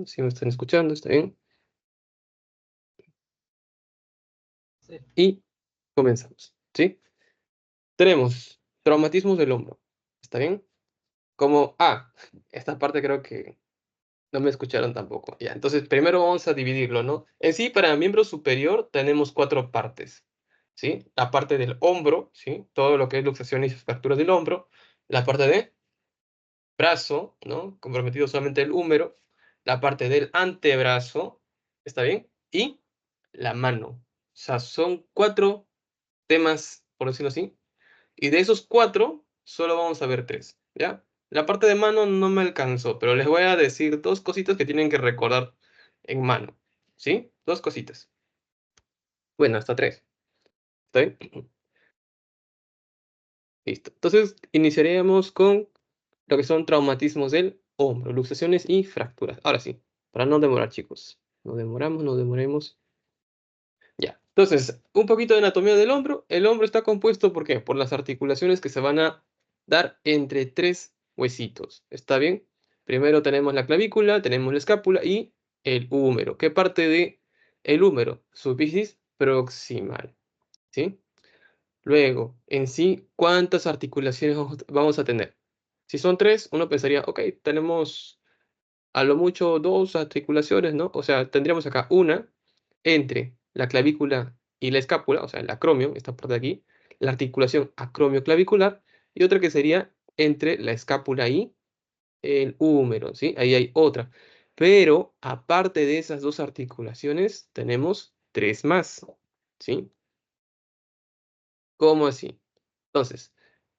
si me están escuchando, está bien. Sí. Y comenzamos, ¿sí? Tenemos traumatismos del hombro, ¿está bien? Como, esta parte creo que no me escucharon tampoco. Ya, entonces primero vamos a dividirlo, ¿no? En sí, para miembro superior tenemos 4 partes, ¿sí? La parte del hombro, ¿sí? Todo lo que es luxaciones y fracturas del hombro. La parte de brazo, ¿no? Comprometido solamente el húmero. La parte del antebrazo, ¿está bien? Y la mano. O sea, son 4 temas, por decirlo así. Y de esos 4, solo vamos a ver 3, ¿ya? La parte de mano no me alcanzó, pero les voy a decir 2 cositas que tienen que recordar en mano, ¿sí? 2 cositas. Bueno, hasta 3. ¿Está bien? Listo. Entonces, iniciaríamos con lo que son traumatismos del hombro, luxaciones y fracturas. Ahora sí, para no demorar, chicos. No demoramos, no demoremos. Ya. Entonces, un poquito de anatomía del hombro. El hombro está compuesto, ¿por qué? Por las articulaciones que se van a dar entre 3 huesitos. ¿Está bien? Primero tenemos la clavícula, tenemos la escápula y el húmero. ¿Qué parte de el húmero? Subficies proximal. ¿Sí? Luego, en sí, ¿cuántas articulaciones vamos a tener? Si son 3, uno pensaría, ok, tenemos a lo mucho 2 articulaciones, ¿no? O sea, tendríamos acá una entre la clavícula y la escápula, o sea, el acromio, esta parte de aquí, la articulación acromio-clavicular, y otra que sería entre la escápula y el húmero, ¿sí? Ahí hay otra. Pero, aparte de esas 2 articulaciones, tenemos 3 más, ¿sí? ¿Cómo así? Entonces,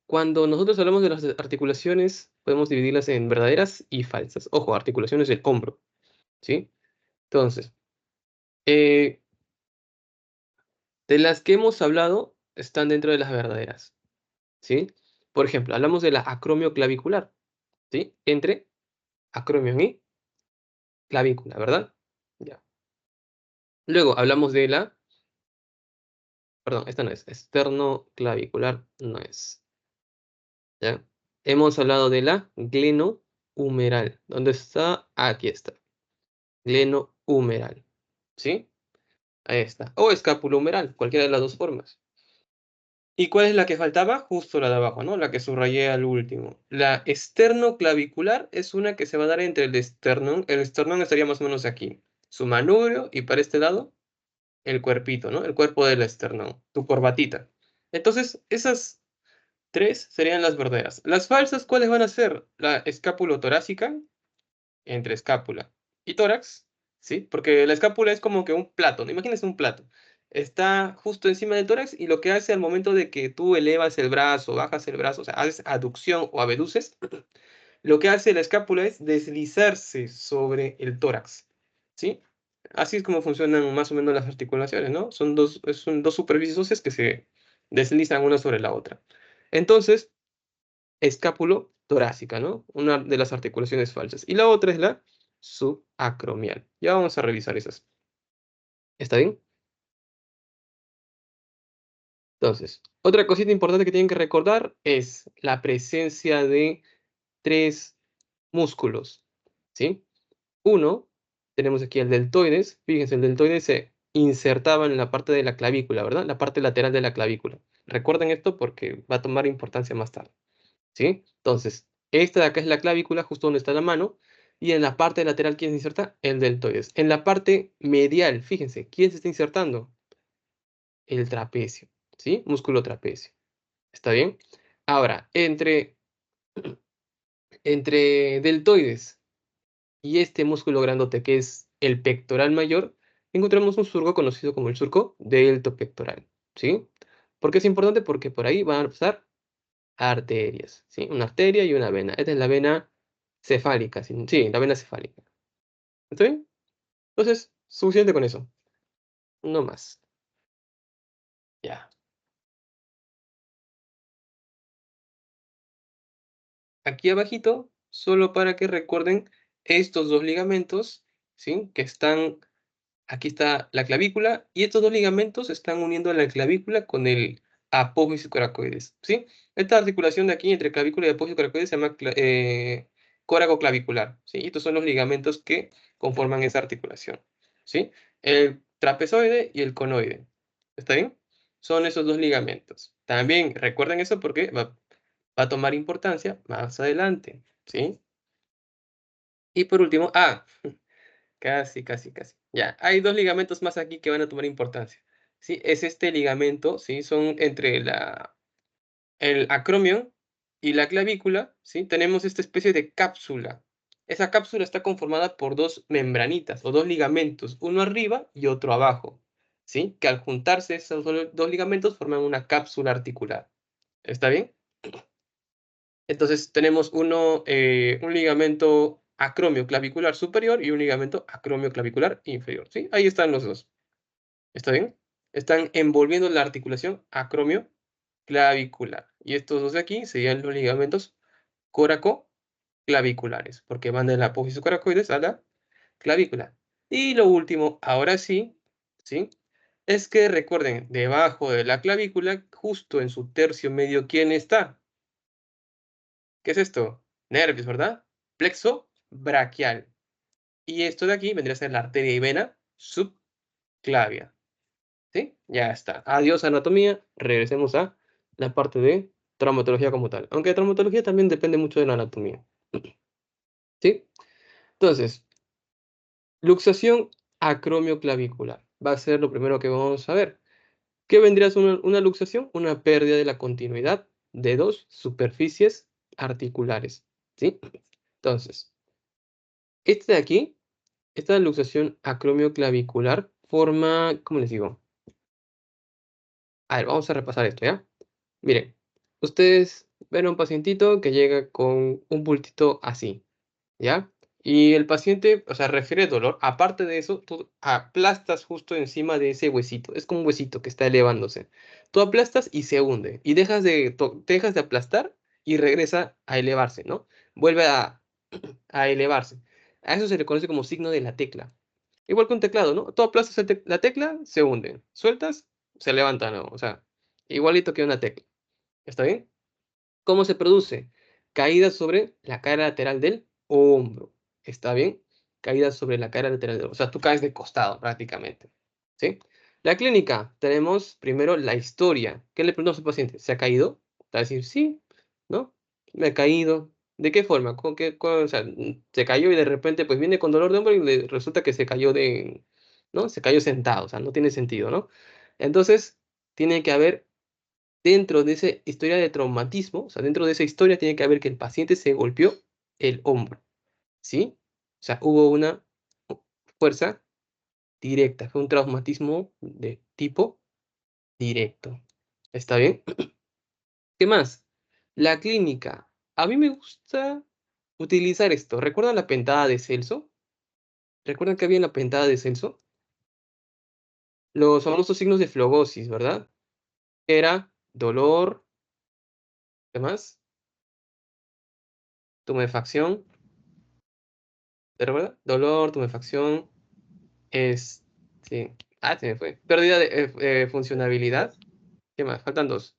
cuando nosotros hablamos de las articulaciones, podemos dividirlas en verdaderas y falsas. Ojo, articulaciones del hombro, ¿sí? Entonces, eh, de las que hemos hablado, están dentro de las verdaderas, ¿sí? Por ejemplo, hablamos de la acromio clavicular, ¿sí? Entre acromio y clavícula, ¿verdad? Ya. Luego hablamos de la, perdón, esta no es, esternoclavicular no es, ¿ya? Hemos hablado de la glenohumeral. ¿Dónde está? Aquí está. Glenohumeral, ¿sí? Ahí está. O escapulohumeral, cualquiera de las 2 formas. ¿Y cuál es la que faltaba? Justo la de abajo, ¿no? La que subrayé al último. La esternoclavicular es una que se va a dar entre el esternón. El esternón estaría más o menos aquí. Su manubrio y para este lado, el cuerpito, ¿no? El cuerpo del esternón. Tu corbatita. Entonces, esas 3 serían las verdaderas. Las falsas, ¿cuáles van a ser? La escápulo-torácica, entre escápula y tórax, ¿sí? Porque la escápula es como que un plato, ¿no? Imagínense un plato. Está justo encima del tórax y lo que hace al momento de que tú elevas el brazo, bajas el brazo, o sea, haces aducción o abduces, lo que hace la escápula es deslizarse sobre el tórax, ¿sí? Así es como funcionan más o menos las articulaciones, ¿no? Son dos superficies óseas que se deslizan una sobre la otra. Entonces, escápulo torácica, ¿no? Una de las articulaciones falsas. Y la otra es la subacromial. Ya vamos a revisar esas. ¿Está bien? Entonces, otra cosita importante que tienen que recordar es la presencia de 3 músculos, ¿sí? Uno, tenemos aquí el deltoides. Fíjense, el deltoides se insertaba en la parte de la clavícula, ¿verdad? La parte lateral de la clavícula. Recuerden esto porque va a tomar importancia más tarde. ¿Sí? Entonces, esta de acá es la clavícula, justo donde está la mano, y en la parte lateral, ¿quién se inserta? El deltoides. En la parte medial, fíjense, ¿quién se está insertando? El trapecio, ¿sí? Músculo trapecio. ¿Está bien? Ahora, entre deltoides y este músculo grandote, que es el pectoral mayor, encontramos un surco conocido como el surco deltopectoral, ¿sí? ¿Por qué es importante? Porque por ahí van a pasar arterias, ¿sí? Una arteria y una vena. Esta es la vena cefálica, sí, sí, la vena cefálica. ¿Está bien? Entonces, suficiente con eso. No más. Ya. Aquí abajito, solo para que recuerden estos 2 ligamentos, ¿sí? Que están, aquí está la clavícula, y estos 2 ligamentos están uniendo la clavícula con el apófisis coracoides, ¿sí? Esta articulación de aquí entre clavícula y apófisis coracoides se llama córacoclavicular, ¿sí? Estos son los ligamentos que conforman esa articulación, ¿sí? El trapezoide y el conoide, ¿está bien? Son esos dos ligamentos. También recuerden eso porque va a tomar importancia más adelante, ¿sí? Y por último, casi, casi, casi. Ya, hay dos ligamentos más aquí que van a tomar importancia, ¿sí? Es este ligamento, ¿sí? Son entre el acromion y la clavícula, ¿sí? Tenemos esta especie de cápsula. Esa cápsula está conformada por dos membranitas o dos ligamentos, uno arriba y otro abajo, ¿sí? Que al juntarse esos dos ligamentos forman una cápsula articular. ¿Está bien? Entonces tenemos un ligamento acromio clavicular superior y un ligamento acromio clavicular inferior, ¿sí? Ahí están los dos. ¿Está bien? Están envolviendo la articulación acromio clavicular. Y estos dos de aquí serían los ligamentos córacoclaviculares, porque van de la apófisis coracoides a la clavícula. Y lo último, ahora sí, ¿sí? Es que recuerden, debajo de la clavícula, justo en su tercio medio, ¿quién está? ¿Qué es esto? Nervios, ¿verdad? Plexo braquial. Y esto de aquí vendría a ser la arteria y vena subclavia. ¿Sí? Ya está. Adiós anatomía. Regresemos a la parte de traumatología como tal. Aunque de traumatología también depende mucho de la anatomía. ¿Sí? Entonces, luxación acromioclavicular. Va a ser lo primero que vamos a ver. ¿Qué vendría a ser una luxación? Una pérdida de la continuidad de dos superficies articulares. ¿Sí? Entonces, este de aquí, esta luxación acromioclavicular forma, ¿cómo les digo? A ver, vamos a repasar esto, ¿ya? Miren, ustedes ven a un pacientito que llega con un bultito así, ¿ya? Y el paciente, o sea, refiere dolor. Aparte de eso, tú aplastas justo encima de ese huesito. Es como un huesito que está elevándose. Tú aplastas y se hunde. Y dejas de aplastar y regresa a elevarse, ¿no? Vuelve a elevarse. A eso se le conoce como signo de la tecla. Igual que un teclado, ¿no? Tú aplastas la tecla, se hunde. Sueltas, se levanta, ¿no? O sea, igualito que una tecla. ¿Está bien? ¿Cómo se produce? Caída sobre la cara lateral del hombro. ¿Está bien? Caída sobre la cara lateral del hombro. O sea, tú caes de costado prácticamente. ¿Sí? La clínica, tenemos primero la historia. ¿Qué le preguntamos al paciente? ¿Se ha caído? Va a decir, sí, ¿no? Me he caído. ¿De qué forma? O sea, se cayó y de repente pues viene con dolor de hombro y resulta que se cayó ¿no? Se cayó sentado, o sea, no tiene sentido, ¿no? Entonces, tiene que haber dentro de esa historia de traumatismo, o sea, dentro de esa historia tiene que haber que el paciente se golpeó el hombro, ¿sí? O sea, hubo una fuerza directa, fue un traumatismo de tipo directo. ¿Está bien? ¿Qué más? La clínica. A mí me gusta utilizar esto. ¿Recuerdan la pentada de Celso? ¿Recuerdan que había en la pentada de Celso? Los famosos signos de flogosis, ¿verdad? Era dolor, ¿qué más? Tumefacción, ¿te recuerdas? Dolor, tumefacción, sí. Se me fue. Pérdida de funcionabilidad. ¿Qué más? Faltan dos.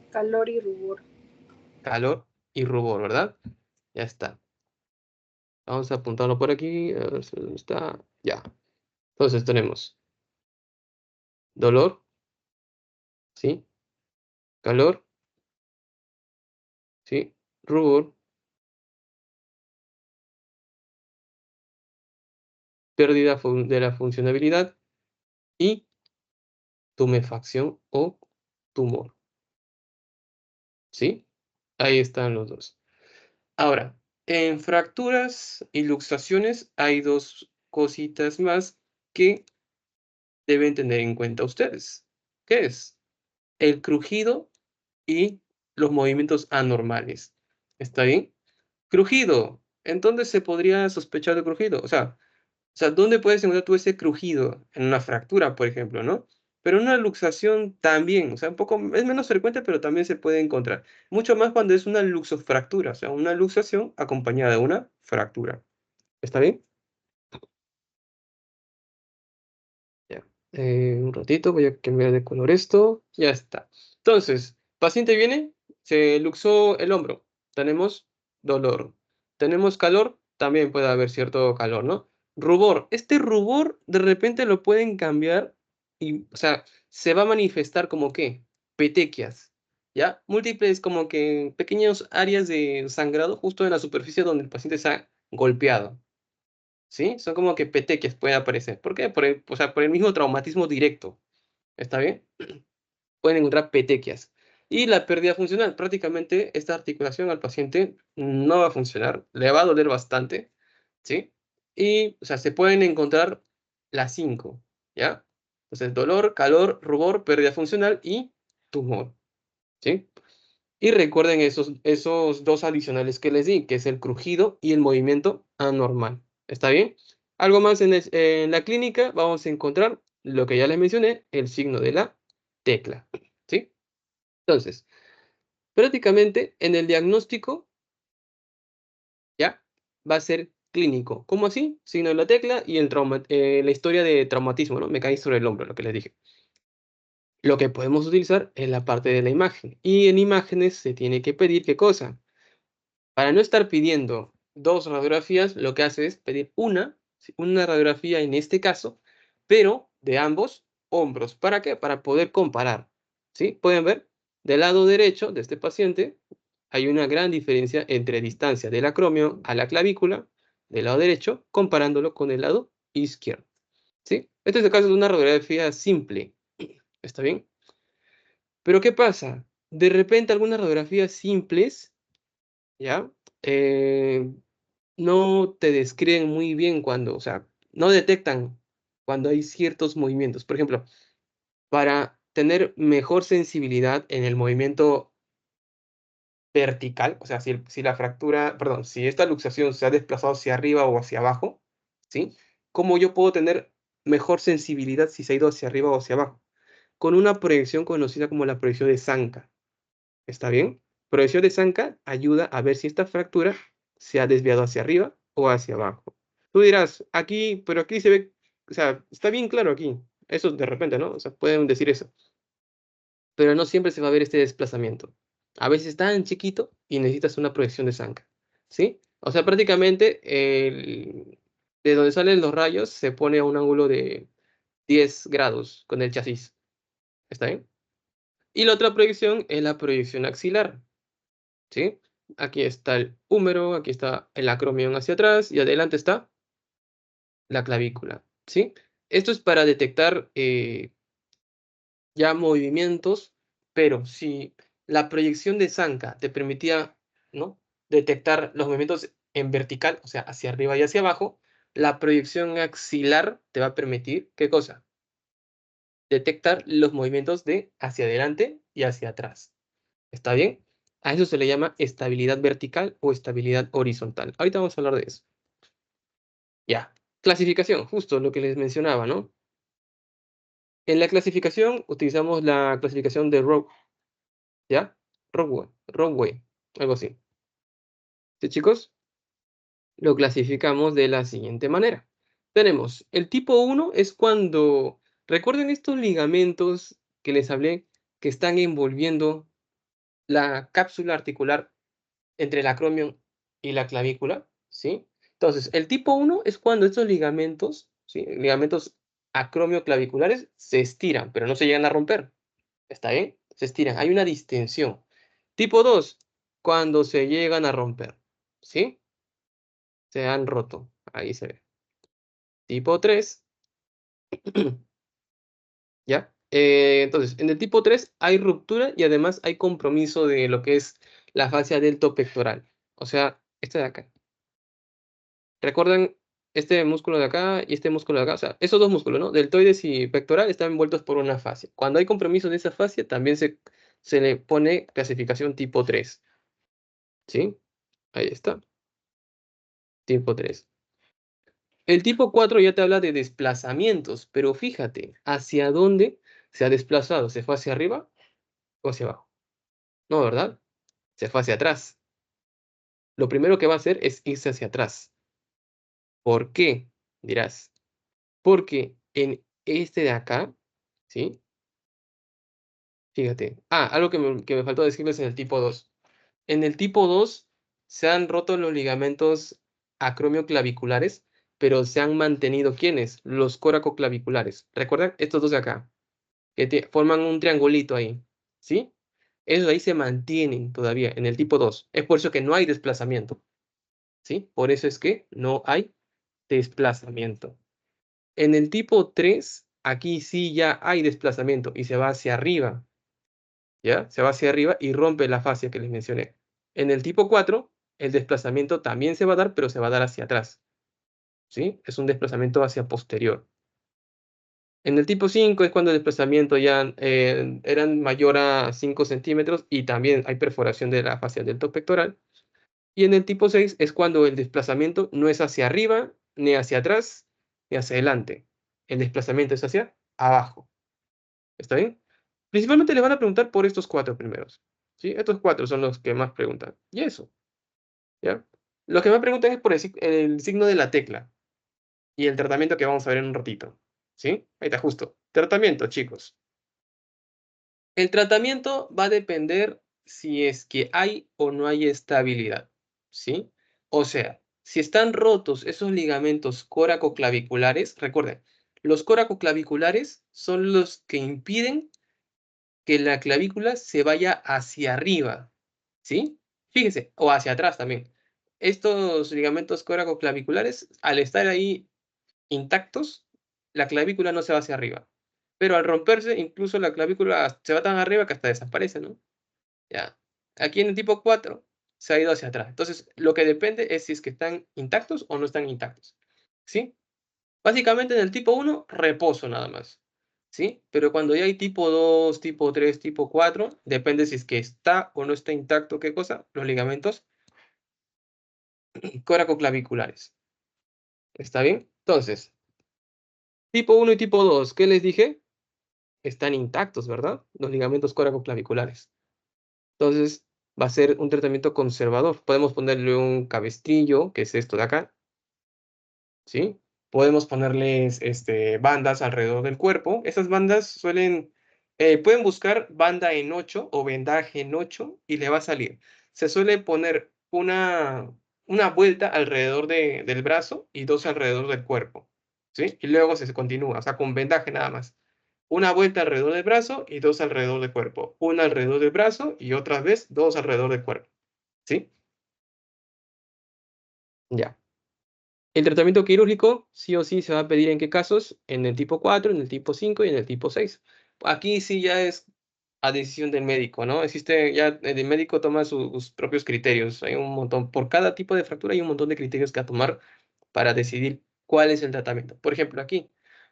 Calor y rubor. Calor y rubor, ¿verdad? Ya está. Vamos a apuntarlo por aquí. A ver si dónde está. Ya. Entonces tenemos dolor, ¿sí? Calor, ¿sí? Rubor, pérdida de la funcionabilidad y tumefacción o tumor, ¿sí? Ahí están los dos. Ahora, en fracturas y luxaciones hay dos cositas más que deben tener en cuenta ustedes. ¿Qué es? El crujido y los movimientos anormales. ¿Está bien? Crujido. ¿En dónde se podría sospechar de crujido? O sea, ¿dónde puedes encontrar tú ese crujido? En una fractura, por ejemplo, ¿no? Pero en una luxación también, o sea, un poco, es menos frecuente, pero también se puede encontrar. Mucho más cuando es una luxofractura, o sea, una luxación acompañada de una fractura. ¿Está bien? Ya. Un ratito, voy a cambiar de color esto. Ya está. Entonces, paciente viene, se luxó el hombro. tenemos dolor. Tenemos calor, también puede haber cierto calor, ¿no? Rubor. Este rubor de repente lo pueden cambiar y, o sea, se va a manifestar como ¿qué? Petequias, ¿ya? Múltiples como que pequeñas áreas de sangrado justo en la superficie donde el paciente se ha golpeado, ¿sí? Son como que petequias pueden aparecer. ¿Por qué? O sea, por el mismo traumatismo directo, ¿está bien? Pueden encontrar petequias. Y la pérdida funcional, prácticamente esta articulación al paciente no va a funcionar, le va a doler bastante, ¿sí? Y, o sea, se pueden encontrar las 5, ¿ya? Entonces, dolor, calor, rubor, pérdida funcional y tumor, ¿sí? Y recuerden esos dos adicionales que les di, que es el crujido y el movimiento anormal, ¿está bien? Algo más en la clínica, vamos a encontrar lo que ya les mencioné, el signo de la tecla, ¿sí? Entonces, prácticamente en el diagnóstico, ¿ya? Va a ser clínico. ¿Cómo así? Signo de la tecla y la historia de traumatismo, ¿no? Me caí sobre el hombro, lo que les dije. Lo que podemos utilizar es la parte de la imagen. Y en imágenes se tiene que pedir, ¿qué cosa? Para no estar pidiendo dos radiografías, lo que hace es pedir una radiografía en este caso, pero de ambos hombros. ¿Para qué? Para poder comparar, ¿sí? Pueden ver, del lado derecho de este paciente hay una gran diferencia entre distancia del acromio a la clavícula del lado derecho, comparándolo con el lado izquierdo, ¿sí? Este es el caso de una radiografía simple, ¿está bien? Pero ¿qué pasa? De repente algunas radiografías simples, ¿ya? Eh, no te describen muy bien cuando, o sea, no detectan cuando hay ciertos movimientos. Por ejemplo, para tener mejor sensibilidad en el movimiento vertical, o sea, si la fractura, perdón, si esta luxación se ha desplazado hacia arriba o hacia abajo, ¿sí? ¿Cómo yo puedo tener mejor sensibilidad si se ha ido hacia arriba o hacia abajo? Con una proyección conocida como la proyección de Zanca. ¿Está bien? Proyección de Zanca ayuda a ver si esta fractura se ha desviado hacia arriba o hacia abajo. Tú dirás, aquí, pero aquí se ve, o sea, está bien claro aquí. Eso de repente, ¿no? O sea, pueden decir eso. Pero no siempre se va a ver este desplazamiento. A veces está tan chiquito y necesitas una proyección de Zanca, ¿sí? O sea, prácticamente de donde salen los rayos se pone a un ángulo de 10 grados con el chasis. ¿Está bien? Y la otra proyección es la proyección axilar, ¿sí? Aquí está el húmero, aquí está el acromion hacia atrás y adelante está la clavícula, ¿sí? Esto es para detectar ya movimientos, pero si la proyección de Zanca te permitía, ¿no? Detectar los movimientos en vertical, o sea, hacia arriba y hacia abajo, la proyección axilar te va a permitir, ¿qué cosa? Detectar los movimientos de hacia adelante y hacia atrás. ¿Está bien? A eso se le llama estabilidad vertical o estabilidad horizontal. Ahorita vamos a hablar de eso. Ya. Clasificación, justo lo que les mencionaba, ¿no? En la clasificación utilizamos la clasificación de Rowe, ¿ya? Rowe, algo así. ¿Sí, chicos? Lo clasificamos de la siguiente manera. Tenemos el tipo 1 es cuando, recuerden estos ligamentos que les hablé que están envolviendo la cápsula articular entre el acromion y la clavícula, ¿sí? Entonces, el tipo 1 es cuando estos ligamentos, ¿sí? Ligamentos acromioclaviculares se estiran, pero no se llegan a romper. ¿Está bien? Se estiran, hay una distensión. Tipo 2, cuando se llegan a romper, ¿sí? Se han roto, ahí se ve. Tipo 3, ¿ya? Entonces, en el tipo 3 hay ruptura y además hay compromiso de lo que es la fascia deltopectoral. O sea, esta de acá. ¿Recuerdan este músculo de acá y este músculo de acá? O sea, esos dos músculos, ¿no? Deltoides y pectoral están envueltos por una fascia. Cuando hay compromiso de esa fascia, también se le pone clasificación tipo 3. ¿Sí? Ahí está. Tipo 3. El tipo 4 ya te habla de desplazamientos, pero fíjate, ¿hacia dónde se ha desplazado? ¿Se fue hacia arriba o hacia abajo? No, ¿verdad? Se fue hacia atrás. Lo primero que va a hacer es irse hacia atrás. ¿Por qué? Dirás. Porque en este de acá, ¿sí? Fíjate. Algo que me faltó decirles en el tipo 2. En el tipo 2 se han roto los ligamentos acromioclaviculares, pero se han mantenido, ¿quiénes? Los coracoclaviculares. ¿Recuerdan? Estos dos de acá, que forman un triangulito ahí, ¿sí? Esos ahí se mantienen todavía en el tipo 2. Es por eso que no hay desplazamiento, ¿sí? Por eso es que no hay desplazamiento. En el tipo 3, aquí sí ya hay desplazamiento y se va hacia arriba, ¿ya? Se va hacia arriba y rompe la fascia que les mencioné. En el tipo 4, el desplazamiento también se va a dar, pero se va a dar hacia atrás, ¿sí? Es un desplazamiento hacia posterior. En el tipo 5 es cuando el desplazamiento ya eran mayor a 5 centímetros y también hay perforación de la fascia del delto pectoral. Y en el tipo 6 es cuando el desplazamiento no es hacia arriba, ni hacia atrás, ni hacia adelante. El desplazamiento es hacia abajo. ¿Está bien? Principalmente le van a preguntar por estos 4 primeros, ¿sí? Estos 4 son los que más preguntan. Y eso, ¿ya? Lo que más preguntan es por el signo de la tecla y el tratamiento que vamos a ver en un ratito, ¿sí? Ahí está justo. Tratamiento, chicos. El tratamiento va a depender si es que hay o no hay estabilidad, ¿sí? O sea, si están rotos esos ligamentos coracoclaviculares, recuerden, los coracoclaviculares son los que impiden que la clavícula se vaya hacia arriba, ¿sí? Fíjense, o hacia atrás también. Estos ligamentos coracoclaviculares, al estar ahí intactos, la clavícula no se va hacia arriba. Pero al romperse, incluso la clavícula se va tan arriba que hasta desaparece, ¿no? Ya. Aquí en el tipo 4 se ha ido hacia atrás. Entonces, lo que depende es si es que están intactos o no están intactos, ¿sí? Básicamente en el tipo 1, reposo nada más, ¿sí? Pero cuando ya hay tipo 2, tipo 3, tipo 4, depende si es que está o no está intacto, ¿qué cosa? Los ligamentos coracoclaviculares. ¿Está bien? Entonces, tipo 1 y tipo 2, ¿qué les dije? Están intactos, ¿verdad? Los ligamentos coracoclaviculares. Entonces, va a ser un tratamiento conservador. Podemos ponerle un cabestrillo, que es esto de acá, ¿sí? Podemos ponerles bandas alrededor del cuerpo. Esas bandas pueden buscar banda en 8 o vendaje en 8 y le va a salir. Se suele poner una vuelta alrededor del brazo y dos alrededor del cuerpo, ¿sí? Y luego se continúa, o sea, con vendaje nada más. Una vuelta alrededor del brazo y dos alrededor del cuerpo. Una alrededor del brazo y otra vez dos alrededor del cuerpo, ¿sí? Ya. El tratamiento quirúrgico sí o sí se va a pedir en qué casos, en el tipo 4, en el tipo 5 y en el tipo 6. Aquí sí ya es a decisión del médico, ¿no? Existe ya, el médico toma sus propios criterios. Hay un montón, por cada tipo de fractura hay un montón de criterios que a tomar para decidir cuál es el tratamiento. Por ejemplo, aquí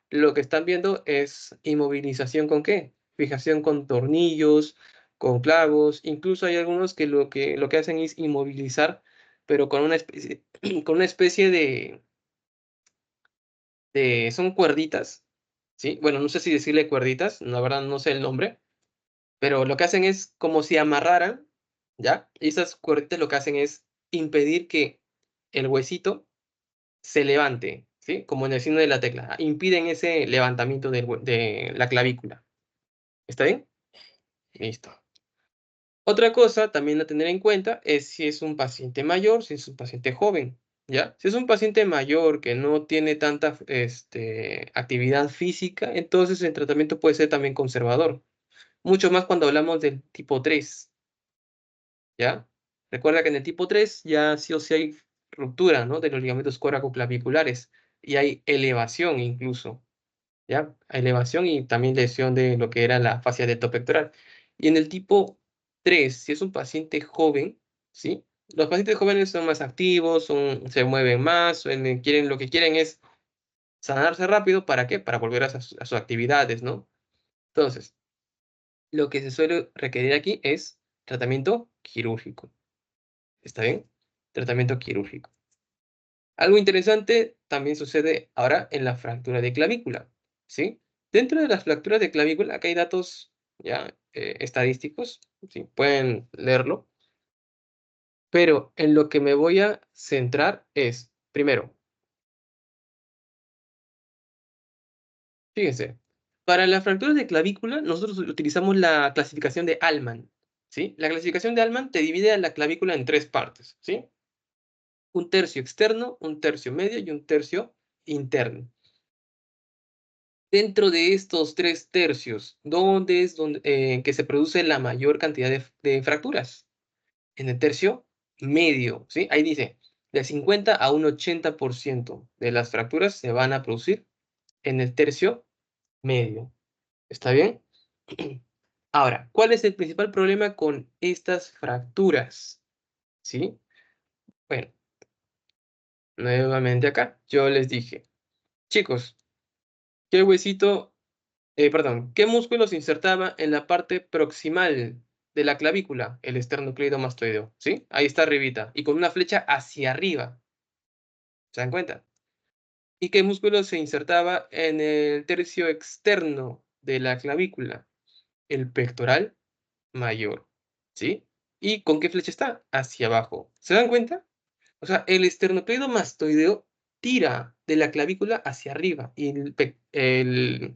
lo que están viendo es inmovilización con qué? Fijación con tornillos, con clavos, incluso hay algunos que lo que hacen es inmovilizar, pero con una especie, con una especie son cuerditas, ¿sí? Bueno, no sé si decirle cuerditas, la verdad no sé el nombre, pero lo que hacen es como si amarraran, ¿ya? Y esas cuerditas lo que hacen es impedir que el huesito se levante, ¿sí? Como en el signo de la tecla, impiden ese levantamiento de la clavícula. ¿Está bien? Listo. Otra cosa también a tener en cuenta es si es un paciente mayor, si es un paciente joven, ¿ya? Si es un paciente mayor que no tiene tanta actividad física, entonces el tratamiento puede ser también conservador. Mucho más cuando hablamos del tipo 3, ¿ya? Recuerda que en el tipo 3 ya sí o sí hay ruptura, ¿no? De los ligamentos coracoclaviculares y hay elevación incluso, ¿ya? Elevación y también lesión de lo que era la fascia deltopectoral. Y en el tipo 3, si es un paciente joven, ¿sí? Los pacientes jóvenes son más activos, se mueven más, lo que quieren es sanarse rápido. ¿Para qué? Para volver a sus actividades, ¿no? Entonces, lo que se suele requerir aquí es tratamiento quirúrgico. ¿Está bien? Tratamiento quirúrgico. Algo interesante también sucede ahora en la fractura de clavícula, ¿sí? Dentro de las fracturas de clavícula, acá hay datos ya estadísticos, ¿sí? Pueden leerlo, pero en lo que me voy a centrar es, primero, fíjense, para las fracturas de clavícula nosotros utilizamos la clasificación de Allman, ¿sí? La clasificación de Allman te divide a la clavícula en tres partes, ¿sí? un tercio externo, un tercio medio y un tercio interno. Dentro de estos 3 tercios, ¿dónde es que se produce la mayor cantidad de fracturas? En el tercio medio, ¿sí? Ahí dice, de 50 a un 80% de las fracturas se van a producir en el tercio medio. ¿Está bien? Ahora, ¿cuál es el principal problema con estas fracturas? ¿Sí? Bueno, nuevamente acá, yo les dije, chicos, ¿qué huesito, perdón, qué músculo se insertaba en la parte proximal de la clavícula? El esternocleidomastoideo, ¿sí? Ahí está arribita, y con una flecha hacia arriba. ¿Se dan cuenta? ¿Y qué músculo se insertaba en el tercio externo de la clavícula? El pectoral mayor, ¿sí? ¿Y con qué flecha está? Hacia abajo. ¿Se dan cuenta? O sea, el esternocleidomastoideo tira de la clavícula hacia arriba y el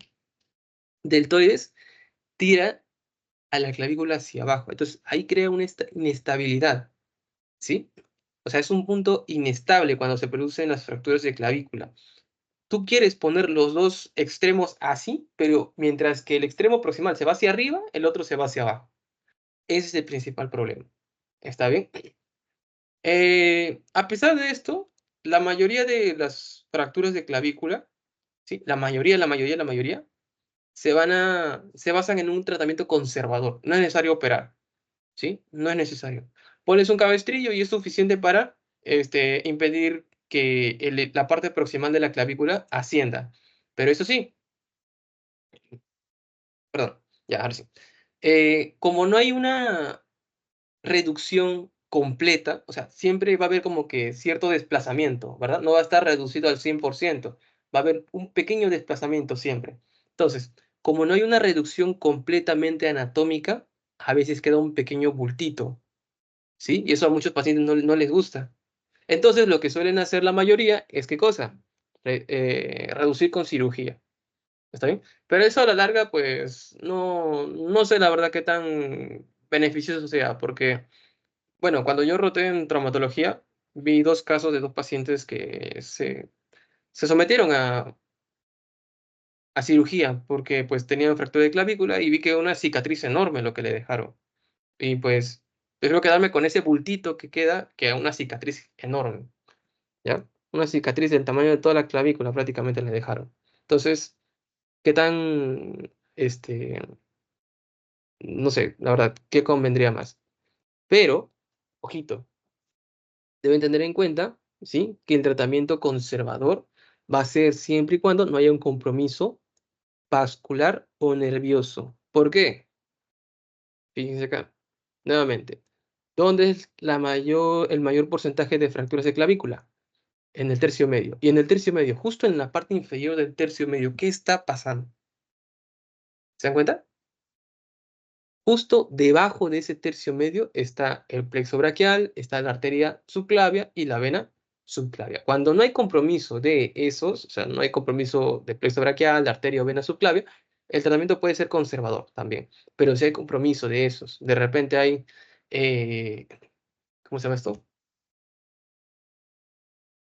deltoides tira a la clavícula hacia abajo. Entonces, ahí crea una inestabilidad, ¿sí? O sea, es un punto inestable cuando se producen las fracturas de clavícula. Tú quieres poner los dos extremos así, pero mientras que el extremo proximal se va hacia arriba, el otro se va hacia abajo. Ese es el principal problema. ¿Está bien? A pesar de esto, la mayoría de las fracturas de clavícula, ¿sí? La mayoría, se basan en un tratamiento conservador. No es necesario operar, ¿sí? No es necesario. Pones un cabestrillo y es suficiente para impedir que la parte proximal de la clavícula ascienda. Pero eso sí, perdón, ya, ahora sí. Como no hay una reducción completa, o sea, siempre va a haber como que cierto desplazamiento, ¿verdad? No va a estar reducido al 100%, va a haber un pequeño desplazamiento siempre. Entonces, como no hay una reducción completamente anatómica, a veces queda un pequeño bultito, ¿sí? Y eso a muchos pacientes no les gusta. Entonces, lo que suelen hacer la mayoría es, ¿qué cosa? Reducir con cirugía. ¿Está bien? Pero eso a la larga, pues, no sé la verdad qué tan beneficioso sea, porque bueno, cuando yo roté en traumatología, vi 2 casos de 2 pacientes que se sometieron a cirugía porque, pues, tenían fractura de clavícula y vi que una cicatriz enorme lo que le dejaron. Y, pues, prefiero quedarme con ese bultito que queda que a una cicatriz enorme, ¿ya? Una cicatriz del tamaño de toda la clavícula prácticamente le dejaron. Entonces, ¿qué tan, no sé, la verdad, qué convendría más? Pero, ojito, deben tener en cuenta, ¿sí? Que el tratamiento conservador va a ser siempre y cuando no haya un compromiso vascular o nervioso. ¿Por qué? Fíjense acá, nuevamente. ¿Dónde es el mayor porcentaje de fracturas de clavícula? En el tercio medio. Y en el tercio medio, justo en la parte inferior del tercio medio, ¿qué está pasando? ¿Se dan cuenta? Justo debajo de ese tercio medio está el plexo braquial, está la arteria subclavia y la vena subclavia. Cuando no hay compromiso de esos, o sea, no hay compromiso de plexo braquial, de arteria o vena subclavia, el tratamiento puede ser conservador también. Pero si hay compromiso de esos, de repente hay, eh, ¿cómo se llama esto?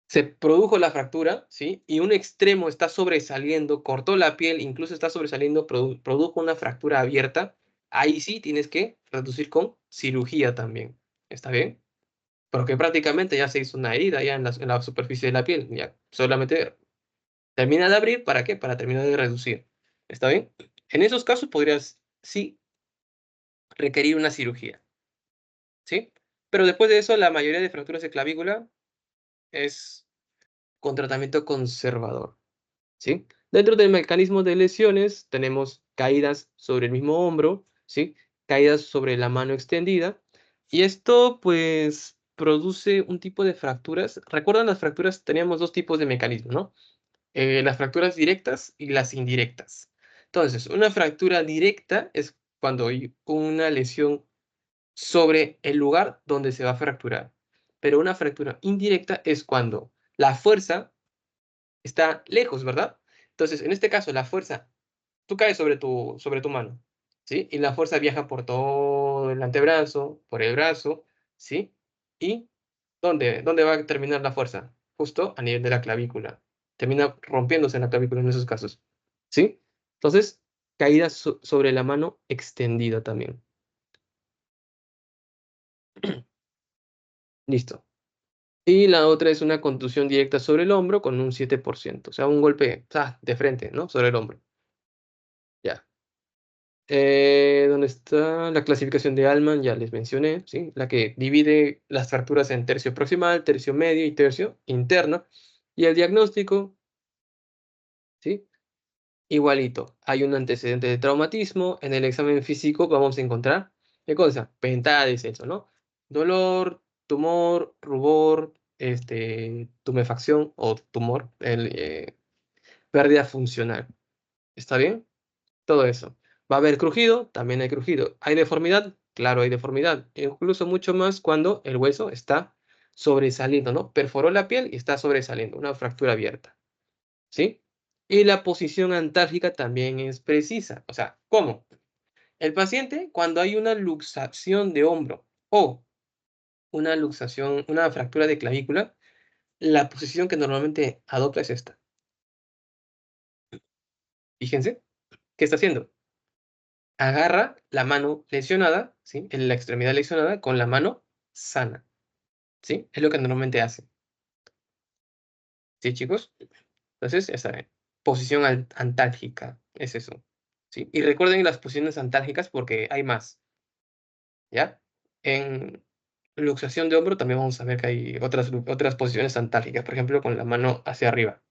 Se produjo la fractura, ¿sí? Y un extremo está sobresaliendo, cortó la piel, incluso está sobresaliendo, produjo una fractura abierta. Ahí sí tienes que reducir con cirugía también. ¿Está bien? Porque prácticamente ya se hizo una herida ya en la superficie de la piel. Ya solamente termina de abrir, ¿para qué? Para terminar de reducir. ¿Está bien? En esos casos podrías, sí, requerir una cirugía, ¿sí? Pero después de eso, la mayoría de fracturas de clavícula es con tratamiento conservador. ¿Sí? Dentro del mecanismo de lesiones tenemos caídas sobre el mismo hombro, ¿sí? Caídas sobre la mano extendida. Y esto, pues, produce un tipo de fracturas. ¿Recuerdan las fracturas? Teníamos 2 tipos de mecanismos, ¿no? Las fracturas directas y las indirectas. Entonces, una fractura directa es cuando hay una lesión sobre el lugar donde se va a fracturar. Pero una fractura indirecta es cuando la fuerza está lejos, ¿verdad? Entonces, en este caso, la fuerza, tú caes sobre tu mano, ¿sí? Y la fuerza viaja por todo el antebrazo, por el brazo, ¿sí? Y ¿Dónde va a terminar la fuerza? Justo a nivel de la clavícula. Termina rompiéndose en la clavícula en esos casos. ¿Sí? Entonces, caída sobre la mano extendida también. Listo. Y la otra es una contusión directa sobre el hombro con un 7%. O sea, un golpe de frente, ¿no? Sobre el hombro. Ya. ¿Dónde está la clasificación de Allman? Ya les mencioné, ¿sí? La que divide las fracturas en tercio proximal, tercio medio y tercio interno. Y el diagnóstico, ¿sí? Igualito. Hay un antecedente de traumatismo. En el examen físico vamos a encontrar, ¿qué cosa? Pentada de descenso, ¿no? Dolor, tumor, rubor, tumefacción o tumor, pérdida funcional. ¿Está bien? Todo eso. ¿Va a haber crujido? También hay crujido. ¿Hay deformidad? Claro, hay deformidad. Incluso mucho más cuando el hueso está sobresaliendo, ¿no? Perforó la piel y está sobresaliendo, una fractura abierta. ¿Sí? Y la posición antálgica también es precisa. O sea, ¿cómo? El paciente, cuando hay una luxación de hombro o una luxación, una fractura de clavícula, la posición que normalmente adopta es esta. Fíjense, ¿qué está haciendo? Agarra la mano lesionada, ¿sí? En la extremidad lesionada con la mano sana, ¿sí? Es lo que normalmente hace. ¿Sí, chicos? Entonces, ya saben, posición antálgica, es eso, ¿sí? Y recuerden las posiciones antálgicas porque hay más, ¿ya? En luxación de hombro también vamos a ver que hay otras posiciones antálgicas, por ejemplo, con la mano hacia arriba.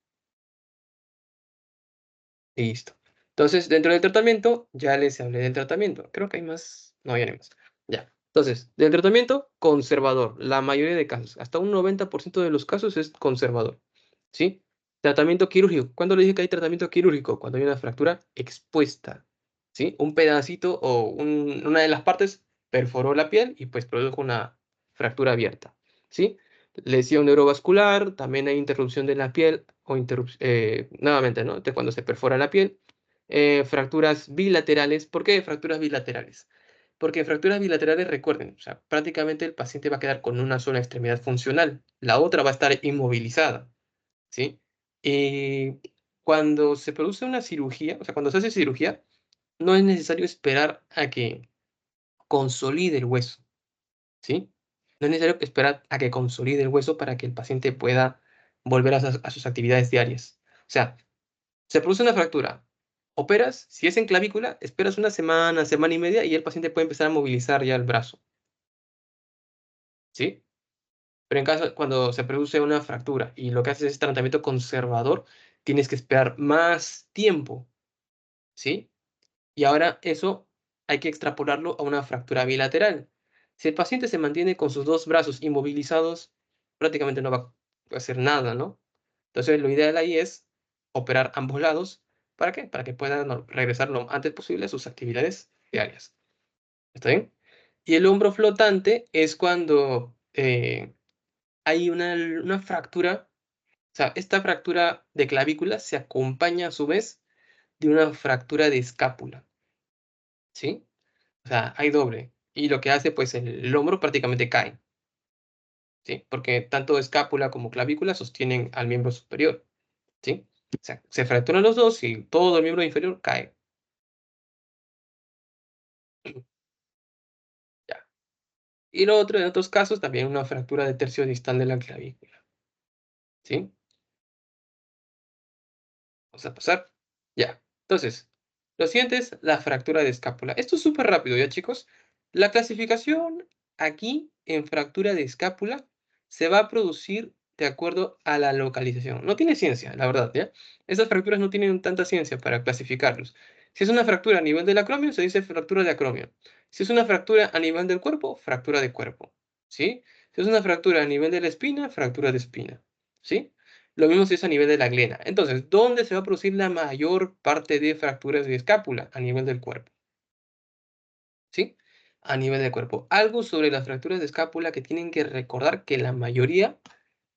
Y listo. Entonces, dentro del tratamiento, ya les hablé del tratamiento. Creo que hay más. No, ya no hay más. Ya. Entonces, del tratamiento, conservador. La mayoría de casos, hasta un 90% de los casos es conservador. ¿Sí? Tratamiento quirúrgico. ¿Cuándo le dije que hay tratamiento quirúrgico? Cuando hay una fractura expuesta. ¿Sí? Un pedacito o una de las partes perforó la piel y pues produjo una fractura abierta. ¿Sí? Lesión neurovascular, también hay interrupción de la piel o nuevamente, ¿no? De cuando se perfora la piel. Fracturas bilaterales. ¿Por qué fracturas bilaterales? Porque fracturas bilaterales, recuerden, o sea, prácticamente el paciente va a quedar con una sola extremidad funcional, la otra va a estar inmovilizada, ¿sí? Y cuando se produce una cirugía, o sea, cuando se hace cirugía, no es necesario esperar a que consolide el hueso, ¿sí? No es necesario esperar a que consolide el hueso para que el paciente pueda volver a sus actividades diarias. O sea, se produce una fractura, operas, si es en clavícula, esperas una semana, semana y media y el paciente puede empezar a movilizar ya el brazo, ¿sí? Pero en caso, cuando se produce una fractura y lo que haces es tratamiento conservador, tienes que esperar más tiempo, ¿sí? Y ahora eso hay que extrapolarlo a una fractura bilateral. Si el paciente se mantiene con sus dos brazos inmovilizados, prácticamente no va a hacer nada, ¿no? Entonces, lo ideal ahí es operar ambos lados. ¿Para qué? Para que puedan regresar lo antes posible a sus actividades diarias. ¿Está bien? Y el hombro flotante es cuando hay una fractura. O sea, esta fractura de clavícula se acompaña a su vez de una fractura de escápula. ¿Sí? O sea, hay doble. Y lo que hace, pues, el hombro prácticamente cae, ¿sí? Porque tanto escápula como clavícula sostienen al miembro superior, ¿sí? O sea, se fracturan los dos y todo el miembro inferior cae. Ya. Y lo otro, en otros casos, también una fractura de tercio distal de la clavícula, ¿sí? Vamos a pasar. Ya. Entonces, lo siguiente es la fractura de escápula. Esto es súper rápido, ¿ya, chicos? La clasificación aquí en fractura de escápula se va a producir de acuerdo a la localización. No tiene ciencia, la verdad, ¿ya? Estas fracturas no tienen tanta ciencia para clasificarlos. Si es una fractura a nivel del acromio, se dice fractura de acromio. Si es una fractura a nivel del cuerpo, fractura de cuerpo, ¿sí? Si es una fractura a nivel de la espina, fractura de espina, ¿sí? Lo mismo si es a nivel de la glena. Entonces, ¿dónde se va a producir la mayor parte de fracturas de escápula? A nivel del cuerpo. ¿Sí? A nivel del cuerpo. Algo sobre las fracturas de escápula que tienen que recordar que la mayoría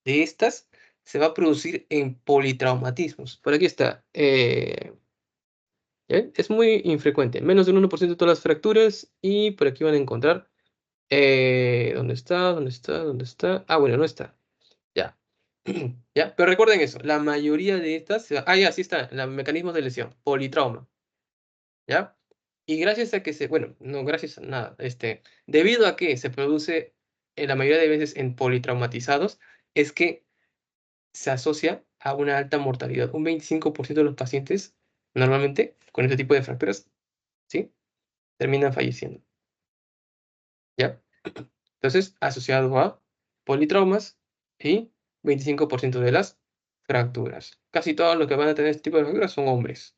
de estas se va a producir en politraumatismos. Por aquí está. Es muy infrecuente. Menos del 1% de todas las fracturas. Y por aquí van a encontrar ¿Dónde está? ¿Dónde está? ¿Dónde está? Ah, bueno, no está. Ya. Ya, pero recuerden eso, la mayoría de estas, ya, sí está, los mecanismos de lesión, politrauma, ¿ya? Y gracias a que bueno, no gracias a nada, debido a que se produce en la mayoría de veces en politraumatizados, es que se asocia a una alta mortalidad. Un 25% de los pacientes, normalmente, con este tipo de fracturas, ¿sí? Terminan falleciendo, ¿ya? Entonces, asociado a politraumas y 25% de las fracturas. Casi todos los que van a tener este tipo de fracturas son hombres.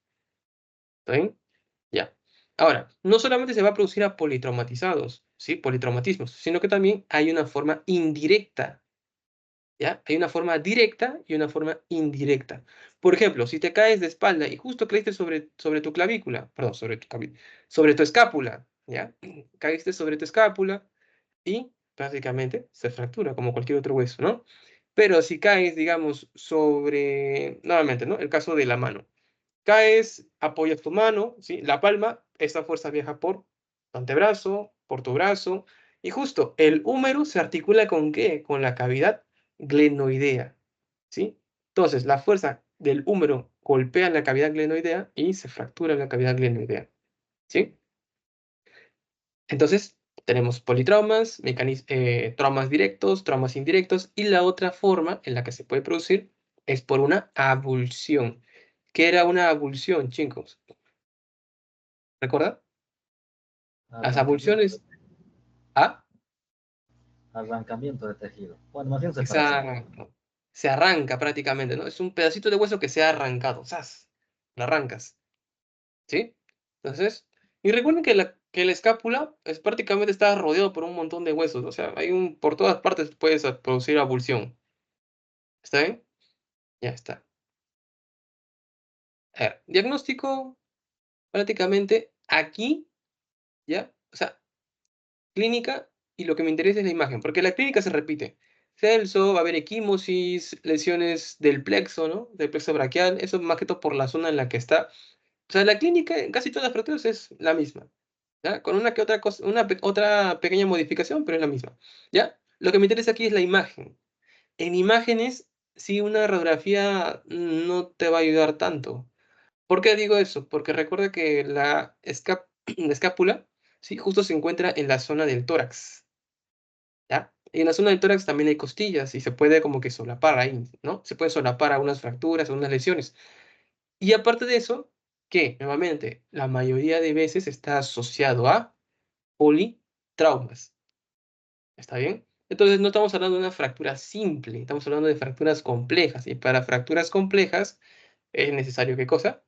¿Está bien? Ya. Ahora, no solamente se va a producir a politraumatizados, ¿sí? Politraumatismos, sino que también hay una forma indirecta, ¿ya? Hay una forma directa y una forma indirecta. Por ejemplo, si te caes de espalda y justo caíste sobre tu clavícula, perdón, sobre tu escápula, ¿ya? Caíste sobre tu escápula y prácticamente se fractura como cualquier otro hueso, ¿no? Pero si caes, digamos, nuevamente, ¿no? El caso de la mano. Caes, apoyas tu mano, ¿sí? La palma, esa fuerza viaja por tu antebrazo, por tu brazo, y justo el húmero se articula ¿con qué? Con la cavidad glenoidea, ¿sí? Entonces, la fuerza del húmero golpea la cavidad glenoidea y se fractura la cavidad glenoidea, ¿sí? Entonces, tenemos politraumas, traumas directos, traumas indirectos, y la otra forma en la que se puede producir es por una abulsión. ¿Qué era una abulsión, chicos? ¿Recuerda? Las Arrancamiento, abulsiones. Ah, arrancamiento de tejido. Bueno, más bien separación. exacto. Se arranca prácticamente, ¿no? Es un pedacito de hueso que se ha arrancado. ¡Zas! Lo arrancas. ¿Sí? Entonces, y recuerden que la escápula prácticamente está rodeado por un montón de huesos. O sea, por todas partes puedes producir abulsión. ¿Está bien? Ya está. A ver, diagnóstico, prácticamente aquí, ¿ya? O sea, clínica, y lo que me interesa es la imagen, porque la clínica se repite. Celso, va a haber equimosis, lesiones del plexo, ¿no? Del plexo braquial, eso más que todo por la zona en la que está. O sea, la clínica en casi todas las fracturas es la misma, ¿ya? Con una que otra cosa, otra pequeña modificación, pero es la misma, ¿ya? Lo que me interesa aquí es la imagen. En imágenes, sí, una radiografía no te va a ayudar tanto. ¿Por qué digo eso? Porque recuerda que la escápula, sí, justo se encuentra en la zona del tórax, ¿ya? Y en la zona del tórax también hay costillas y se puede como que solapar ahí, ¿no? Se puede solapar a unas fracturas, a unas lesiones. Y aparte de eso, que nuevamente la mayoría de veces está asociado a politraumas. ¿Está bien? Entonces no estamos hablando de una fractura simple, estamos hablando de fracturas complejas. Y para fracturas complejas es necesario, ¿qué cosa?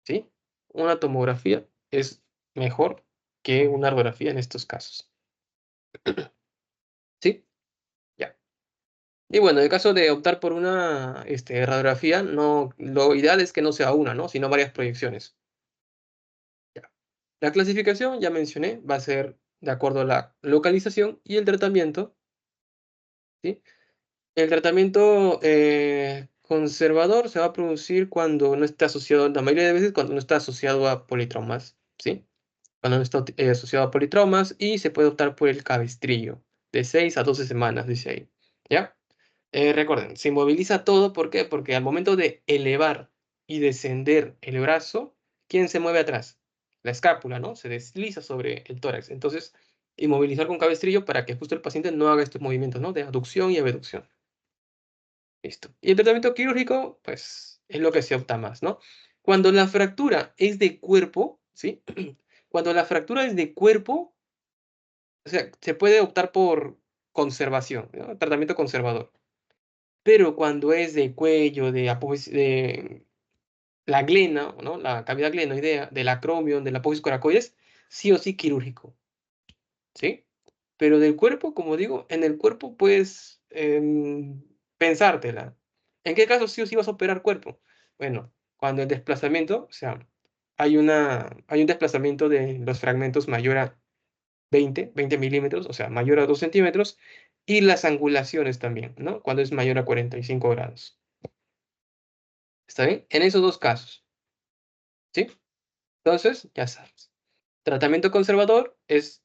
¿Sí? Una tomografía es mejor que una radiografía en estos casos. ¿Sí? Ya. Y bueno, en el caso de optar por una radiografía, no, lo ideal es que no sea una, ¿no? Sino varias proyecciones. Ya. La clasificación, ya mencioné, va a ser de acuerdo a la localización y el tratamiento, ¿sí? El tratamiento conservador se va a producir cuando no está asociado, la mayoría de veces cuando no está asociado a politraumas, ¿sí? Cuando no está asociado a politraumas, y se puede optar por el cabestrillo, de 6 a 12 semanas, dice ahí, ¿ya? Recuerden, se inmoviliza todo, ¿por qué? Porque al momento de elevar y descender el brazo, ¿quién se mueve atrás? La escápula, ¿no? Se desliza sobre el tórax. Entonces, inmovilizar con cabestrillo para que justo el paciente no haga estos movimientos, ¿no? De aducción y abducción. Listo. Y el tratamiento quirúrgico, pues, es lo que se opta más, ¿no? Cuando la fractura es de cuerpo, ¿sí? Cuando la fractura es de cuerpo, o sea, se puede optar por conservación, ¿no? Tratamiento conservador. Pero cuando es de cuello, de la glena, ¿no? La cavidad glenoidea, del acromion, del apófisis coracoides, sí o sí quirúrgico, ¿sí? Pero del cuerpo, como digo, en el cuerpo puedes pensártela. ¿En qué caso sí o sí vas a operar cuerpo? Bueno, cuando el desplazamiento, o sea, hay un desplazamiento de los fragmentos mayor a 20 milímetros, o sea, mayor a 2 centímetros, y las angulaciones también, ¿no? Cuando es mayor a 45 grados. ¿Está bien? En esos dos casos, ¿sí? Entonces, ya sabes. Tratamiento conservador es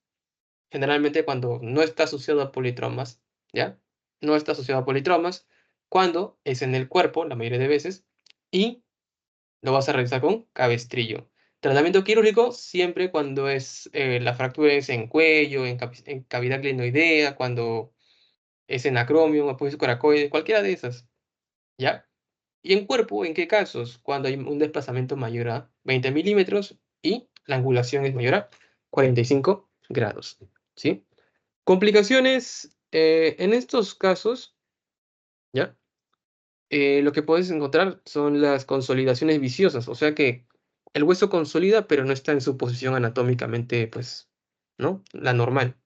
generalmente cuando no está asociado a politraumas, ¿ya? No está asociado a politraumas, cuando es en el cuerpo, la mayoría de veces, y lo vas a realizar con cabestrillo. Tratamiento quirúrgico siempre cuando es la fractura es en cuello, en cavidad glenoidea, cuando es en acromion, apoyo coracoide, cualquiera de esas, ¿ya? Y en cuerpo, ¿en qué casos? Cuando hay un desplazamiento mayor a 20 milímetros y la angulación es mayor a 45 grados, ¿sí? Complicaciones, en estos casos, ¿ya? Lo que puedes encontrar son las consolidaciones viciosas, o sea que el hueso consolida, pero no está en su posición anatómicamente, pues, ¿no? La normal,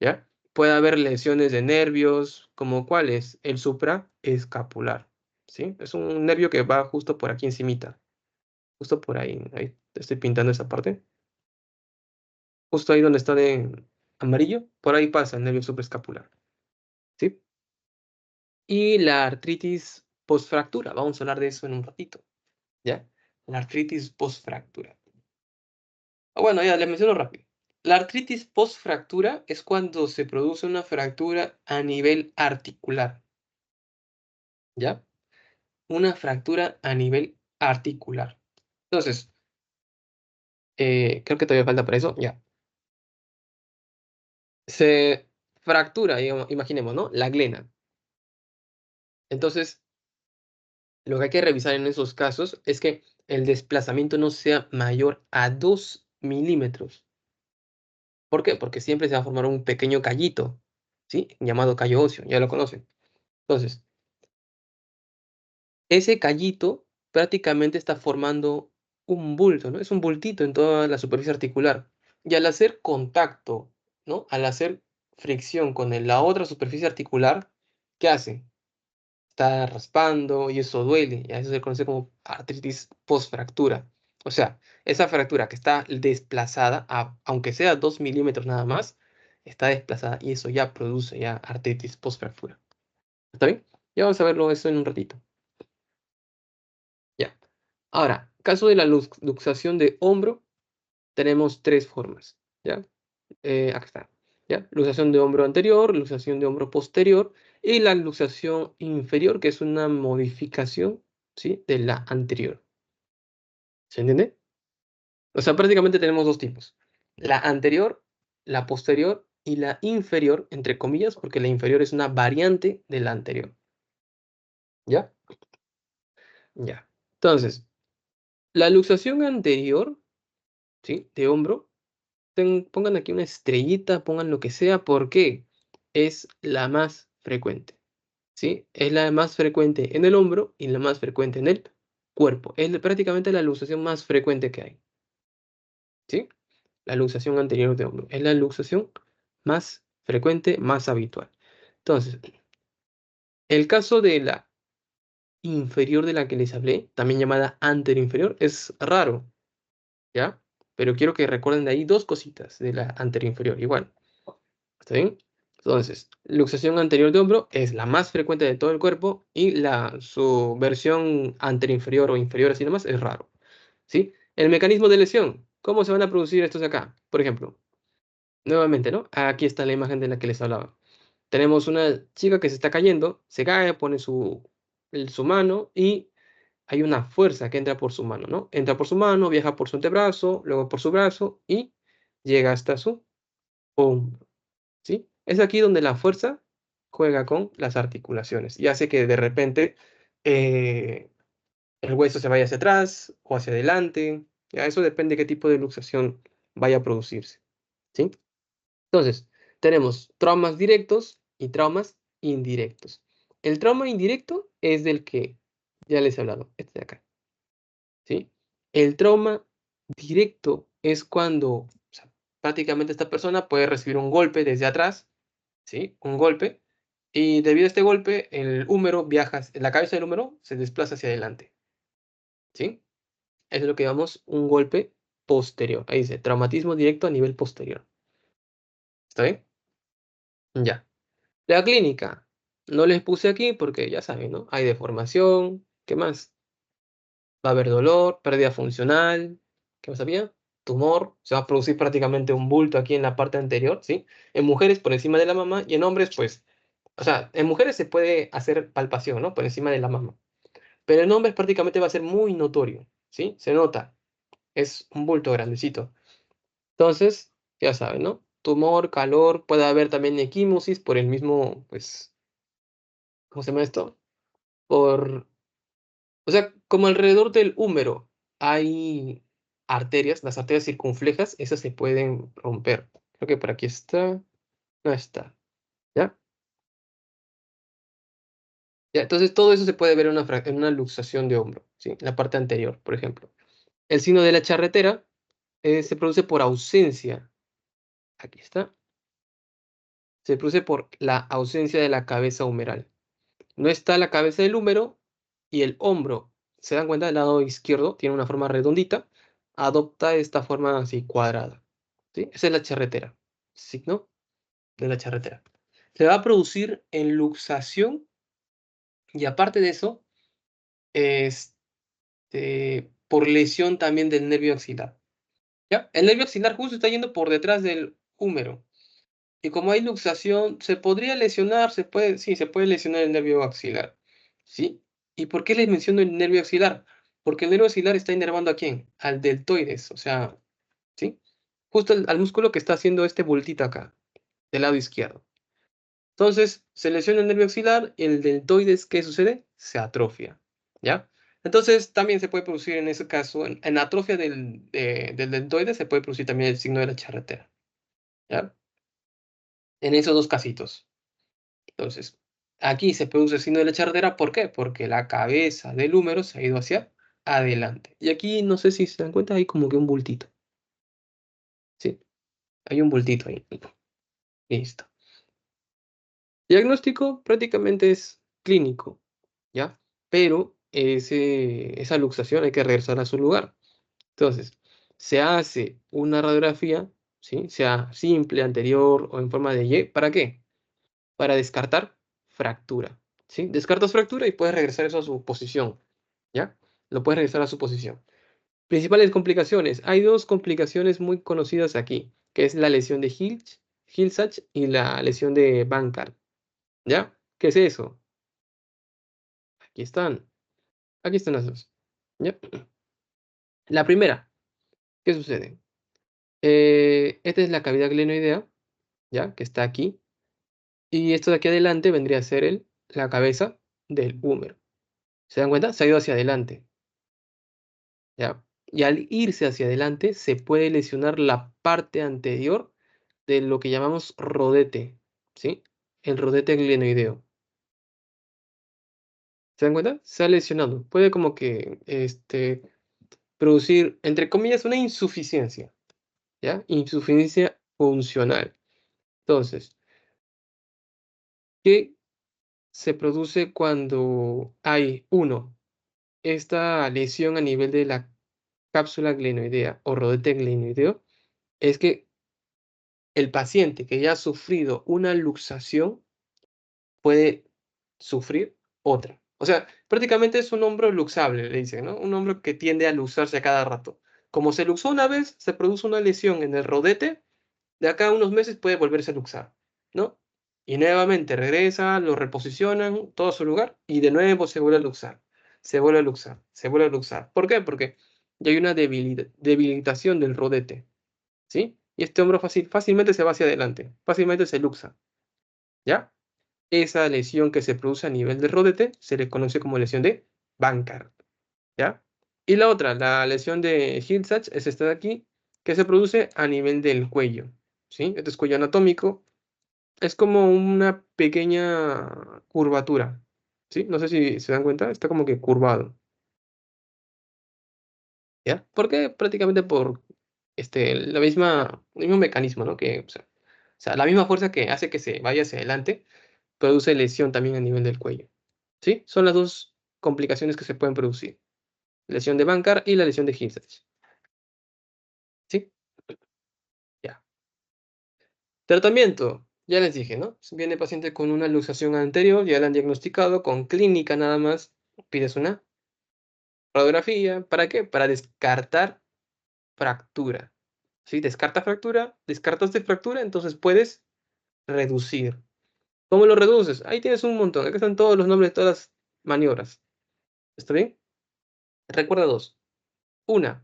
¿ya? Puede haber lesiones de nervios, como cuáles, el supraescapular, ¿sí? Es un nervio que va justo por aquí encimita, justo por ahí, ahí te estoy pintando esa parte, justo ahí donde está de amarillo, por ahí pasa el nervio supraescapular, ¿sí? Y la artritis postfractura, vamos a hablar de eso en un ratito, ¿ya? La artritis postfractura. Bueno, ya les menciono rápido. La artritis postfractura es cuando se produce una fractura a nivel articular, ¿ya? Una fractura a nivel articular. Entonces, creo que todavía falta para eso, ya. Se fractura, digamos, imaginemos, ¿no? La glena. Entonces, lo que hay que revisar en esos casos es que el desplazamiento no sea mayor a 2 milímetros. ¿Por qué? Porque siempre se va a formar un pequeño callito, ¿sí? Llamado callo óseo, ya lo conocen. Entonces, ese callito prácticamente está formando un bulto, ¿no? Es un bultito en toda la superficie articular. Y al hacer contacto, ¿no? Al hacer fricción con la otra superficie articular, ¿qué hace? Está raspando y eso duele. Y a eso se conoce como artritis postfractura. O sea, esa fractura que está desplazada, aunque sea 2 milímetros nada más, está desplazada y eso ya produce ya artritis postfractura. ¿Está bien? Ya vamos a verlo eso en un ratito. Ya. Ahora, caso de la luxación de hombro, tenemos tres formas. ¿Ya? Acá está. ¿Ya? Luxación de hombro anterior, luxación de hombro posterior y la luxación inferior, que es una modificación, ¿sí? De la anterior. ¿Se entiende? O sea, prácticamente tenemos dos tipos. La anterior, la posterior y la inferior, entre comillas, porque la inferior es una variante de la anterior. ¿Ya? Ya. Entonces, la luxación anterior, ¿sí? De hombro, pongan aquí una estrellita, pongan lo que sea, porque es la más frecuente, ¿sí? Es la más frecuente en el hombro y la más frecuente en el cuerpo. Es prácticamente la luxación más frecuente que hay, ¿sí? La luxación anterior de hombro. Es la luxación más frecuente, más habitual. Entonces, el caso de la inferior de la que les hablé, también llamada anteroinferior, es raro, ¿ya? Pero quiero que recuerden de ahí dos cositas de la anteroinferior, igual. ¿Está bien? Entonces, luxación anterior de hombro es la más frecuente de todo el cuerpo y su versión anteroinferior o inferior así nomás es raro, ¿sí? El mecanismo de lesión, ¿cómo se van a producir estos acá? Por ejemplo, nuevamente, ¿no? Aquí está la imagen de la que les hablaba. Tenemos una chica que se está cayendo, se cae, pone su mano y hay una fuerza que entra por su mano, ¿no? Entra por su mano, viaja por su antebrazo, luego por su brazo y llega hasta su hombro. ¿Sí? Es aquí donde la fuerza juega con las articulaciones y hace que de repente eh, el hueso se vaya hacia atrás o hacia adelante. Ya, eso depende de qué tipo de luxación vaya a producirse. ¿Sí? Entonces, tenemos traumas directos y traumas indirectos. El trauma indirecto es del que ya les he hablado, este de acá. ¿Sí? El trauma directo es cuando o sea, prácticamente esta persona puede recibir un golpe desde atrás, ¿sí? Un golpe. Y debido a este golpe, el húmero viaja, la cabeza del húmero se desplaza hacia adelante, ¿sí? Eso es lo que llamamos un golpe posterior. Ahí dice, traumatismo directo a nivel posterior. ¿Está bien? Ya. La clínica. No les puse aquí porque ya saben, ¿no? Hay deformación. ¿Qué más? Va a haber dolor, pérdida funcional. ¿Qué más había? tumor, se va a producir prácticamente un bulto aquí en la parte anterior, ¿sí? En mujeres por encima de la mama y en hombres, pues, o sea, en mujeres se puede hacer palpación, ¿no? Por encima de la mama. Pero en hombres prácticamente va a ser muy notorio, ¿sí? Se nota, es un bulto grandecito. Entonces, ya saben, ¿no? Tumor, calor, puede haber también equimosis por el mismo, pues, ¿cómo se llama esto? O sea, como alrededor del húmero hay arterias, las arterias circunflejas, esas se pueden romper. Creo que por aquí está, no está, ¿ya? Ya, entonces todo eso se puede ver en una luxación de hombro, ¿sí? En la parte anterior, por ejemplo. El signo de la charretera se produce por ausencia, aquí está, se produce por la ausencia de la cabeza humeral. No está la cabeza del húmero y el hombro, ¿se dan cuenta? El lado izquierdo tiene una forma redondita, adopta esta forma así cuadrada, ¿sí? Esa es la charretera, signo de la charretera. Se va a producir en luxación y aparte de eso, por lesión también del nervio axilar, ¿ya? El nervio axilar justo está yendo por detrás del húmero. Y como hay luxación, se podría lesionar, sí, se puede lesionar el nervio axilar, ¿sí? ¿Y por qué les menciono el nervio axilar? Porque el nervio axilar está inervando ¿a quién? Al deltoides, o sea, ¿sí? Justo al músculo que está haciendo este bultito acá, del lado izquierdo. Entonces, se lesiona el nervio axilar y el deltoides, ¿qué sucede? Se atrofia, ¿ya? Entonces, también se puede producir en ese caso, en atrofia del deltoides, se puede producir también el signo de la charretera, ¿ya? En esos dos casitos. Entonces, aquí se produce el signo de la charretera, ¿por qué? Porque la cabeza del húmero se ha ido hacia adelante. Y aquí, no sé si se dan cuenta, hay como que un bultito. Sí, hay un bultito ahí. Listo. Diagnóstico prácticamente es clínico, ¿ya? Pero esa luxación hay que regresar a su lugar. Entonces, se hace una radiografía, ¿sí? Sea simple, anterior o en forma de Y. ¿Para qué? Para descartar fractura, ¿sí? Descartas fractura y puedes regresar eso a su posición, ¿ya? Lo puedes regresar a su posición. Principales complicaciones. Hay dos complicaciones muy conocidas aquí, que es la lesión de Hill-Sachs y la lesión de Bankart, ¿ya? ¿Qué es eso? Aquí están. Aquí están las dos, ¿ya? La primera, ¿qué sucede? Esta es la cavidad glenoidea, ¿ya? Que está aquí. Y esto de aquí adelante vendría a ser la cabeza del húmero. ¿Se dan cuenta? Se ha ido hacia adelante. ¿Ya? Y al irse hacia adelante se puede lesionar la parte anterior de lo que llamamos rodete, ¿sí? El rodete glenoideo. ¿Se dan cuenta? Se ha lesionado. Puede como que producir, entre comillas, una insuficiencia, ¿ya? Insuficiencia funcional. Entonces, ¿qué se produce cuando hay, uno, esta lesión a nivel de la cápsula glenoidea o rodete glenoideo? Es que el paciente que ya ha sufrido una luxación puede sufrir otra. O sea, prácticamente es un hombro luxable, le dicen, ¿no? Un hombro que tiende a luxarse a cada rato. Como se luxó una vez, se produce una lesión en el rodete, de acá a unos meses puede volverse a luxar, ¿no? Y nuevamente regresa, lo reposicionan, todo a su lugar, y de nuevo se vuelve a luxar, se vuelve a luxar, se vuelve a luxar. ¿Por qué? Porque ya hay una debilitación del rodete, ¿sí? Y este hombro fácilmente se va hacia adelante, fácilmente se luxa, ¿ya? Esa lesión que se produce a nivel del rodete se le conoce como lesión de Bankart, ¿ya? Y la otra, la lesión de Hill-Sachs, es esta de aquí, que se produce a nivel del cuello, ¿sí? Este es cuello anatómico, es como una pequeña curvatura, ¿sí? No sé si se dan cuenta, está como que curvado, ¿ya? Porque prácticamente por el mismo mecanismo, ¿no? O sea, la misma fuerza que hace que se vaya hacia adelante, produce lesión también a nivel del cuello, ¿sí? Son las dos complicaciones que se pueden producir. Lesión de Bankart y la lesión de Hill-Sachs, ¿sí? Ya. Tratamiento. Ya les dije, ¿no? Viene el paciente con una luxación anterior, ya la han diagnosticado, con clínica nada más. Pides una radiografía. ¿Para qué? Para descartar fractura. ¿Sí? Descartaste fractura, entonces puedes reducir. ¿Cómo lo reduces? Ahí tienes un montón. Aquí están todos los nombres de todas las maniobras. ¿Está bien? Recuerda dos. Una,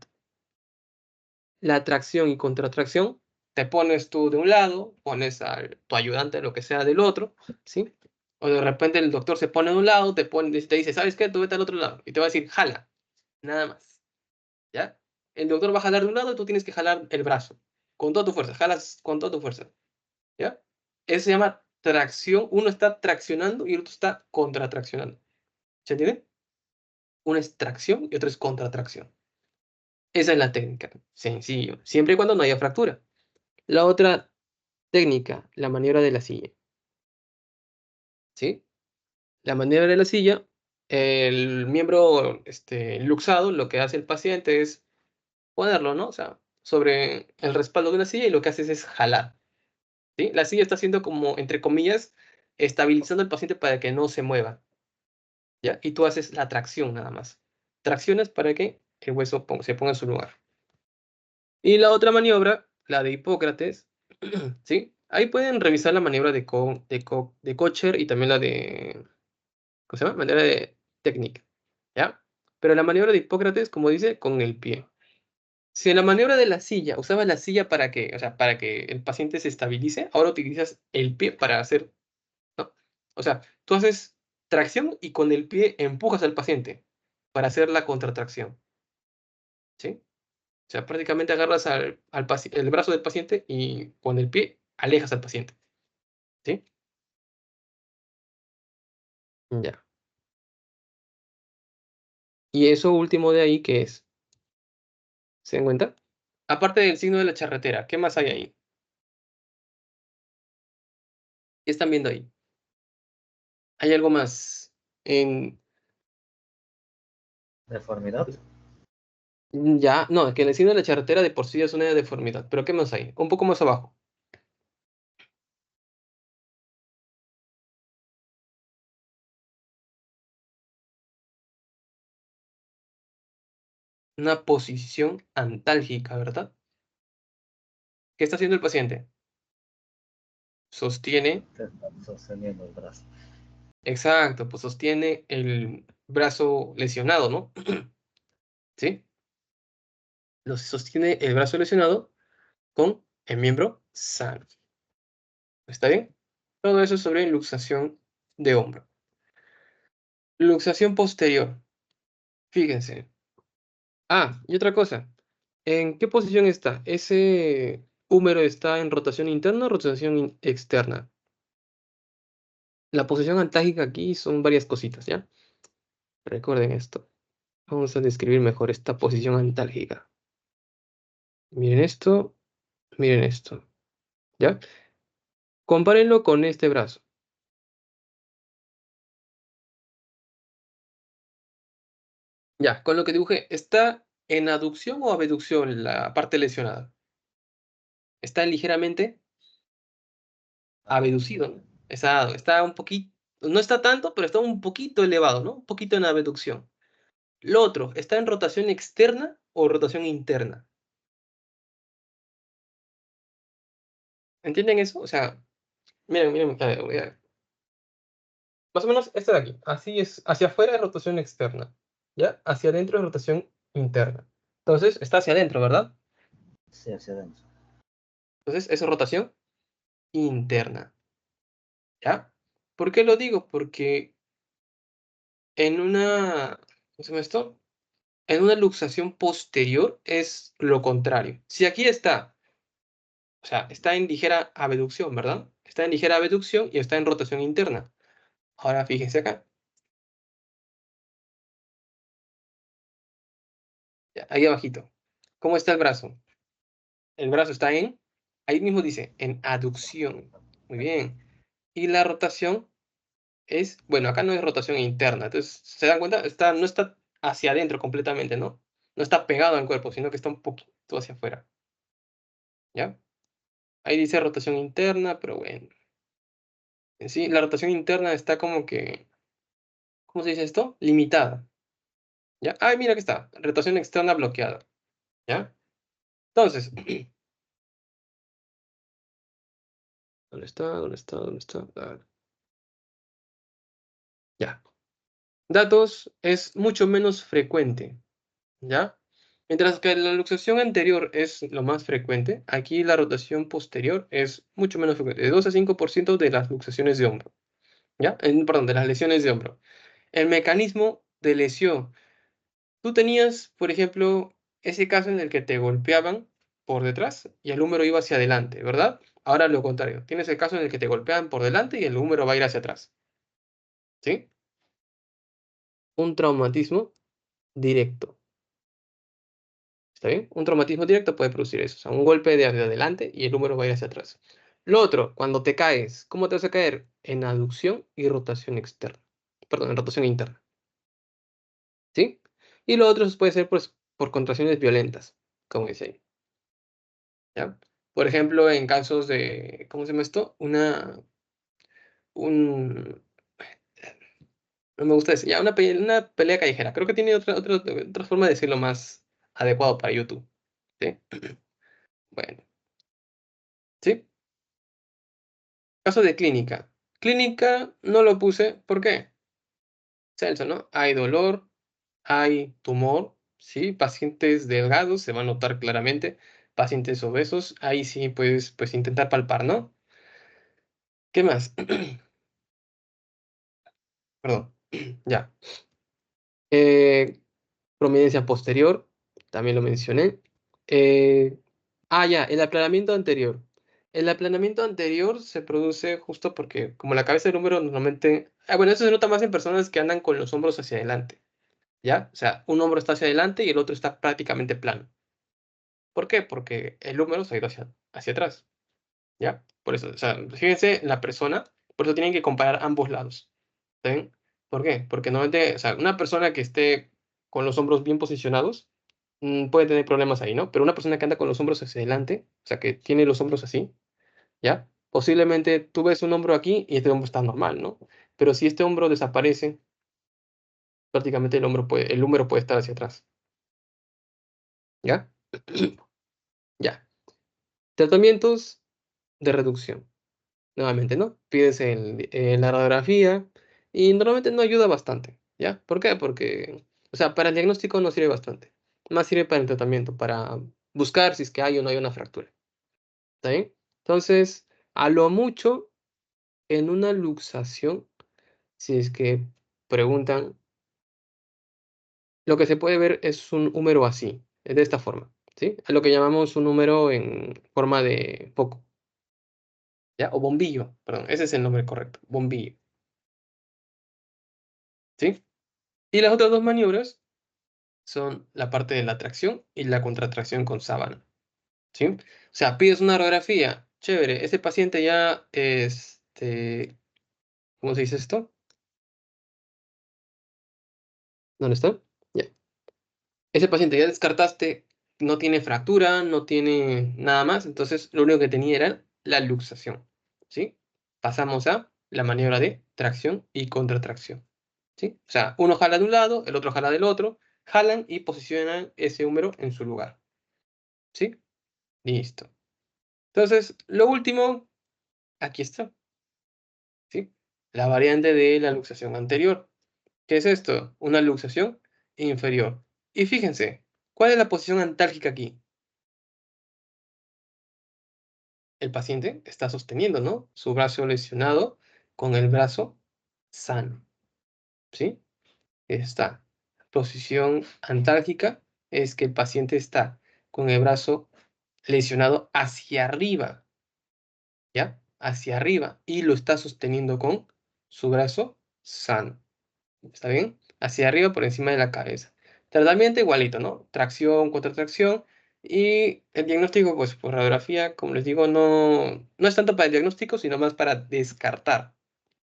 la tracción y contratracción. Te pones tú de un lado, pones a tu ayudante, lo que sea, del otro, ¿sí? O de repente el doctor se pone de un lado, te dice, ¿sabes qué? Tú vete al otro lado. Y te va a decir, jala. Nada más. ¿Ya? El doctor va a jalar de un lado y tú tienes que jalar el brazo. Con toda tu fuerza. Jalas con toda tu fuerza. ¿Ya? Eso se llama tracción. Uno está traccionando y el otro está contratraccionando. ¿Se entiende? Una es tracción y otra es contratracción. Esa es la técnica. Sencillo. Siempre y cuando no haya fractura. La otra técnica, la maniobra de la silla. ¿Sí? La maniobra de la silla, el miembro luxado, lo que hace el paciente es ponerlo, ¿no? O sea, sobre el respaldo de una silla y lo que haces es jalar. ¿Sí? La silla está haciendo como, entre comillas, estabilizando al paciente para que no se mueva. ¿Ya? Y tú haces la tracción nada más. Tracciones para que el hueso se ponga en su lugar. Y la otra maniobra, la de Hipócrates, ¿sí? Ahí pueden revisar la maniobra de Kocher y también la de, ¿cómo se llama? Maniobra de técnica, ¿ya? Pero la maniobra de Hipócrates, como dice, con el pie. Si en la maniobra de la silla usabas la silla para que, o sea, para que el paciente se estabilice, ahora utilizas el pie para hacer, ¿no? O sea, tú haces tracción y con el pie empujas al paciente para hacer la contratracción, ¿sí? O sea, prácticamente agarras el brazo del paciente y con el pie alejas al paciente, ¿sí? Ya. Y eso último de ahí, ¿qué es? ¿Se dan cuenta? Aparte del signo de la charretera, ¿qué más hay ahí? ¿Qué están viendo ahí? ¿Hay algo más? En, Deformidad. ya, no, es que el signo de la charretera de por sí es una deformidad. ¿Pero qué más hay? Un poco más abajo. Una posición antálgica, ¿verdad? ¿Qué está haciendo el paciente? Sostiene, Te está sosteniendo el brazo. exacto, pues sostiene el brazo lesionado, ¿no? ¿Sí? Sostiene el brazo lesionado con el miembro sano. ¿Está bien? Todo eso es sobre luxación de hombro. Luxación posterior. Fíjense. Ah, y otra cosa. ¿En qué posición está? ¿Ese húmero está en rotación interna o rotación externa? La posición antálgica aquí son varias cositas, ¿ya? Recuerden esto. Vamos a describir mejor esta posición antálgica. Miren esto, miren esto, ¿ya? Compárenlo con este brazo. Ya, con lo que dibujé, ¿está en aducción o abducción la parte lesionada? Está ligeramente abducido, ¿no? Está un poquito, no está tanto, pero está un poquito elevado, ¿no? Un poquito en abducción. Lo otro, ¿está en rotación externa o rotación interna? ¿Entienden eso? O sea, miren, a ver, más o menos este de aquí. Así es, hacia afuera es rotación externa, ¿ya? Hacia adentro es rotación interna. Entonces, está hacia adentro, ¿verdad? Sí, hacia adentro. Entonces, eso es rotación interna, ¿ya? ¿Por qué lo digo? Porque en una, ¿cómo se llama esto? En una luxación posterior es lo contrario. Si aquí está, o sea, está en ligera abducción, ¿verdad? Está en ligera abducción y está en rotación interna. Ahora fíjense acá, ya, ahí abajito. ¿Cómo está el brazo? El brazo está en, ahí mismo dice, en aducción. Muy bien. Y la rotación es, bueno, acá no es rotación interna. Entonces, ¿se dan cuenta? No está hacia adentro completamente, ¿no? No está pegado al cuerpo, sino que está un poquito hacia afuera. ¿Ya? Ahí dice rotación interna, pero bueno. En sí, la rotación interna está como que, ¿cómo se dice esto? Limitada. ¿Ya? Ay, mira que está. Rotación externa bloqueada. ¿Ya? Entonces, ¿Dónde está? ¿Dónde está? ¿Dónde está? Ya. Datos es mucho menos frecuente, ¿ya? Mientras que la luxación anterior es lo más frecuente, aquí la rotación posterior es mucho menos frecuente, de 2 a 5% de las luxaciones de hombro, ¿ya? Perdón, de las lesiones de hombro. El mecanismo de lesión. Tú tenías, por ejemplo, ese caso en el que te golpeaban por detrás y el húmero iba hacia adelante, ¿verdad? Ahora lo contrario. Tienes el caso en el que te golpean por delante y el húmero va a ir hacia atrás, ¿sí? Un traumatismo directo. ¿Está bien? Un traumatismo directo puede producir eso. O sea, un golpe de hacia adelante y el húmero va a ir hacia atrás. Lo otro, cuando te caes, ¿cómo te vas a caer? En aducción y rotación externa. Perdón, en rotación interna. ¿Sí? Y lo otro puede ser pues, por contracciones violentas, como dice ahí. ¿Ya? Por ejemplo, en casos de, ¿cómo se llama esto? Un, no me gusta decir, ya, una pelea callejera. Creo que tiene otra forma de decirlo más adecuado para YouTube. ¿Sí? Bueno, ¿sí? Caso de clínica. Clínica no lo puse, ¿por qué? Celso, ¿no? Hay dolor, hay tumor, ¿sí? Pacientes delgados, se va a notar claramente. Pacientes obesos, ahí sí puedes pues, intentar palpar, ¿no? ¿Qué más? Perdón, ya. Eh, Prominencia posterior, también lo mencioné. Eh, ya, el aplanamiento anterior. El aplanamiento anterior se produce justo porque, como la cabeza del húmero normalmente. Bueno, eso se nota más en personas que andan con los hombros hacia adelante, ¿ya? O sea, un hombro está hacia adelante y el otro está prácticamente plano. ¿Por qué? Porque el húmero se ha ido hacia atrás, ¿ya? Por eso, o sea, fíjense en la persona, por eso tienen que comparar ambos lados. ¿Está bien? ¿Por qué? Porque normalmente, o sea, una persona que esté con los hombros bien posicionados puede tener problemas ahí, ¿no? Pero una persona que anda con los hombros hacia adelante, o sea, que tiene los hombros así, ¿ya? Posiblemente tú ves un hombro aquí y este hombro está normal, ¿no? Pero si este hombro desaparece, prácticamente el húmero puede estar hacia atrás, ¿ya? Ya. Tratamientos de reducción. Nuevamente, ¿no? Pides la radiografía y normalmente no ayuda bastante, ¿ya? ¿Por qué? Porque, o sea, para el diagnóstico no sirve bastante. Más sirve para el tratamiento, para buscar si es que hay o no hay una fractura. ¿Está bien? Entonces, a lo mucho, en una luxación, si es que preguntan, lo que se puede ver es un húmero así, de esta forma, ¿sí? A lo que llamamos un número en forma de foco, ¿ya? O bombillo, perdón, ese es el nombre correcto, bombillo, ¿sí? Y las otras dos maniobras son la parte de la tracción y la contratracción con sábana, ¿sí? O sea, pides una radiografía, chévere, ese paciente ya, ¿cómo se dice esto? ¿Dónde está? Ya. Ese paciente ya descartaste, no tiene fractura, no tiene nada más, entonces lo único que tenía era la luxación, ¿sí? Pasamos a la maniobra de tracción y contratracción, ¿sí? O sea, uno jala de un lado, el otro jala del otro, jalan y posicionan ese húmero en su lugar, ¿sí? Listo. Entonces, lo último, aquí está, ¿sí? La variante de la luxación anterior. ¿Qué es esto? Una luxación inferior. Y fíjense, ¿cuál es la posición antálgica aquí? El paciente está sosteniendo, ¿no? Su brazo lesionado con el brazo sano, ¿sí? Está. Posición antálgica es que el paciente está con el brazo lesionado hacia arriba, ¿ya? Hacia arriba y lo está sosteniendo con su brazo sano. ¿Está bien? Hacia arriba por encima de la cabeza. Tratamiento igualito, ¿no? Tracción, contratracción. Y el diagnóstico, pues por radiografía, como les digo, no es tanto para el diagnóstico, sino más para descartar,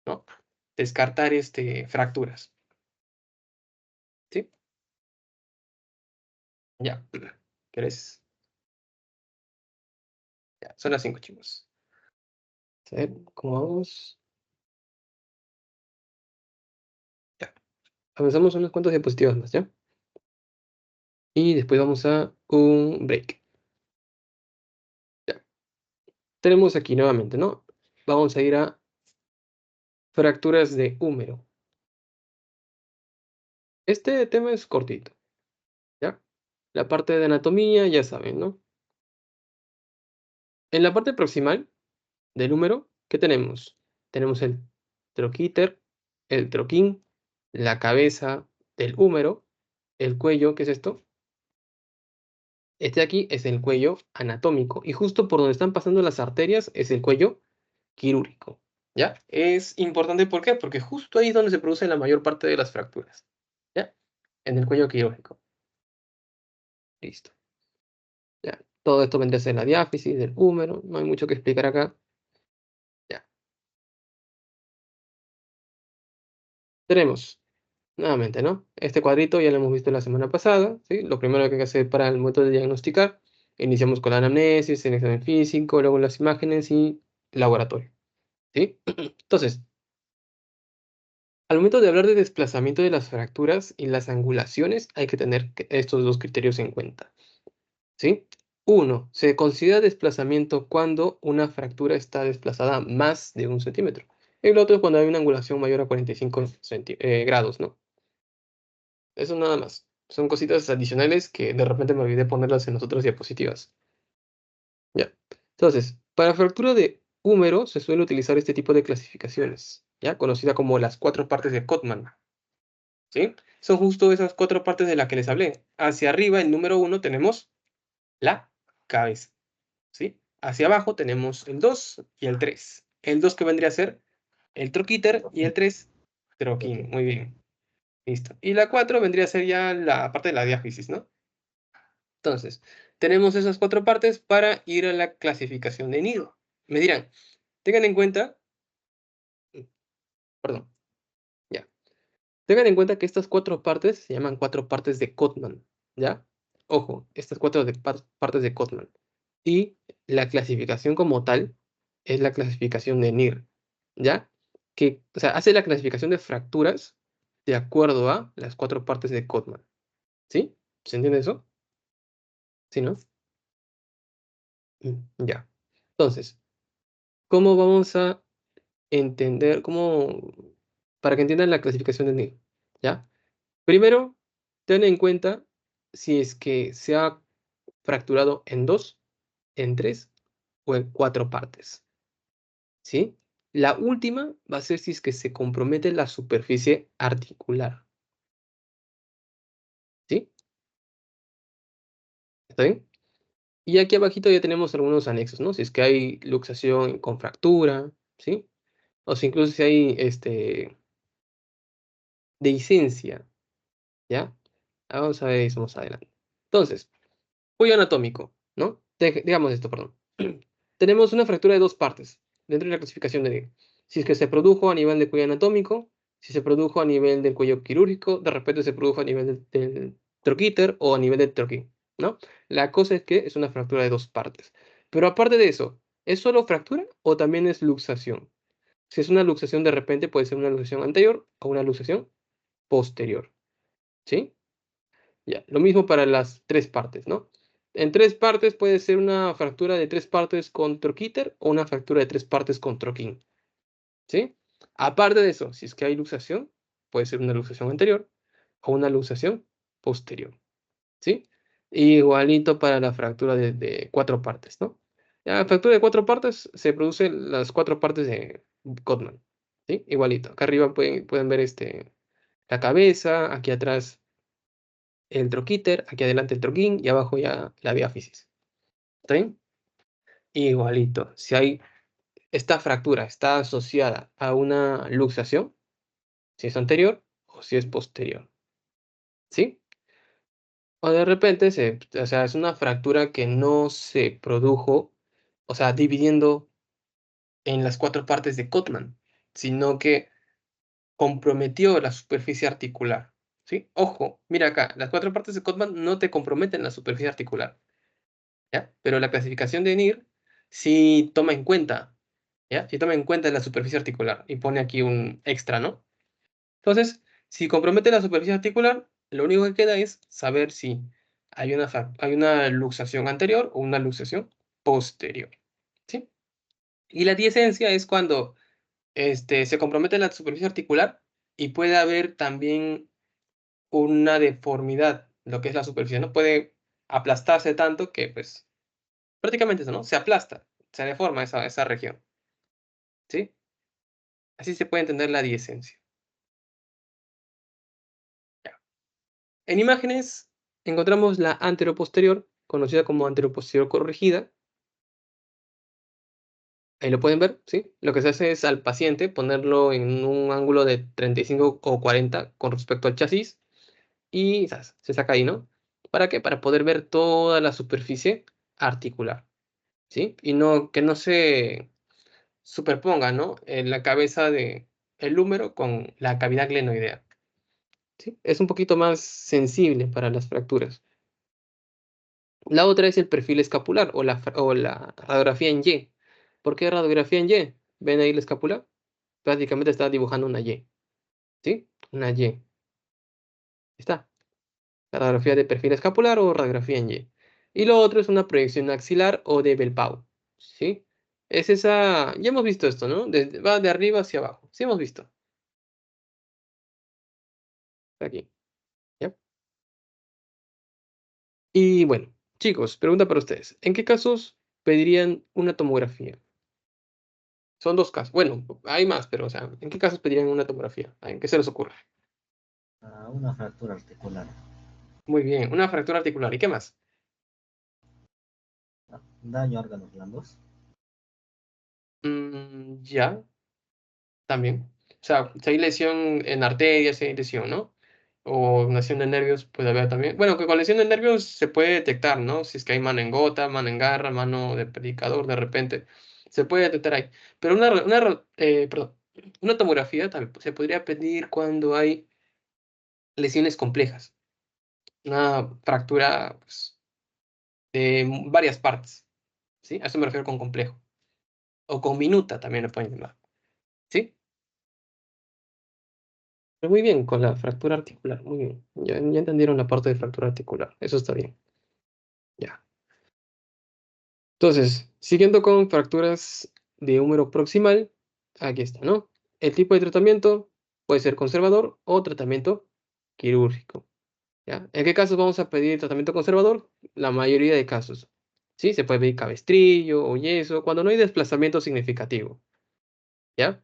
¿no? Descartar fracturas. ¿Sí? Ya. ¿Querés? Ya, son las 5, chicos. A ver, ¿cómo vamos? Ya. Avanzamos unas cuantas diapositivas más, ¿ya? Y después vamos a un break. Ya. Tenemos aquí nuevamente, ¿no? vamos a ir a fracturas de húmero. Este tema es cortito, ¿ya? La parte de anatomía, ya saben, ¿no? En la parte proximal del húmero, ¿qué tenemos? Tenemos el troquíter, el troquín, la cabeza del húmero, el cuello, ¿qué es esto? Este de aquí es el cuello anatómico y justo por donde están pasando las arterias es el cuello quirúrgico, ¿ya? Es importante, ¿por qué? Porque justo ahí es donde se produce la mayor parte de las fracturas, ¿ya? En el cuello quirúrgico. Listo. Ya. Todo esto vendría a ser la diáfisis del húmero, no hay mucho que explicar acá. Ya. Tenemos, nuevamente, ¿no? Este cuadrito ya lo hemos visto la semana pasada, ¿sí? Lo primero que hay que hacer para el método de diagnosticar, iniciamos con la anamnesis, el examen físico, luego las imágenes y laboratorio, ¿sí? Entonces, al momento de hablar de desplazamiento de las fracturas y las angulaciones, hay que tener estos dos criterios en cuenta, ¿sí? Uno, se considera desplazamiento cuando una fractura está desplazada más de 1 centímetro. Y el otro es cuando hay una angulación mayor a 45 grados, ¿no? Eso nada más. Son cositas adicionales que de repente me olvidé ponerlas en las otras diapositivas. Ya. Entonces, para fractura de húmero se suele utilizar este tipo de clasificaciones, ¿ya? Conocida como las 4 partes de Codman, ¿sí? Son justo esas 4 partes de las que les hablé. Hacia arriba, el número 1, tenemos la cabeza, ¿sí? Hacia abajo tenemos el 2 y el 3. El 2 que vendría a ser el troquíter y el 3, troquín. Muy bien. Listo. Y la 4 vendría a ser ya la parte de la diáfisis, ¿no? Entonces, tenemos esas 4 partes para ir a la clasificación de nido. Me dirán, tengan en cuenta, perdón, ya. Tengan en cuenta que estas 4 partes se llaman 4 partes de Codman, ¿ya? Ojo, estas 4 partes de Codman. Y la clasificación como tal es la clasificación de NIR, ¿ya? Que, o sea, hace la clasificación de fracturas de acuerdo a las 4 partes de Codman, ¿sí? ¿Se entiende eso? ¿Sí, no? Ya. Entonces, ¿cómo vamos a entender, para que entiendan la clasificación de NIR, ¿ya? Primero, ten en cuenta si es que se ha fracturado en 2, en 3 o en 4 partes, ¿sí? La última va a ser si es que se compromete la superficie articular, ¿sí? ¿Está bien? Y aquí abajito ya tenemos algunos anexos, ¿no? Si es que hay luxación con fractura, ¿sí? O si incluso si hay dehiscencia, ¿ya? Vamos a ver eso más adelante. Entonces, cuello anatómico, ¿no? Digamos esto, perdón. Tenemos una fractura de 2 partes dentro de la clasificación de Dehn. Si es que se produjo a nivel de cuello anatómico, si se produjo a nivel del cuello quirúrgico, de repente se produjo a nivel del troquíter o a nivel del troquín, ¿no? La cosa es que es una fractura de 2 partes. Pero aparte de eso, ¿es solo fractura o también es luxación? Si es una luxación, de repente puede ser una luxación anterior o una luxación posterior, ¿sí? Ya, lo mismo para las 3 partes, ¿no? En 3 partes puede ser una fractura de 3 partes con troquíter o una fractura de 3 partes con troquín, ¿sí? Aparte de eso, si es que hay luxación, puede ser una luxación anterior o una luxación posterior, ¿sí? Igualito para la fractura de 4 partes, ¿no? La fractura de 4 partes se producen las 4 partes de Codman, ¿sí? Igualito. Acá arriba pueden ver la cabeza, aquí atrás el troquíter, aquí adelante el troquín y abajo ya la diáfisis. ¿Está bien? Igualito. Si hay esta fractura está asociada a una luxación, si es anterior o si es posterior. ¿Sí? O de repente o sea, es una fractura que no se produjo, o sea, dividiendo en las 4 partes de Codman, sino que comprometió la superficie articular. ¿Sí? Ojo, mira acá, las 4 partes de Codman no te comprometen la superficie articular. ¿Ya? Pero la clasificación de NIR sí toma en cuenta, ¿ya? Sí toma en cuenta la superficie articular y pone aquí un extra, ¿no? Entonces, si compromete la superficie articular, lo único que queda es saber si hay una luxación anterior o una luxación posterior, ¿sí? Y la diesencia es cuando se compromete la superficie articular y puede haber también una deformidad, lo que es la superficie, ¿no? Puede aplastarse tanto que, pues, prácticamente eso, ¿no? Se aplasta, se deforma esa región, ¿sí? Así se puede entender la diesencia. Ya. En imágenes encontramos la anteroposterior, conocida como anteroposterior corregida. Ahí lo pueden ver, ¿sí? Lo que se hace es al paciente ponerlo en un ángulo de 35 o 40 con respecto al chasis y ¡zas! Se saca ahí, ¿no? ¿Para qué? Para poder ver toda la superficie articular, ¿sí? Y no, que no se superponga, ¿no? En la cabeza de el húmero con la cavidad glenoidea, ¿sí? Es un poquito más sensible para las fracturas. La otra es el perfil escapular o la radiografía en Y. ¿Por qué radiografía en Y? ¿Ven ahí la escápula? Prácticamente está dibujando una Y, ¿sí? Una Y. Está. La radiografía de perfil escapular o radiografía en Y. Y lo otro es una proyección axilar o de Belpau, ¿sí? Es esa, ya hemos visto esto, ¿no? Va de arriba hacia abajo. Sí hemos visto. Aquí, ¿ya? Y bueno, chicos, pregunta para ustedes. ¿En qué casos pedirían una tomografía? Son dos casos. Bueno, hay más, pero, o sea, ¿en qué casos pedirían una tomografía? ¿En qué se les ocurre? Para una fractura articular. Muy bien, una fractura articular. ¿Y qué más? Daño a órganos blandos. Ya, también. O sea, si hay lesión en arterias, si hay lesión, ¿no? O lesión de nervios, puede haber también. Bueno, que con lesión de nervios se puede detectar, ¿no? Si es que hay mano en gota, mano en garra, mano de predicador, de repente. Se puede detectar ahí. Pero perdón, una tomografía también se podría pedir cuando hay lesiones complejas. Una fractura, pues, de varias partes, ¿sí? A eso me refiero con complejo. O con minuta también lo pueden llamar, ¿sí? Pero muy bien, con la fractura articular, muy bien. Ya entendieron la parte de fractura articular, eso está bien, ya. Entonces, siguiendo con fracturas de húmero proximal, aquí está, ¿no? El tipo de tratamiento puede ser conservador o tratamiento quirúrgico, ¿ya? ¿En qué casos vamos a pedir tratamiento conservador? La mayoría de casos, ¿sí? Se puede pedir cabestrillo o yeso cuando no hay desplazamiento significativo, ¿ya?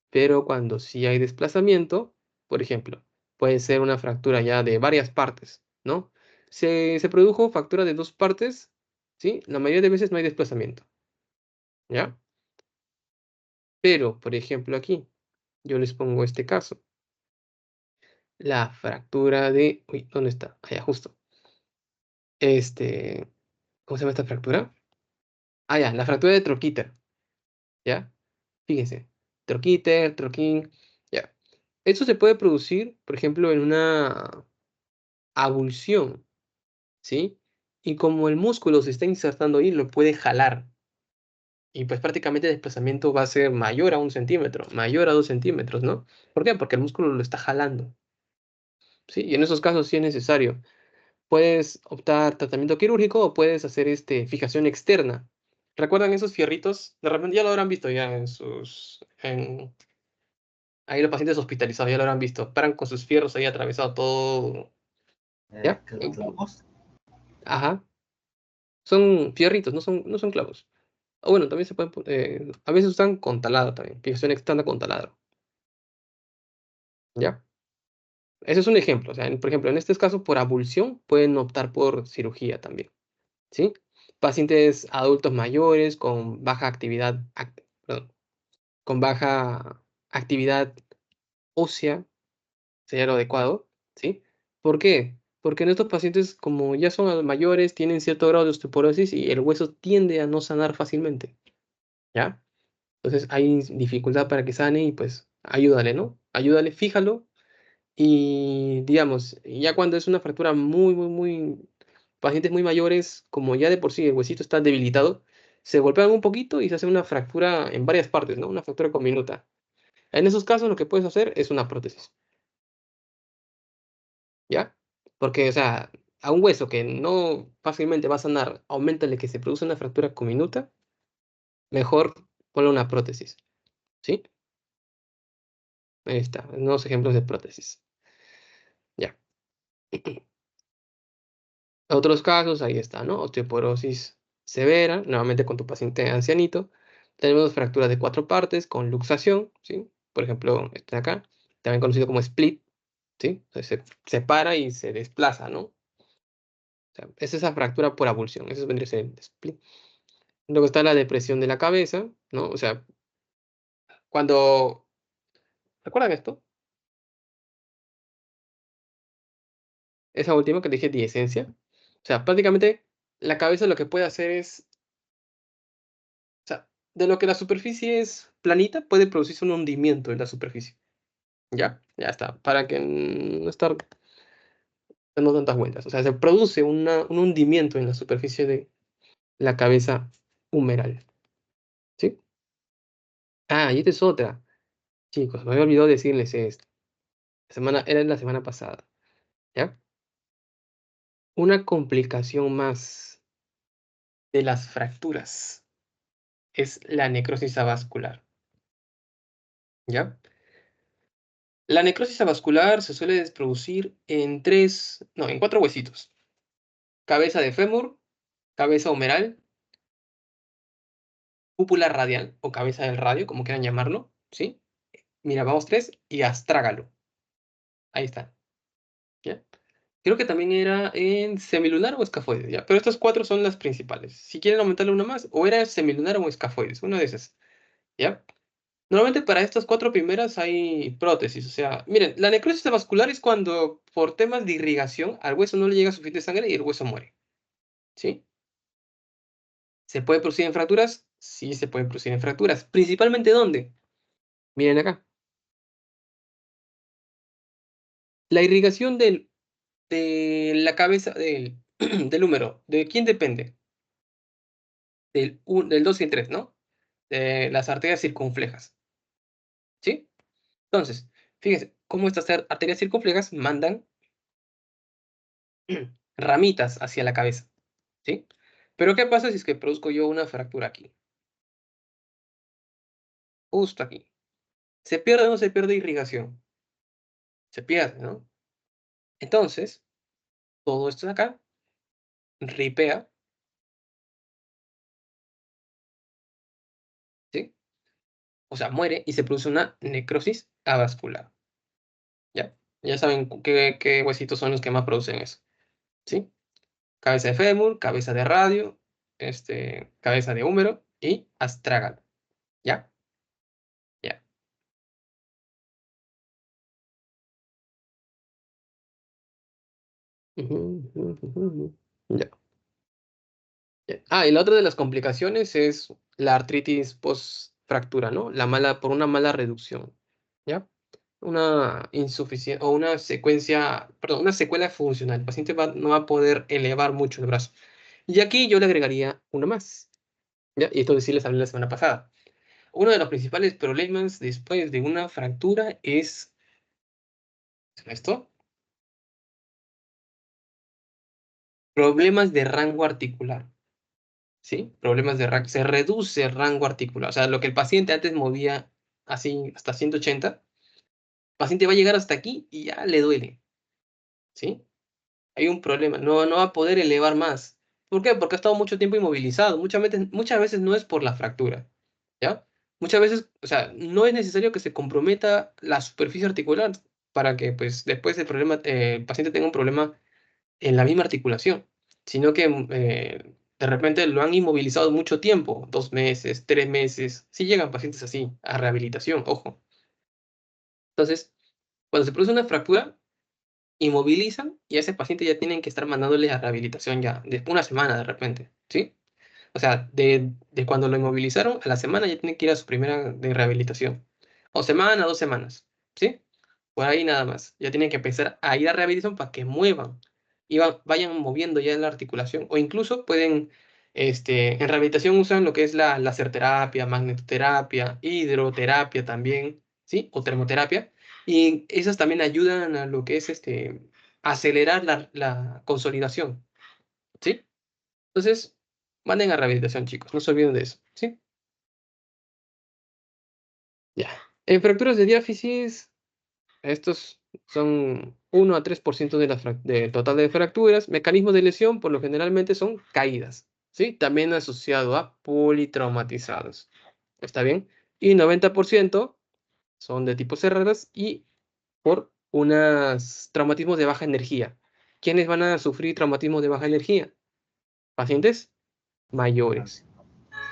Pero cuando sí hay desplazamiento, por ejemplo, puede ser una fractura ya de varias partes, ¿no? Se produjo fractura de dos partes, ¿sí? La mayoría de veces no hay desplazamiento, ¿ya? Pero, por ejemplo, aquí, yo les pongo este caso. La fractura de... Uy, ¿dónde está? Allá, justo. Este... ¿Cómo se llama esta fractura? Ah, ya, la fractura de troquíter, ¿ya? Fíjense. Troquíter, troquín, ya. Eso se puede producir, por ejemplo, en una abulsión, ¿sí? Y como el músculo se está insertando ahí, lo puede jalar. Y pues prácticamente el desplazamiento va a ser mayor a 1 centímetro, mayor a 2 centímetros, ¿no? ¿Por qué? Porque el músculo lo está jalando, ¿sí? Y en esos casos sí es necesario. Puedes optar tratamiento quirúrgico o puedes hacer fijación externa. ¿Recuerdan esos fierritos? De repente ya lo habrán visto ya ahí los pacientes hospitalizados ya lo habrán visto. Paran con sus fierros ahí atravesado todo, ¿ya? Clavos. Ajá. Son fierritos, no son clavos. O bueno, también se pueden, a veces usan con taladro también, fijación externa con taladro, ¿ya? Ese es un ejemplo, o sea, por ejemplo, en este caso, por abulsión, pueden optar por cirugía también, ¿sí? Pacientes adultos mayores con baja actividad, perdón, con baja actividad ósea, sería lo adecuado, ¿sí? ¿Por qué? Porque en estos pacientes, como ya son mayores, tienen cierto grado de osteoporosis y el hueso tiende a no sanar fácilmente, ¿ya? Entonces hay dificultad para que sane y pues ayúdale, ¿no? Ayúdale, fíjalo y digamos, ya cuando es una fractura pacientes muy mayores, como ya de por sí el huesito está debilitado, se golpean un poquito y se hace una fractura en varias partes, ¿no? Una fractura comminuta. En esos casos lo que puedes hacer es una prótesis, ¿ya? Porque, o sea, a un hueso que no fácilmente va a sanar, aumentale que se produce una fractura comminuta, mejor Ponle una prótesis, ¿sí? Ahí está, unos ejemplos de prótesis. Ya. Otros casos, ahí está, ¿no? Osteoporosis severa, nuevamente con tu paciente ancianito. Tenemos fracturas de 4 partes con luxación, ¿sí? Por ejemplo, este de acá, también conocido como split, ¿sí? O sea, se separa y se desplaza, ¿no? O sea, es esa fractura por abulsión, eso vendría a ser el split. Luego está la depresión de la cabeza, ¿no? O sea, cuando... ¿Recuerdan esto? Esa última que dije, diesencia. O sea, prácticamente la cabeza lo que puede hacer es, o sea, de lo que la superficie es planita, puede producirse un hundimiento en la superficie. Ya está, para que no estar dando tantas vueltas. O sea, se produce un hundimiento en la superficie de la cabeza humeral. ¿Sí? Ah, y esta es otra. Chicos, me había olvidado decirles esto. Era la semana pasada. ¿Ya? Una complicación más de las fracturas es la necrosis avascular. ¿Ya? La necrosis avascular se suele producir en 4 huesitos. Cabeza de fémur, cabeza humeral, cúpula radial o cabeza del radio, como quieran llamarlo, ¿sí? Mira, vamos 3 y astrágalo. Ahí está, ¿ya? Creo que también era en semilunar o escafoides, ¿ya? Pero estas 4 son las principales. Si quieren aumentarle una más, o era semilunar o escafoides, una de esas, ¿ya? Normalmente para estas 4 primeras hay prótesis, o sea, miren, la necrosis vascular es cuando por temas de irrigación al hueso no le llega suficiente sangre y el hueso muere, ¿sí? ¿Se puede producir en fracturas? Sí, se puede producir en fracturas. ¿Principalmente dónde? Miren acá. La irrigación de la cabeza del húmero, ¿de quién depende? Del 2 y el 3, ¿no? De las arterias circunflejas, ¿sí? Entonces, fíjense cómo estas arterias circunflejas mandan ramitas hacia la cabeza, ¿sí? Pero ¿qué pasa si es que produzco yo una fractura aquí? Justo aquí. ¿Se pierde o no se pierde irrigación? Se pierde, ¿no? Entonces, todo esto de acá ripea, ¿sí? O sea, muere y se produce una necrosis avascular, ¿ya? Ya saben qué huesitos son los que más producen eso, ¿sí? Cabeza de fémur, cabeza de radio, cabeza de húmero y astrágalo, ¿ya? Ya. Ujú, ujú, ujú, ujú. Ya. Ya. Ah, y la otra de las complicaciones es la artritis post-fractura, ¿no? Por una mala reducción, ¿ya? Una insuficiencia o una secuencia, perdón, una secuela funcional. El paciente no va a poder elevar mucho el brazo. Y aquí yo le agregaría una más, ¿ya? Y esto sí les hablé la semana pasada. Uno de los principales problemas después de una fractura es esto, problemas de rango articular. ¿Sí? Problemas de rango. Se reduce el rango articular. O sea, lo que el paciente antes movía así hasta 180, el paciente va a llegar hasta aquí y ya le duele. ¿Sí? Hay un problema. No va a poder elevar más. ¿Por qué? Porque ha estado mucho tiempo inmovilizado. Muchas veces no es por la fractura. ¿Ya? Muchas veces, o sea, no es necesario que se comprometa la superficie articular para que, pues, después el paciente tenga un problema en la misma articulación, sino que de repente lo han inmovilizado mucho tiempo, 2 meses, 3 meses. Sí llegan pacientes así a rehabilitación, ojo. Entonces, cuando se produce una fractura, inmovilizan y a ese paciente ya tienen que estar mandándole a rehabilitación ya, de una semana de repente, ¿sí? O sea, de cuando lo inmovilizaron a la semana ya tiene que ir a su primera de rehabilitación. O semana, 2 semanas, ¿sí? Por ahí nada más. Ya tienen que empezar a ir a rehabilitación para que muevan y vayan moviendo ya la articulación. O incluso pueden, en rehabilitación usan lo que es la laserterapia, magnetoterapia, hidroterapia también, ¿sí? O termoterapia. Y esas también ayudan a lo que es acelerar la consolidación, ¿sí? Entonces, manden a rehabilitación, chicos. No se olviden de eso, ¿sí? Ya. En fracturas de diáfisis, estos son 1 a 3% del total de fracturas. Mecanismos de lesión, por lo generalmente son caídas, ¿sí? También asociado a politraumatizados. ¿Está bien? Y 90% son de tipo cerradas y por unos traumatismos de baja energía. ¿Quiénes van a sufrir traumatismos de baja energía? Pacientes mayores.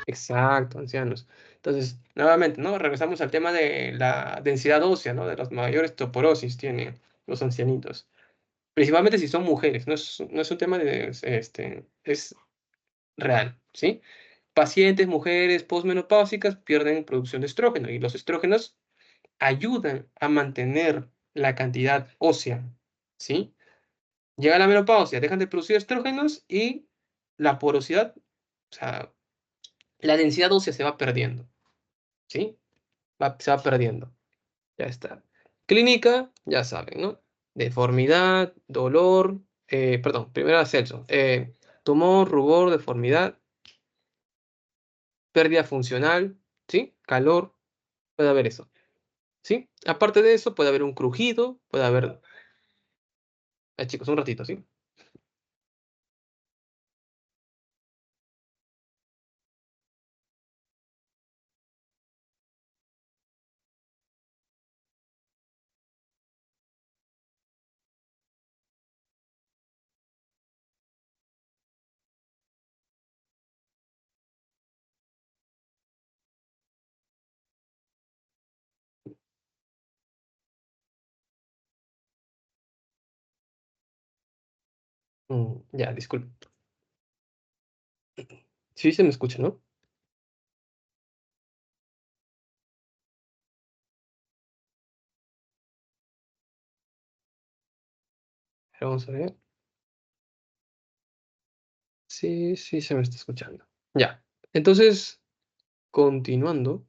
Exacto, ancianos. Entonces, nuevamente, ¿no? Regresamos al tema de la densidad ósea, ¿no? De los mayores osteoporosis tienen los ancianitos. Principalmente si son mujeres, no es un tema de, es real, ¿sí? Pacientes, mujeres posmenopáusicas pierden producción de estrógeno y los estrógenos ayudan a mantener la cantidad ósea, ¿sí? Llega la menopausia, dejan de producir estrógenos y la porosidad, o sea, la densidad ósea se va perdiendo, ¿sí? Se va perdiendo. Ya está. Clínica, ya saben, ¿no? Deformidad, dolor, perdón, primero ascenso. Tumor, rubor, deformidad, pérdida funcional, ¿sí? Calor, puede haber eso, ¿sí? Aparte de eso, puede haber un crujido, puede haber... chicos, un ratito, ¿sí? Ya, disculpe. Sí, se me escucha, ¿no? Pero vamos a ver. Sí, sí, se me está escuchando. Ya. Entonces, continuando,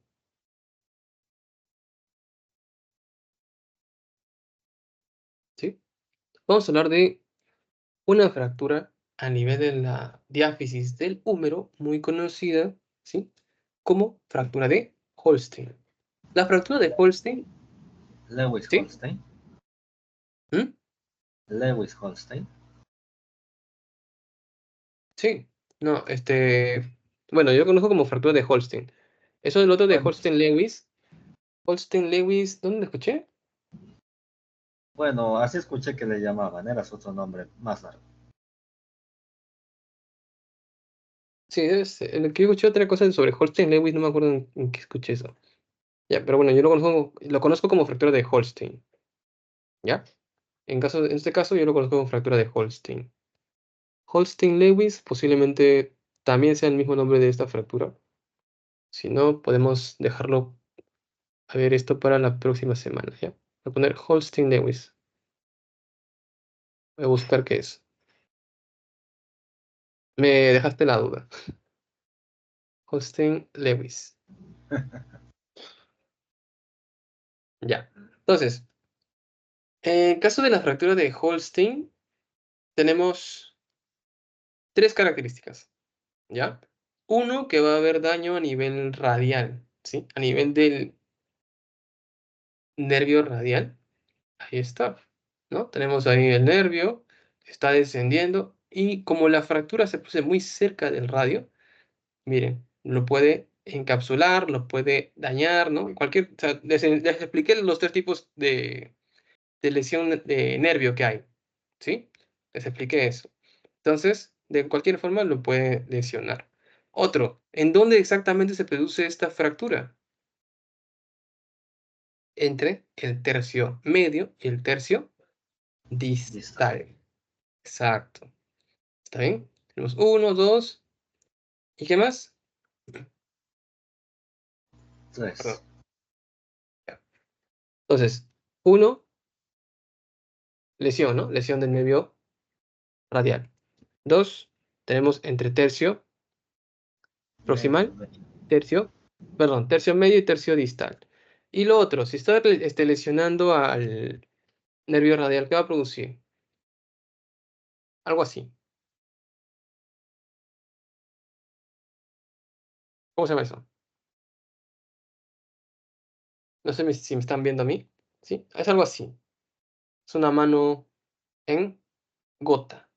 ¿sí? Vamos a hablar de una fractura a nivel de la diáfisis del húmero, muy conocida, ¿sí? Como fractura de Holstein. La fractura de Holstein, Lewis ¿sí? Holstein. ¿Mm? Lewis Holstein. Sí. No, bueno, yo conozco como fractura de Holstein. Eso del otro de Bueno, Holstein-Lewis. Holstein-Lewis, ¿dónde lo escuché? bueno, así escuché que le llamaban, era su otro nombre más largo. Sí, en el que yo escuché otra cosa sobre Holstein-Lewis, no me acuerdo en qué escuché eso. Ya, pero bueno, yo lo conozco como fractura de Holstein, ¿ya? En este caso, yo lo conozco como fractura de Holstein. Holstein-Lewis posiblemente también sea el mismo nombre de esta fractura. Si no, podemos dejarlo a ver esto para la próxima semana, ¿ya? Voy a poner Holstein-Lewis. Voy a buscar qué es. Me dejaste la duda. Holstein-Lewis. Ya. Entonces, en caso de la fractura de Holstein, tenemos tres características, ¿ya? Uno, que va a haber daño a nivel radial, ¿sí? A nivel del nervio radial. Ahí está, ¿no? Tenemos ahí el nervio, está descendiendo y como la fractura se pone muy cerca del radio, miren, lo puede encapsular, lo puede dañar, ¿no? O sea, les expliqué los tres tipos de lesión de nervio que hay, ¿sí? Les expliqué eso. Entonces, de cualquier forma lo puede lesionar. Otro, ¿en dónde exactamente se produce esta fractura? Entre el tercio medio y el tercio Distal. distal. Exacto. ¿Está bien? Tenemos uno, dos, ¿y qué más? Perdón. 3. Ya. Entonces, uno, lesión, ¿no? Lesión del nervio radial. Dos, tenemos entre tercio Medio. proximal, tercio, perdón, tercio medio y tercio distal. Y lo otro, si está lesionando al nervio radial, ¿qué va a producir? Algo así. ¿Cómo se llama eso? No sé si me están viendo a mí. ¿Sí? Es algo así. Es una mano en gota.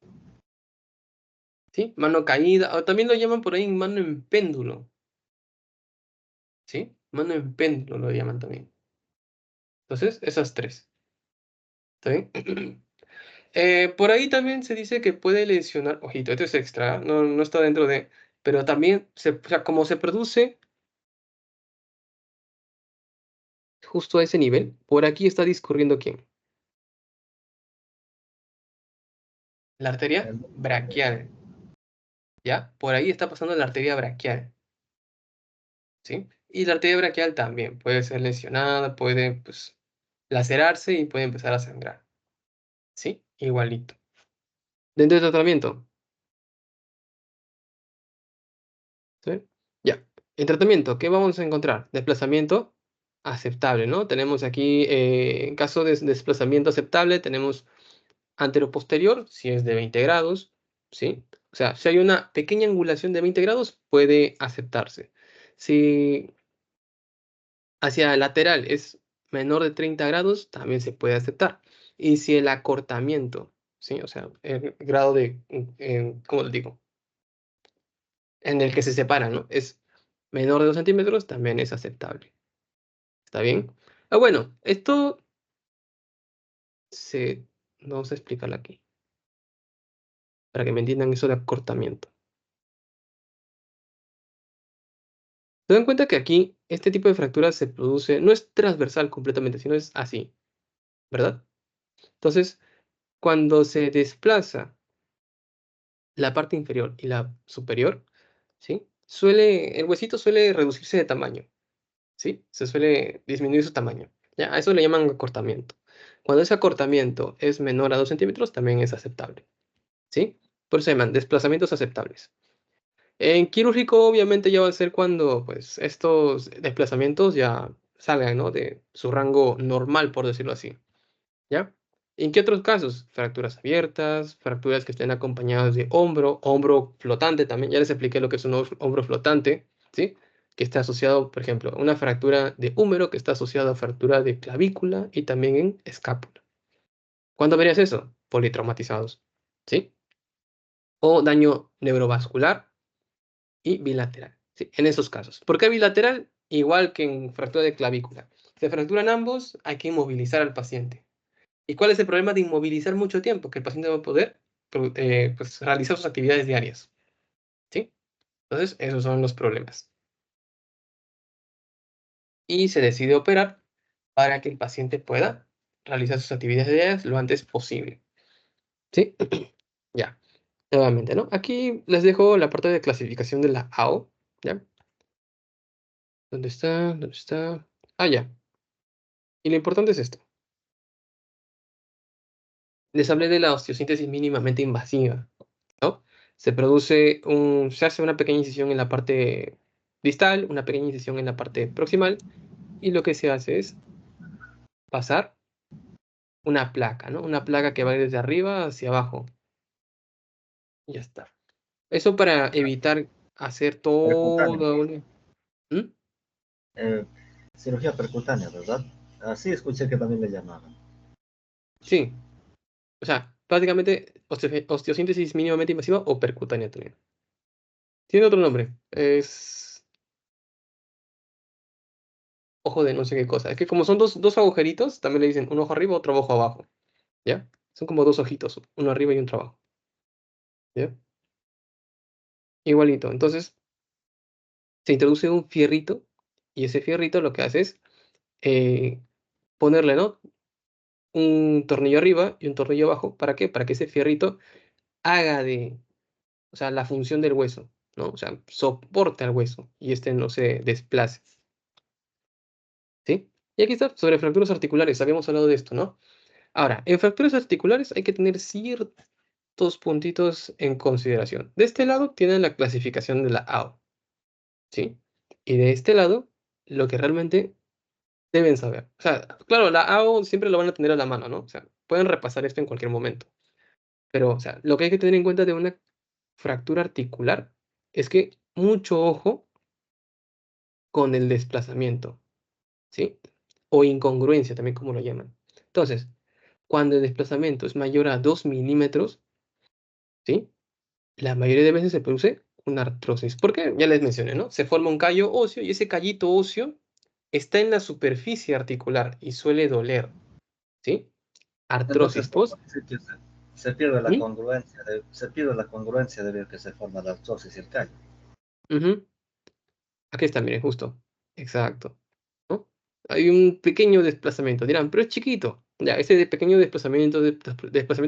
¿Sí? Mano caída. O también lo llaman por ahí mano en péndulo. ¿Sí? Mano en péndulo lo llaman también. Entonces, esas tres. ¿Está bien? Por ahí también se dice que puede lesionar. Ojito, esto es extra. No está dentro de. Pero también, o sea, como se produce justo a ese nivel, por aquí está discurriendo ¿quién? La arteria El- braquial. ¿Ya? Por ahí está pasando la arteria braquial. ¿Sí? Y la arteria braquial también puede ser lesionada, puede, pues, lacerarse y puede empezar a sangrar. ¿Sí? Igualito. Dentro del tratamiento. ¿Sí? Ya. En tratamiento, ¿qué vamos a encontrar? Desplazamiento aceptable, ¿no? Tenemos aquí, en caso de desplazamiento aceptable, tenemos anteroposterior, si es de 20 grados, ¿sí? O sea, si hay una pequeña angulación de 20 grados, puede aceptarse. Si hacia lateral es menor de 30 grados, también se puede aceptar. Y si el acortamiento, ¿sí? O sea, el grado de, ¿cómo lo digo? En el que se separan, ¿no? Es menor de 2 centímetros, también es aceptable. ¿Está bien? Ah, bueno, esto se... Vamos a explicarlo aquí, para que me entiendan eso de acortamiento. Se dan cuenta que aquí este tipo de fractura se produce, no es transversal completamente, sino es así, ¿verdad? Entonces, cuando se desplaza la parte inferior y la superior, ¿sí? El huesito suele reducirse de tamaño, ¿sí? Se suele disminuir su tamaño. Ya, a eso le llaman acortamiento. Cuando ese acortamiento es menor a 2 centímetros, también es aceptable, ¿sí? Por eso se llaman desplazamientos aceptables. En quirúrgico, obviamente, ya va a ser cuando, pues, estos desplazamientos ya salgan, ¿no? De su rango normal, por decirlo así, ¿ya? ¿En qué otros casos? Fracturas abiertas, fracturas que estén acompañadas de hombro flotante también. Ya les expliqué lo que es un hombro flotante, ¿sí? Que está asociado, por ejemplo, a una fractura de húmero que está asociada a fractura de clavícula y también en escápula. ¿Cuándo verías eso? Politraumatizados, ¿sí? O daño neurovascular y bilateral, ¿sí? En esos casos. ¿Por qué bilateral? Igual que en fractura de clavícula. Se fracturan ambos, hay que inmovilizar al paciente. ¿Y cuál es el problema de inmovilizar mucho tiempo? Que el paciente va a poder pues, realizar sus actividades diarias, ¿sí? Entonces, esos son los problemas. Y se decide operar para que el paciente pueda realizar sus actividades diarias lo antes posible, ¿sí? Ya, nuevamente, ¿no? Aquí les dejo la parte de clasificación de la AO, ¿ya? ¿Dónde está? ¿Dónde está? Ah, ya. Y lo importante es esto. Les hablé de la osteosíntesis mínimamente invasiva, ¿no? Se hace una pequeña incisión en la parte distal, una pequeña incisión en la parte proximal, y lo que se hace es pasar una placa, ¿no? Una placa que va desde arriba hacia abajo. Y ya está. Eso para evitar hacer Percutáneo. todo una... ¿Mm? Eh, cirugía percutánea, ¿verdad? Así escuché que también le llamaban. Sí. O sea, prácticamente osteosíntesis mínimamente invasiva o percutánea también. Tiene otro nombre. Es ojo de no sé qué cosa. Es que como son dos agujeritos, también le dicen un ojo arriba, otro ojo abajo. ¿Ya? Son como dos ojitos, uno arriba y otro abajo. ¿Ya? Igualito. Entonces, se introduce un fierrito y ese fierrito lo que hace es eh, ponerle, ¿no? Un tornillo arriba y un tornillo abajo. ¿Para qué? Para que ese fierrito haga o sea, la función del hueso, ¿no? O sea, soporte al hueso y este no se desplace. ¿Sí? Y aquí está, sobre fracturas articulares. Habíamos hablado de esto, ¿no? Ahora, en fracturas articulares hay que tener ciertos puntitos en consideración. De este lado tienen la clasificación de la AO, ¿sí? Y de este lado, lo que realmente deben saber. O sea, claro, la AO siempre lo van a tener a la mano, ¿no? O sea, pueden repasar esto en cualquier momento. Pero, o sea, lo que hay que tener en cuenta de una fractura articular es que mucho ojo con el desplazamiento, ¿sí? o incongruencia, también como lo llaman. Entonces, cuando el desplazamiento es mayor a 2 milímetros, ¿sí? La mayoría de veces se produce una artrosis. ¿Por qué? Ya les mencioné, ¿no? Se forma un callo óseo y ese callito óseo está en la superficie articular y suele doler, ¿sí? Artrosis Entonces, por post. decir que se pierde la ¿Mm? congruencia, se pierde la congruencia debido a que se forma la artrosis y el callo. Ujú. Aquí está, miren, justo. Exacto. ¿No? Hay un pequeño desplazamiento. Dirán, pero es chiquito. Ya, ese pequeño desplazamiento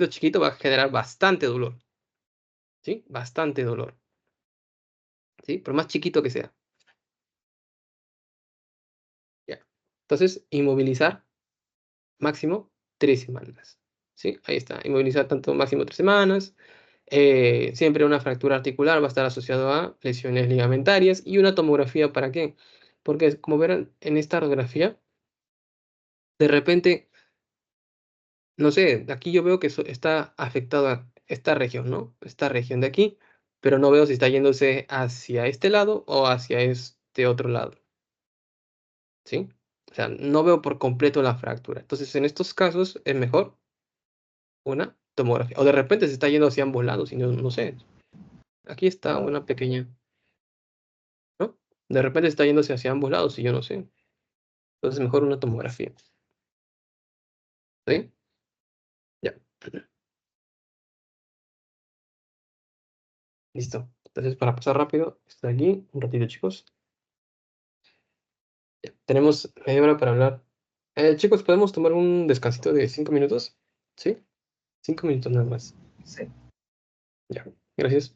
chiquito va a generar bastante dolor. ¿Sí? Bastante dolor. ¿Sí? Por más chiquito que sea. Ya. Entonces, inmovilizar máximo 3 semanas. ¿Sí? Ahí está. Inmovilizar tanto máximo 3 semanas. Siempre una fractura articular va a estar asociado a lesiones ligamentarias. ¿Y una tomografía para qué? Porque, como verán en esta radiografía, de repente, no sé, aquí yo veo que está afectado a esta región, ¿no? Esta región de aquí, pero no veo si está yéndose hacia este lado o hacia este otro lado, ¿sí? O sea, no veo por completo la fractura. Entonces, en estos casos es mejor una tomografía. O de repente se está yendo hacia ambos lados y no sé. Aquí está Claro. una pequeña, ¿no? De repente se está yéndose hacia ambos lados y yo no sé. Entonces, mejor una tomografía, ¿sí? Ya, listo. Entonces, para pasar rápido, está aquí, un ratito, chicos. Ya, tenemos media hora para hablar. Chicos, ¿podemos tomar un descansito de 5 minutos? ¿Sí? 5 minutos nada más. Sí. Ya, gracias.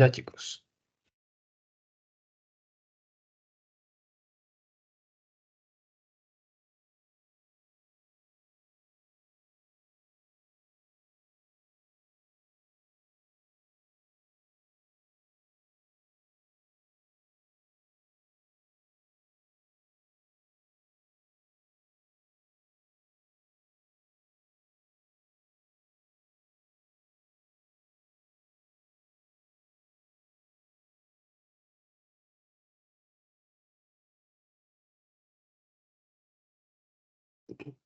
Ya, chicos.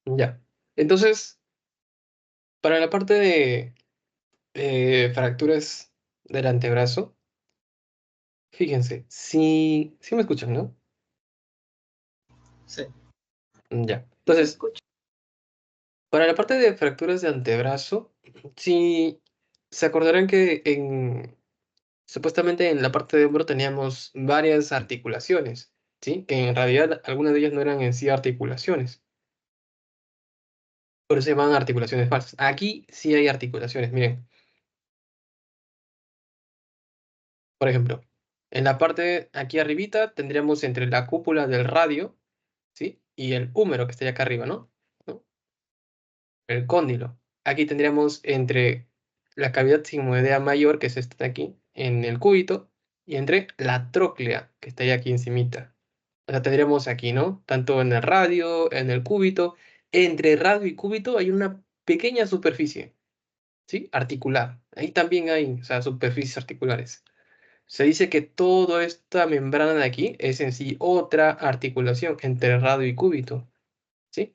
Ya. Entonces, para la parte de fracturas del antebrazo, fíjense, si me escuchan, ¿no? Sí, Ya. Sí se Entonces, escucha. para la parte de fracturas de antebrazo, si se acordarán que supuestamente en la parte de hombro teníamos varias articulaciones, ¿sí? Que en realidad algunas de ellas no eran en sí articulaciones. Por eso se llaman articulaciones falsas. Aquí sí hay articulaciones, miren. Por ejemplo, en la parte aquí arribita tendríamos entre la cúpula del radio, ¿sí? Y el húmero que estaría acá arriba, ¿no? ¿No? El cóndilo. Aquí tendríamos entre la cavidad sigmoidea mayor, que es esta de aquí, en el cúbito, y entre la tróclea, que estaría aquí encimita. O sea, tendríamos aquí, ¿no? Tanto en el radio, en el cúbito. Entre radio y cúbito hay una pequeña superficie, ¿sí? Articular. Ahí también hay, o sea, superficies articulares. Se dice que toda esta membrana de aquí es en sí otra articulación entre radio y cúbito, ¿sí?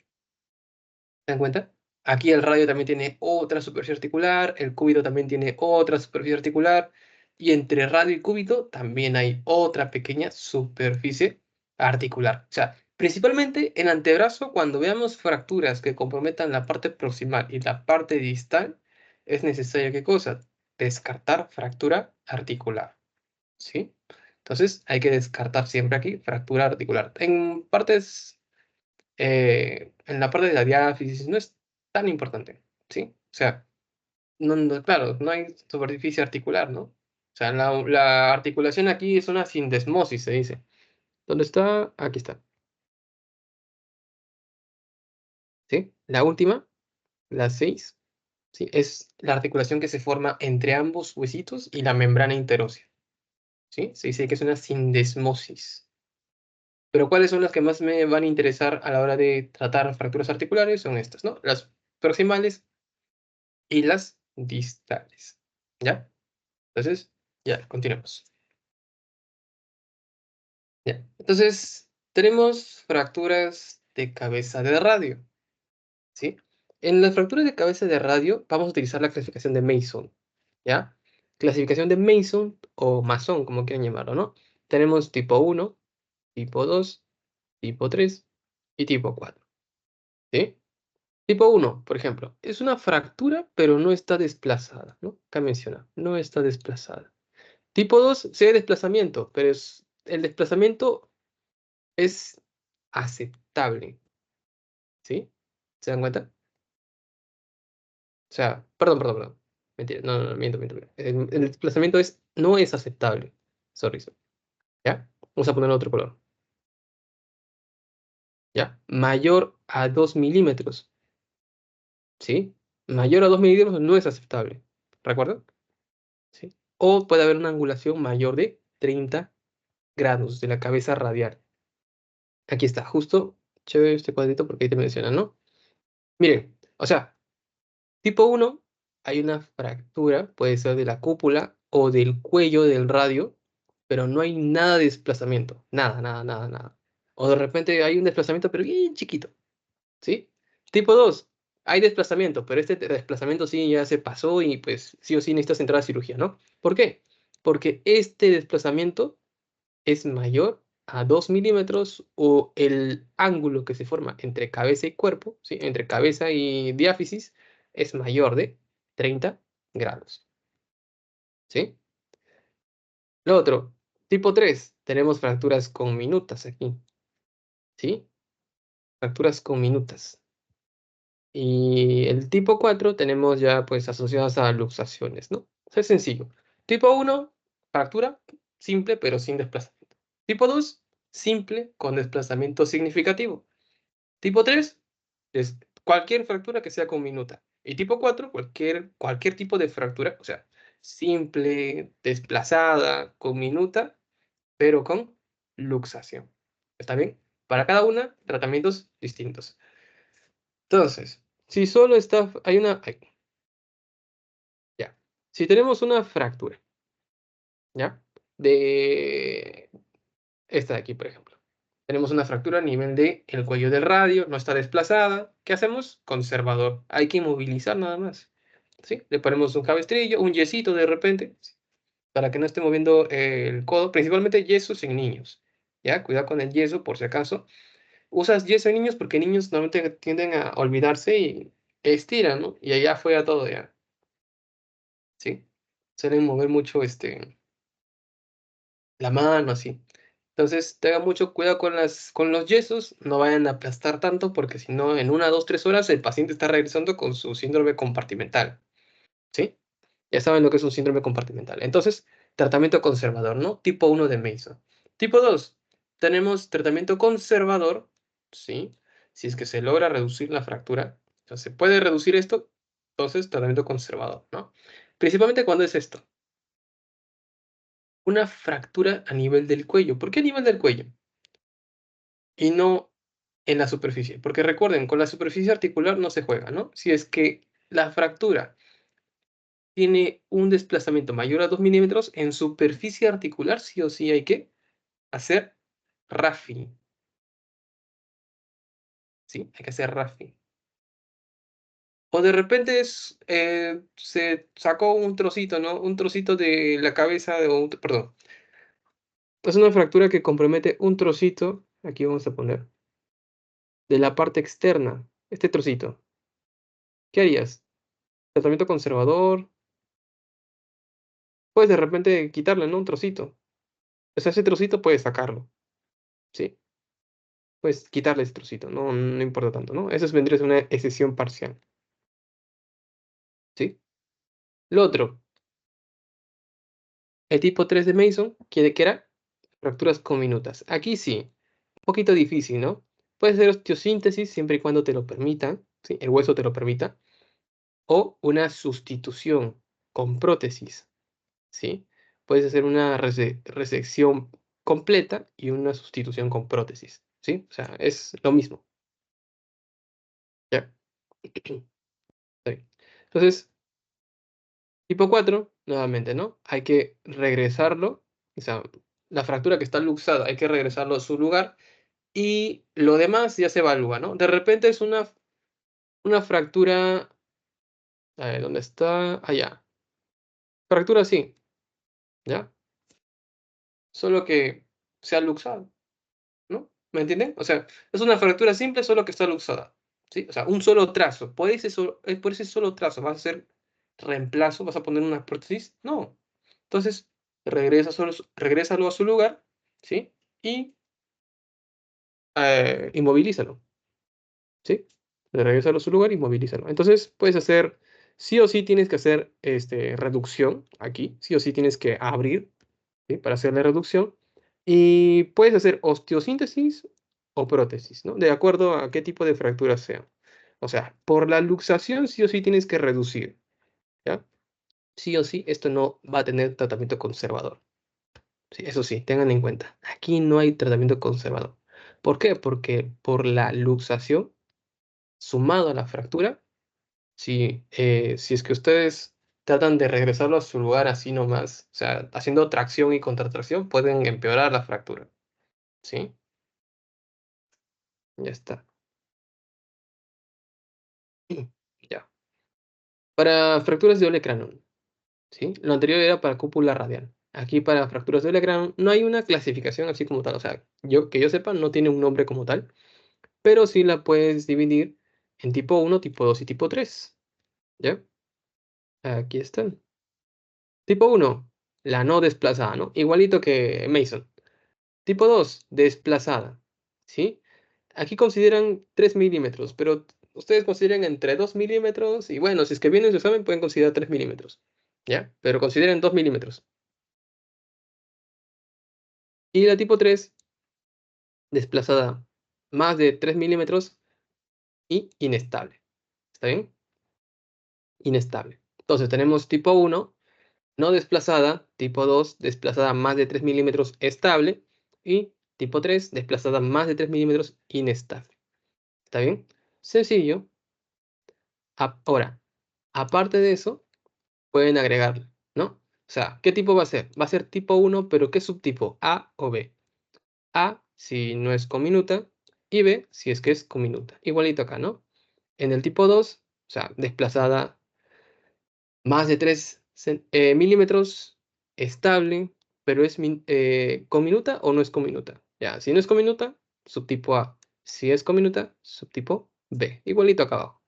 ¿Se dan cuenta? Aquí el radio también tiene otra superficie articular, el cúbito también tiene otra superficie articular, y entre radio y cúbito también hay otra pequeña superficie articular. O sea, principalmente en antebrazo, cuando veamos fracturas que comprometan la parte proximal y la parte distal, es necesario, ¿qué cosa? Descartar fractura articular, ¿sí? Entonces hay que descartar siempre aquí fractura articular. En la parte de la diáfisis no es tan importante, ¿sí? O sea, claro, no hay superficie articular, ¿no? O sea, la articulación aquí es una sindesmosis, se dice. ¿Dónde está? Aquí está, ¿sí? La última, la 6, ¿sí? Es la articulación que se forma entre ambos huesitos y la membrana interósea, ¿sí? Se dice que es una sindesmosis. Pero ¿cuáles son las que más me van a interesar a la hora de tratar fracturas articulares? Son estas, ¿no? Las proximales y las distales. ¿Ya? Entonces, ya, continuemos. Ya. Entonces, tenemos fracturas de cabeza de radio, ¿sí? En las fracturas de cabeza de radio vamos a utilizar la clasificación de Mason, ¿ya? Clasificación de Mason o Mason, como quieran llamarlo, ¿no? Tenemos tipo 1, tipo 2, tipo 3 y tipo 4, ¿sí? Tipo 1, por ejemplo, es una fractura, pero no está desplazada, ¿no? Acá menciona, no está desplazada. Tipo 2, sí hay desplazamiento, pero el desplazamiento es aceptable, ¿sí? ¿Se dan cuenta? O sea, perdón. Mentira, no, miento. El desplazamiento no es aceptable. Sorry. ¿Ya? Vamos a poner otro color. ¿Ya? Mayor a 2 milímetros, ¿sí? Mayor a 2 milímetros no es aceptable. ¿Recuerdan? ¿Sí? O puede haber una angulación mayor de 30 grados de la cabeza radial. Aquí está, justo, chévere este cuadrito porque ahí te menciona, ¿no? Miren, o sea, tipo 1, hay una fractura, puede ser de la cúpula o del cuello del radio, pero no hay nada de desplazamiento, nada. O de repente hay un desplazamiento, pero bien chiquito, ¿sí? Tipo 2, hay desplazamiento, pero este desplazamiento sí ya se pasó y pues sí o sí necesitas entrar a cirugía, ¿no? ¿Por qué? Porque este desplazamiento es mayor a 2 milímetros o el ángulo que se forma entre cabeza y cuerpo, ¿sí? Entre cabeza y diáfisis, es mayor de 30 grados, ¿sí? Lo otro, tipo 3, tenemos fracturas conminutas aquí, ¿sí? Fracturas conminutas. Y el tipo 4 tenemos ya pues asociadas a luxaciones, ¿no? O sea, es sencillo. Tipo 1, fractura simple pero sin desplazamiento. Tipo 2, simple con desplazamiento significativo. Tipo 3, es cualquier fractura que sea comminuta. Y tipo 4, cualquier tipo de fractura, o sea, simple, desplazada, comminuta, pero con luxación. ¿Está bien? Para cada una, tratamientos distintos. Entonces, si solo está, ya. Si tenemos una fractura, ¿ya? De esta de aquí, por ejemplo. Tenemos una fractura a nivel del cuello del radio, no está desplazada. ¿Qué hacemos? Conservador. Hay que inmovilizar nada más. ¿Sí? Le ponemos un cabestrillo, un yesito de repente, para que no esté moviendo el codo. Principalmente yesos en niños. ¿Ya? Cuidado con el yeso, por si acaso. Usas yeso en niños porque niños normalmente tienden a olvidarse y estiran, ¿no? Y allá fue a todo ya. ¿Sí? Suelen mover mucho la mano, así. Entonces, tenga mucho cuidado con los yesos, no vayan a aplastar tanto porque si no, en 1, 2, 3 horas el paciente está regresando con su síndrome compartimental, ¿sí? Ya saben lo que es un síndrome compartimental. Entonces, tratamiento conservador, ¿no? Tipo 1 de Mason. Tipo 2, tenemos tratamiento conservador, ¿sí? Si es que se logra reducir la fractura, o sea, se puede reducir esto, entonces tratamiento conservador, ¿no? Principalmente cuando es esto, una fractura a nivel del cuello. ¿Por qué a nivel del cuello? Y no en la superficie. Porque recuerden, con la superficie articular no se juega, ¿no? Si es que la fractura tiene un desplazamiento mayor a 2 milímetros, en superficie articular sí o sí hay que hacer rafting. ¿Sí? Hay que hacer rafting. O de repente se sacó un trocito, ¿no? Un trocito de la cabeza, perdón. Es una fractura que compromete un trocito, aquí vamos a poner, de la parte externa, este trocito. ¿Qué harías? Tratamiento conservador. Puedes de repente quitarle, ¿no? Un trocito. O sea, ese trocito puedes sacarlo, ¿sí? Puedes quitarle ese trocito, no importa tanto, ¿no? Eso vendría a ser una excesión parcial, ¿sí? Lo otro, el tipo 3 de Mason quiere que era fracturas comminutas. Aquí sí, un poquito difícil, ¿no? Puede ser osteosíntesis siempre y cuando te lo permita, ¿sí? El hueso te lo permita. O una sustitución con prótesis, ¿sí? Puedes hacer una resección completa y una sustitución con prótesis, ¿sí? O sea, es lo mismo, ¿ya? Está bien. Entonces, tipo 4 nuevamente, ¿no? Hay que regresarlo, o sea, la fractura que está luxada, hay que regresarlo a su lugar y lo demás ya se evalúa, ¿no? De repente es una fractura, a ver, ¿dónde está? Allá. Fractura así, ¿ya? Solo que se ha luxado, ¿no? ¿Me entienden? O sea, es una fractura simple, solo que está luxada, ¿sí? O sea, un solo trazo. Por ese solo trazo vas a hacer reemplazo, vas a poner una prótesis. No. Entonces, regrésalo a su lugar, ¿sí? Y inmovilízalo, ¿sí? Regrésalo a su lugar y movilízalo. Entonces, puedes hacer, sí o sí tienes que hacer reducción aquí, sí o sí tienes que abrir, ¿sí? Para hacer la reducción. Y puedes hacer osteosíntesis o prótesis, ¿no? De acuerdo a qué tipo de fractura sea. O sea, por la luxación sí o sí tienes que reducir, ¿ya? Sí o sí, esto no va a tener tratamiento conservador. Sí, eso sí, tengan en cuenta. Aquí no hay tratamiento conservador. ¿Por qué? Porque por la luxación, sumado a la fractura, si es que ustedes tratan de regresarlo a su lugar así nomás, o sea, haciendo tracción y contratracción, pueden empeorar la fractura, ¿sí? Ya está. Ya. Para fracturas de doble cráneo, ¿sí? Lo anterior era para cúpula radial. Aquí para fracturas de doble cráneo no hay una clasificación así como tal. O sea, que yo sepa, no tiene un nombre como tal, pero sí la puedes dividir en tipo 1, tipo 2 y tipo 3. ¿Ya? Aquí están. Tipo 1, la no desplazada, ¿no? Igualito que Mason. Tipo 2, desplazada, ¿sí? Aquí consideran 3 milímetros, pero ustedes consideran entre 2 milímetros y bueno, si es que viene su examen pueden considerar 3 milímetros, ¿ya? Pero consideren 2 milímetros. Y la tipo 3, desplazada más de 3 milímetros y inestable. ¿Está bien? Inestable. Entonces tenemos tipo 1, no desplazada, tipo 2, desplazada más de 3 milímetros, estable, y tipo 3, desplazada más de 3 milímetros, inestable. ¿Está bien? Sencillo. Ahora, aparte de eso, pueden agregarlo, ¿no? O sea, ¿qué tipo va a ser? Va a ser tipo 1, pero ¿qué subtipo? ¿A o B? A si no es cominuta y B si es que es cominuta. Igualito acá, ¿no? En el tipo 2, o sea, desplazada más de 3 milímetros, estable, pero es cominuta o no es cominuta. Ya, si no es cominuta, subtipo A. Si es cominuta, subtipo B. Igualito acá abajo.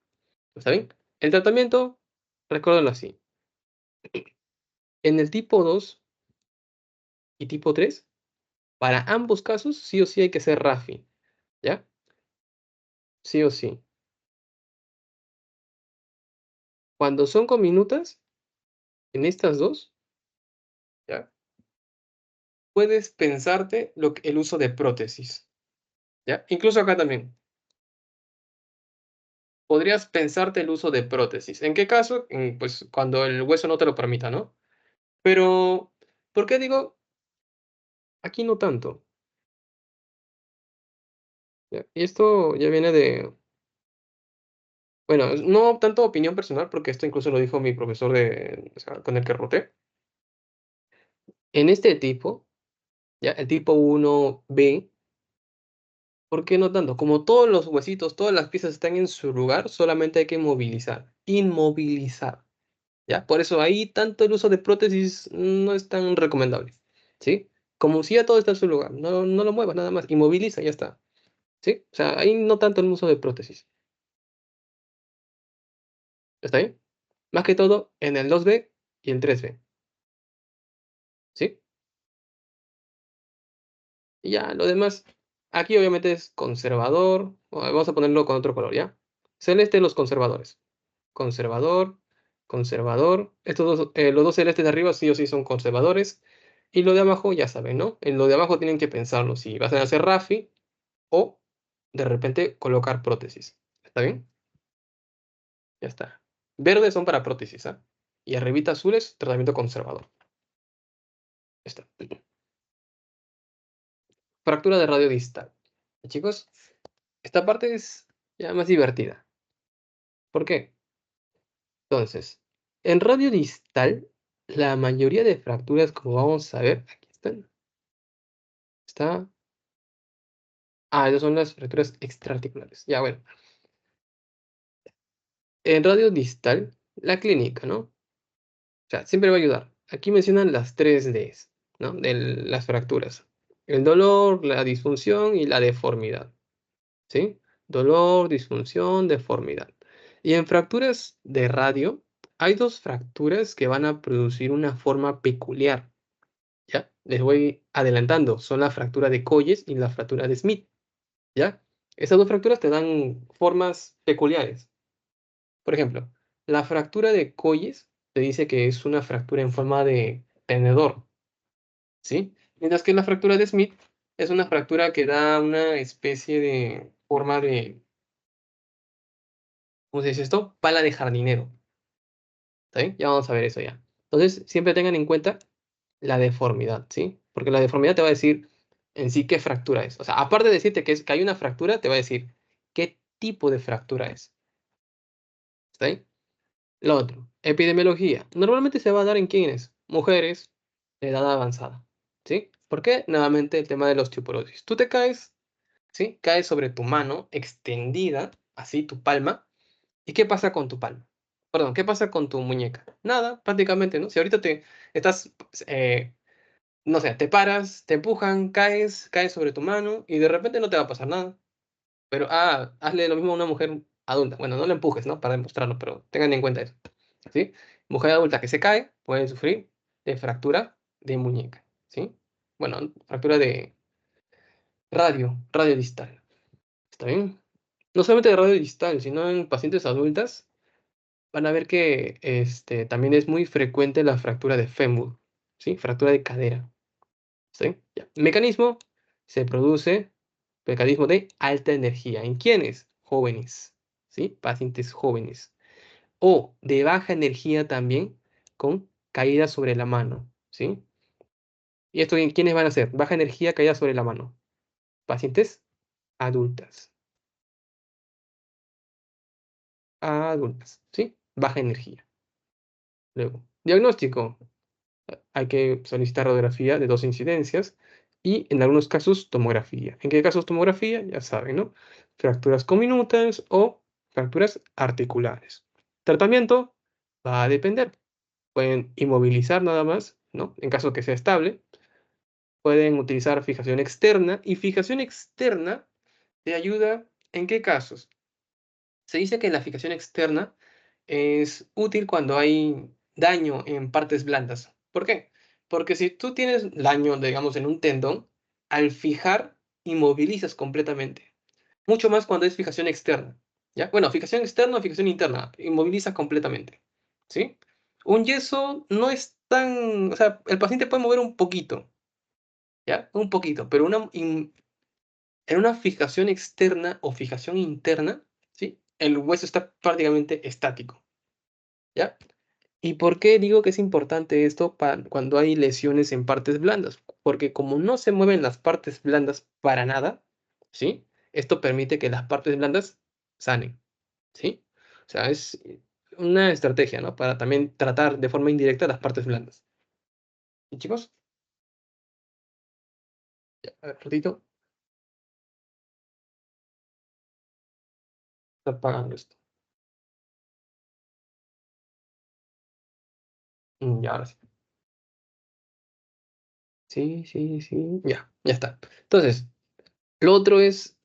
¿Está bien? El tratamiento, recuérdenlo así. En el tipo 2 y tipo 3, para ambos casos, sí o sí hay que hacer RAFI. ¿Ya? Sí o sí. Cuando son cominutas, en estas dos, ¿ya? Puedes pensarte el uso de prótesis. ¿Ya? Incluso acá también. Podrías pensarte el uso de prótesis. ¿En qué caso? Pues cuando el hueso no te lo permita, ¿no? Pero, ¿por qué digo aquí no tanto? ¿Ya? Y esto ya viene de, bueno, no tanto opinión personal, porque esto incluso lo dijo mi profesor o sea, con el que roté. En este tipo, ya, el tipo 1B, ¿por qué no tanto? Como todos los huesitos, todas las piezas están en su lugar, solamente hay que movilizar, inmovilizar. ¿Ya? Por eso ahí tanto el uso de prótesis no es tan recomendable, ¿sí? Como si ya todo está en su lugar, no lo muevas nada más, inmoviliza y ya está, ¿sí? O sea, ahí no tanto el uso de prótesis, ¿está bien? Más que todo en el 2B y el 3B, ¿sí? Y ya, lo demás, aquí obviamente es conservador, vamos a ponerlo con otro color, ¿ya? Celeste los conservadores, conservador, conservador, estos dos, los dos celestes de arriba sí o sí son conservadores, y lo de abajo ya saben, ¿no? En lo de abajo tienen que pensarlo, si vas a hacer RAFI o de repente colocar prótesis, ¿está bien? Ya está. Verdes son para prótesis, ¿ah? Y arribita azules, tratamiento conservador. Ya está. Fractura de radio distal. Chicos, esta parte es ya más divertida. ¿Por qué? Entonces, en radio distal, la mayoría de fracturas, como vamos a ver, aquí están. Está. Ah, esas son las fracturas extraarticulares. Ya, bueno. En radio distal, la clínica, ¿no? O sea, siempre va a ayudar. Aquí mencionan las 3 Ds, ¿no? De las fracturas. El dolor, la disfunción y la deformidad. ¿Sí? Dolor, disfunción, deformidad. Y en fracturas de radio, hay dos fracturas que van a producir una forma peculiar. ¿Ya? Les voy adelantando. Son la fractura de Colles y la fractura de Smith. ¿Ya? Esas dos fracturas te dan formas peculiares. Por ejemplo, la fractura de Colles te dice que es una fractura en forma de tenedor. ¿Sí? Mientras que la fractura de Smith es una fractura que da una especie de forma de, ¿cómo se dice esto? Pala de jardinero. ¿Está bien? Ya vamos a ver eso ya. Entonces, siempre tengan en cuenta la deformidad, ¿sí? Porque la deformidad te va a decir en sí qué fractura es. O sea, aparte de decirte que hay una fractura, te va a decir qué tipo de fractura es. ¿Está bien? Lo otro, epidemiología. Normalmente se va a dar en quiénes? Mujeres de edad avanzada. ¿Sí? ¿Por qué? Nuevamente el tema de la osteoporosis. Tú te caes, ¿sí? Caes sobre tu mano extendida, así tu palma. ¿Y qué pasa con tu palma? Perdón, ¿qué pasa con tu muñeca? Nada, prácticamente, ¿no? Si ahorita te estás, no sé, te paras, te empujan, caes sobre tu mano y de repente no te va a pasar nada. Pero, hazle lo mismo a una mujer adulta. Bueno, no la empujes, ¿no? Para demostrarlo, pero tengan en cuenta eso. ¿Sí? Mujer adulta que se cae puede sufrir de fractura de muñeca. ¿Sí? Bueno, fractura de radio distal. ¿Está bien? No solamente de radio distal, sino en pacientes adultas van a ver que también es muy frecuente la fractura de fémur, ¿sí? Fractura de cadera. ¿Sí? Ya. Mecanismo se produce, mecanismo de alta energía. ¿En quiénes? Jóvenes, ¿sí? Pacientes jóvenes. O de baja energía también, con caída sobre la mano, ¿sí? ¿Y esto en quiénes van a ser? Baja energía, caída sobre la mano. Pacientes adultas. Adultas, ¿sí? Baja energía. Luego, diagnóstico. Hay que solicitar radiografía de 2 incidencias y en algunos casos tomografía. ¿En qué casos tomografía? Ya saben, ¿no? Fracturas comminutas o fracturas articulares. Tratamiento va a depender. Pueden inmovilizar nada más, ¿no? En caso que sea estable. Pueden utilizar fijación externa y fijación externa te ayuda ¿en qué casos? Se dice que la fijación externa es útil cuando hay daño en partes blandas. ¿Por qué? Porque si tú tienes daño, digamos, en un tendón, al fijar, inmovilizas completamente. Mucho más cuando es fijación externa. ¿Ya? Bueno, fijación externa o fijación interna, inmoviliza completamente. ¿Sí? Un yeso no es tan. O sea, el paciente puede mover un poquito. ¿Ya? Un poquito, pero en una fijación externa o fijación interna, ¿sí? El hueso está prácticamente estático, ¿ya? ¿Y por qué digo que es importante esto cuando hay lesiones en partes blandas? Porque como no se mueven las partes blandas para nada, ¿sí? Esto permite que las partes blandas sanen, ¿sí? O sea, es una estrategia, ¿no? Para también tratar de forma indirecta las partes blandas. ¿Y chicos? Ya, a ver, ratito. Está apagando esto. Ya, ahora sí. Sí, sí, sí. Ya está. Entonces, lo otro es,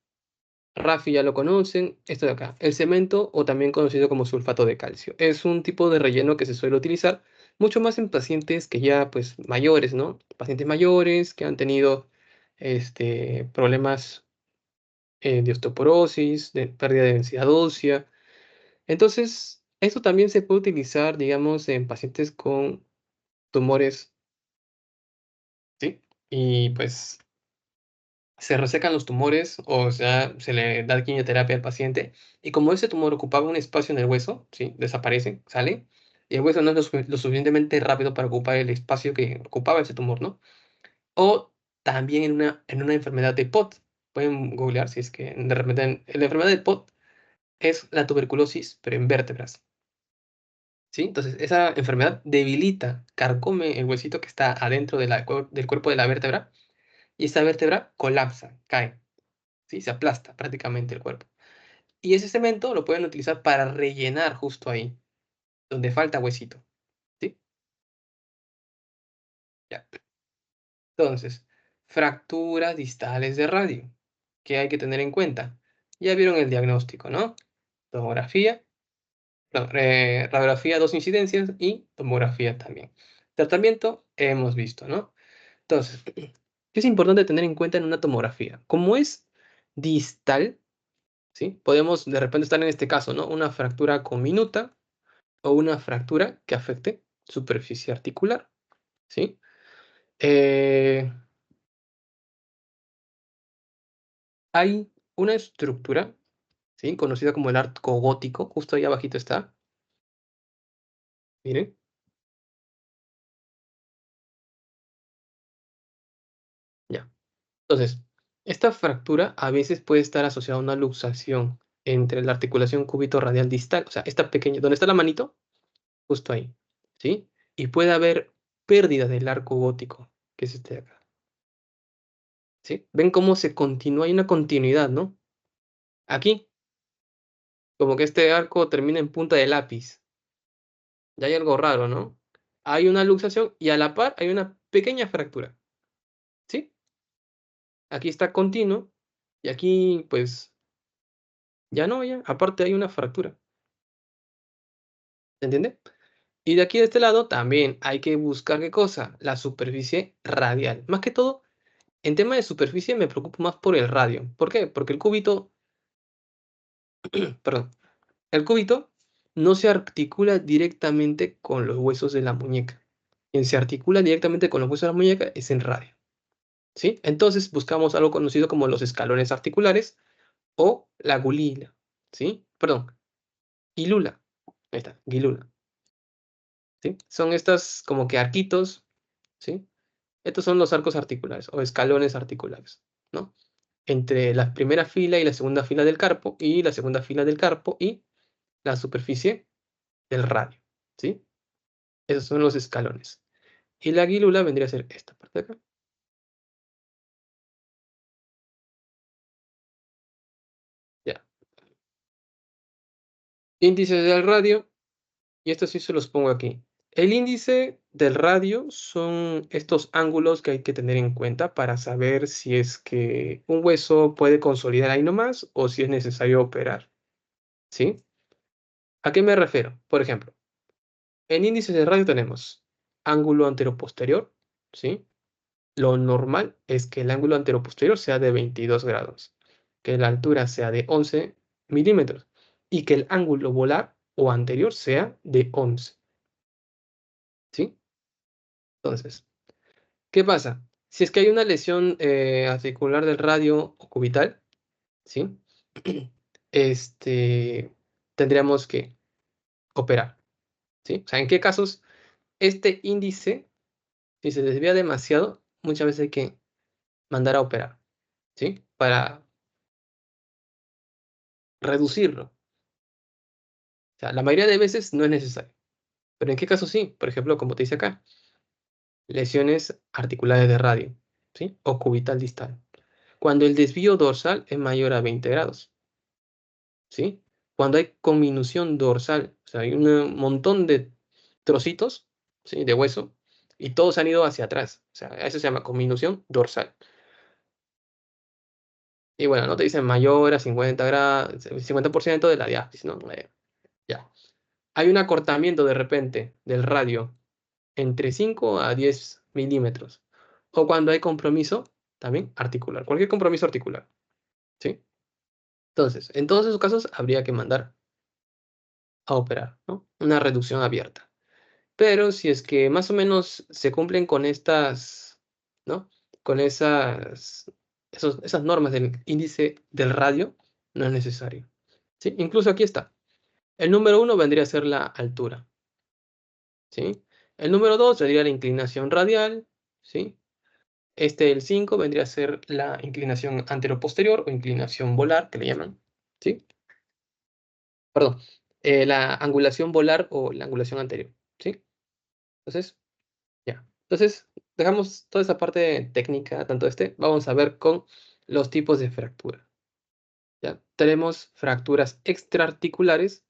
Rafi ya lo conocen, esto de acá, el cemento o también conocido como sulfato de calcio. Es un tipo de relleno que se suele utilizar mucho más en pacientes que ya, pues, mayores, ¿no? Pacientes mayores que han tenido problemas de osteoporosis, de pérdida de densidad ósea. Entonces, esto también se puede utilizar, digamos, en pacientes con tumores, ¿sí? Y pues se resecan los tumores, o sea, se le da quimioterapia al paciente, y como ese tumor ocupaba un espacio en el hueso, ¿sí? Desaparece, sale, y el hueso no es lo suficientemente rápido para ocupar el espacio que ocupaba ese tumor, ¿no? O también en una enfermedad de POT, pueden googlear si es que de repente la enfermedad de POT es la tuberculosis, pero en vértebras, ¿sí? Entonces, esa enfermedad debilita, carcome el huesito que está adentro del cuerpo de la vértebra, y esa vértebra colapsa, cae. ¿Sí? Se aplasta prácticamente el cuerpo. Y ese cemento lo pueden utilizar para rellenar justo ahí, donde falta huesito, ¿sí? Ya. Entonces, fracturas distales de radio. ¿Qué hay que tener en cuenta? Ya vieron el diagnóstico, ¿no? Tomografía, no, radiografía, 2 incidencias y tomografía también. Tratamiento, hemos visto, ¿no? Entonces, ¿qué es importante tener en cuenta en una tomografía? Como es distal, ¿sí? Podemos de repente estar en este caso, ¿no? Una fractura comminuta o una fractura que afecte superficie articular, ¿sí? Eh, Hay una estructura, ¿sí? Conocida como el arco gótico, justo ahí abajito está, miren, ya. Entonces, esta fractura a veces puede estar asociada a una luxación entre la articulación cúbito radial distal, o sea, esta pequeña, donde está la manito, justo ahí, ¿sí? Y puede haber pérdida del arco gótico, que es este de acá, ¿sí? Ven cómo se continúa, hay una continuidad, ¿no? Aquí, como que este arco termina en punta de lápiz. Ya hay algo raro, ¿no? Hay una luxación y a la par hay una pequeña fractura, ¿sí? Aquí está continuo y aquí, pues, ya no, ya. Aparte hay una fractura, ¿se entiende? Y de aquí de este lado también hay que buscar, ¿qué cosa? La superficie radial. Más que todo, en tema de superficie me preocupo más por el radio. ¿Por qué? Porque el cúbito, perdón, el cúbito no se articula directamente con los huesos de la muñeca. Quien se articula directamente con los huesos de la muñeca es el radio. ¿sí? Entonces buscamos algo conocido como los escalones articulares o la gulila, ¿sí? Perdón, gilula. Ahí está, gilula, ¿sí? Son estas como que arquitos, ¿sí? Estos son los arcos articulares o escalones articulares, ¿no? Entre la primera fila y la segunda fila del carpo y la segunda fila del carpo y la superficie del radio, ¿sí? Esos son los escalones. Y la gilula vendría a ser esta parte de acá. Ya. Índices del radio, y esto sí se los pongo aquí. El índice del radio son estos ángulos que hay que tener en cuenta para saber si es que un hueso puede consolidar ahí nomás o si es necesario operar, ¿sí? ¿A qué me refiero? Por ejemplo, en índices de radio tenemos ángulo anteroposterior, ¿sí? Lo normal es que el ángulo anteroposterior sea de 22 grados, que la altura sea de 11 milímetros y que el ángulo volar o anterior sea de 11, ¿sí? Entonces, ¿qué pasa? Si es que hay una lesión articular del radio o cubital, ¿sí? Este, tendríamos que operar, ¿sí? O sea, ¿en qué casos este índice, si se desvía demasiado, muchas veces hay que mandar a operar, ¿sí? Para reducirlo. O sea, la mayoría de veces no es necesario. Pero ¿en qué caso sí? Por ejemplo, como te dice acá, lesiones articulares de radio, ¿sí? O cubital distal. Cuando el desvío dorsal es mayor a 20 grados, ¿sí? Cuando hay conminución dorsal, o sea, hay un montón de trocitos, ¿sí? De hueso, y todos han ido hacia atrás. O sea, eso se llama conminución dorsal. Y bueno, no te dicen mayor a 50 grados, 50% de la diástasis, ¿no? Ya. Hay un acortamiento de repente del radio entre 5 a 10 milímetros. O cuando hay compromiso, también articular. Cualquier compromiso articular, ¿sí? Entonces, en todos esos casos habría que mandar a operar, ¿no? Una reducción abierta. Pero si es que más o menos se cumplen con estas, ¿no? Con esas normas del índice del radio, no es necesario, ¿sí? Incluso aquí está. El número uno vendría a ser la altura, ¿sí? El número 2 sería la inclinación radial, ¿sí? El 5 vendría a ser la inclinación anteroposterior o inclinación volar, que le llaman, ¿sí? Perdón, la angulación volar o la angulación anterior, ¿sí? Entonces, ya. Entonces, dejamos toda esa parte técnica, tanto vamos a ver con los tipos de fractura, ¿ya? Tenemos fracturas extraarticulares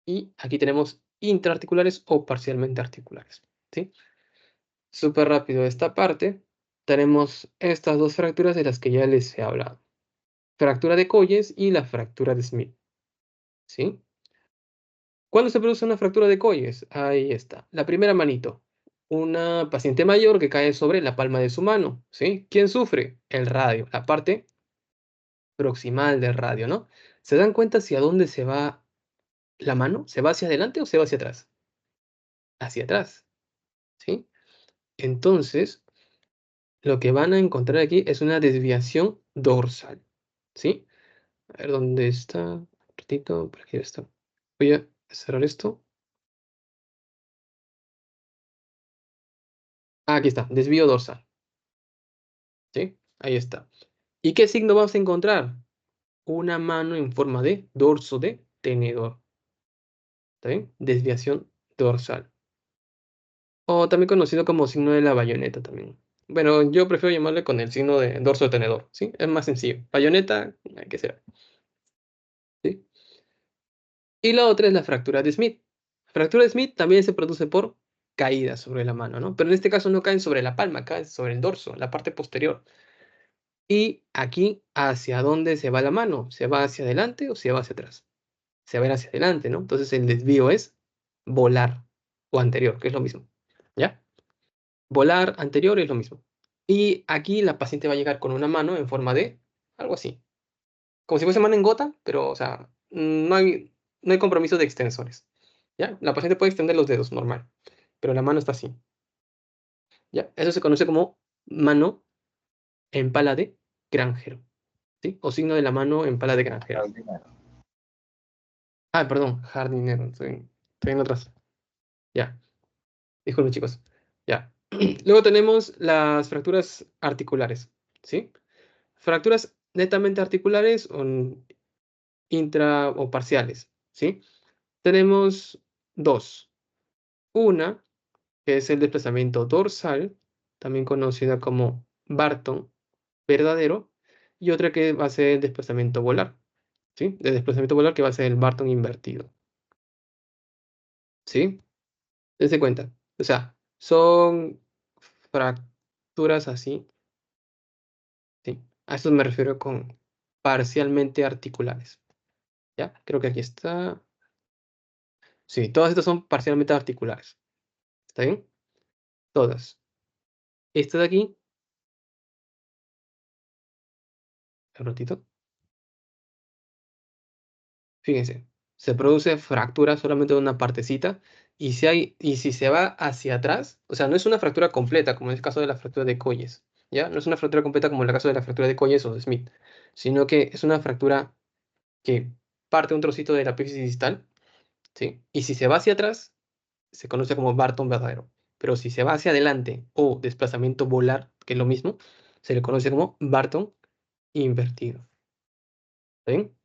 y aquí tenemos intraarticulares o parcialmente articulares, ¿sí? Súper rápido esta parte. Tenemos estas dos fracturas de las que ya les he hablado. Fractura de Colles y la fractura de Smith, ¿sí? ¿Cuándo se produce una fractura de Colles? Ahí está. La primera manito. Una paciente mayor que cae sobre la palma de su mano, ¿sí? ¿Quién sufre? El radio, la parte proximal del radio, ¿no? ¿Se dan cuenta hacia dónde se va la mano? ¿Se va hacia adelante o se va hacia atrás? Hacia atrás, ¿sí? Entonces, lo que van a encontrar aquí es una desviación dorsal, ¿sí? A ver dónde está. Un ratito, por aquí está. Voy a cerrar esto. Ah, aquí está, desvío dorsal, ¿sí? Ahí está. ¿Y qué signo vamos a encontrar? Una mano en forma de dorso de tenedor, ¿está bien? Desviación dorsal. O también conocido como signo de la bayoneta también. Bueno, yo prefiero llamarle con el signo de dorso de tenedor, ¿sí? Es más sencillo. Bayoneta, hay que ser, ¿sí? Y la otra es la fractura de Smith. Fractura de Smith también se produce por caída sobre la mano, ¿no? Pero en este caso no caen sobre la palma, caen sobre el dorso, la parte posterior. Y aquí, ¿hacia dónde se va la mano? ¿Se va hacia adelante o se va hacia atrás? Se va a ir hacia adelante, ¿no? Entonces el desvío es volar o anterior, que es lo mismo, ¿ya? Volar anterior es lo mismo. Y aquí la paciente va a llegar con una mano en forma de algo así, como si fuese mano en gota, pero, o sea, no hay compromiso de extensores, ¿ya? La paciente puede extender los dedos normal, pero la mano está así, ¿ya? Eso se conoce como mano en pala de granjero, ¿sí? O signo de la mano en pala de granjero. Jardinero. Ah, perdón, jardinero. Estoy en otras. Ya, disculpen, chicos. Ya. Luego tenemos las fracturas articulares, ¿sí? Fracturas netamente articulares o intra o parciales, ¿sí? Tenemos dos. Una, que es el desplazamiento dorsal, también conocida como Barton verdadero, y otra que va a ser el desplazamiento volar, ¿sí? El desplazamiento volar que va a ser el Barton invertido, ¿sí? Dense cuenta. O sea, son fracturas así, ¿sí? A eso me refiero con parcialmente articulares, ¿ya? Creo que aquí está. Sí, todas estas son parcialmente articulares. ¿Está bien? Todas. Esta de aquí, un ratito. Fíjense, se produce fractura solamente de una partecita y si se va hacia atrás, o sea, no es una fractura completa como en el caso de la fractura de Colles, ¿ya? No es una fractura completa como en el caso de la fractura de Colles o de Smith, sino que es una fractura que parte un trocito de la epífisis distal, ¿sí? Y si se va hacia atrás, se conoce como Barton verdadero. Pero si se va hacia adelante o desplazamiento volar, que es lo mismo, se le conoce como Barton invertido. ¿Está bien?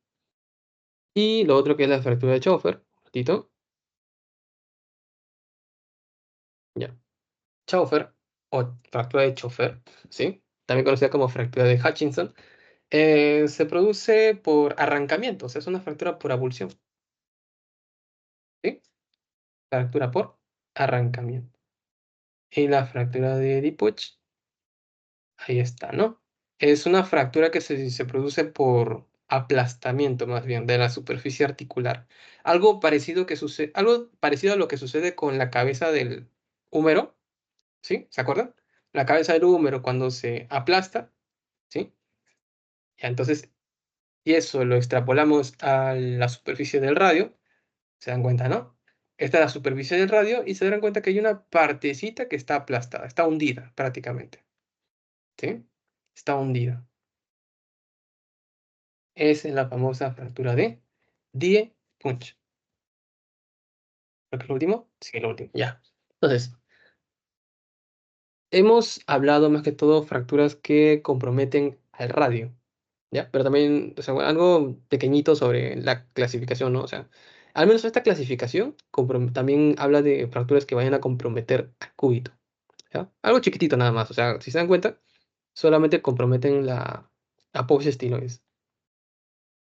Y lo otro que es la fractura de Schoeffer, un ratito, ya. Schoeffer o fractura de Schoeffer, ¿sí? También conocida como fractura de Hutchinson, se produce por arrancamiento, o sea, es una fractura por abulsión, ¿sí? Fractura por arrancamiento. Y la fractura de Dipuch, ahí está, ¿no? Es una fractura que se produce por aplastamiento, más bien, de la superficie articular. Algo parecido a lo que sucede con la cabeza del húmero, ¿sí? ¿Se acuerdan? La cabeza del húmero cuando se aplasta, ¿sí? Ya, entonces, y eso lo extrapolamos a la superficie del radio, se dan cuenta, ¿no? Esta es la superficie del radio y se darán cuenta que hay una partecita que está aplastada, está hundida prácticamente, ¿sí? Está hundida. Esa es la famosa fractura de Die-Punch. ¿Creo que es lo último? Sí, lo último, ya. Entonces, hemos hablado más que todo fracturas que comprometen al radio, ¿ya? Pero también, o sea, algo pequeñito sobre la clasificación, ¿no? O sea, al menos esta clasificación también habla de fracturas que vayan a comprometer al cúbito, ¿ya? Algo chiquitito nada más, o sea, si se dan cuenta, solamente comprometen la apófisis estiloides,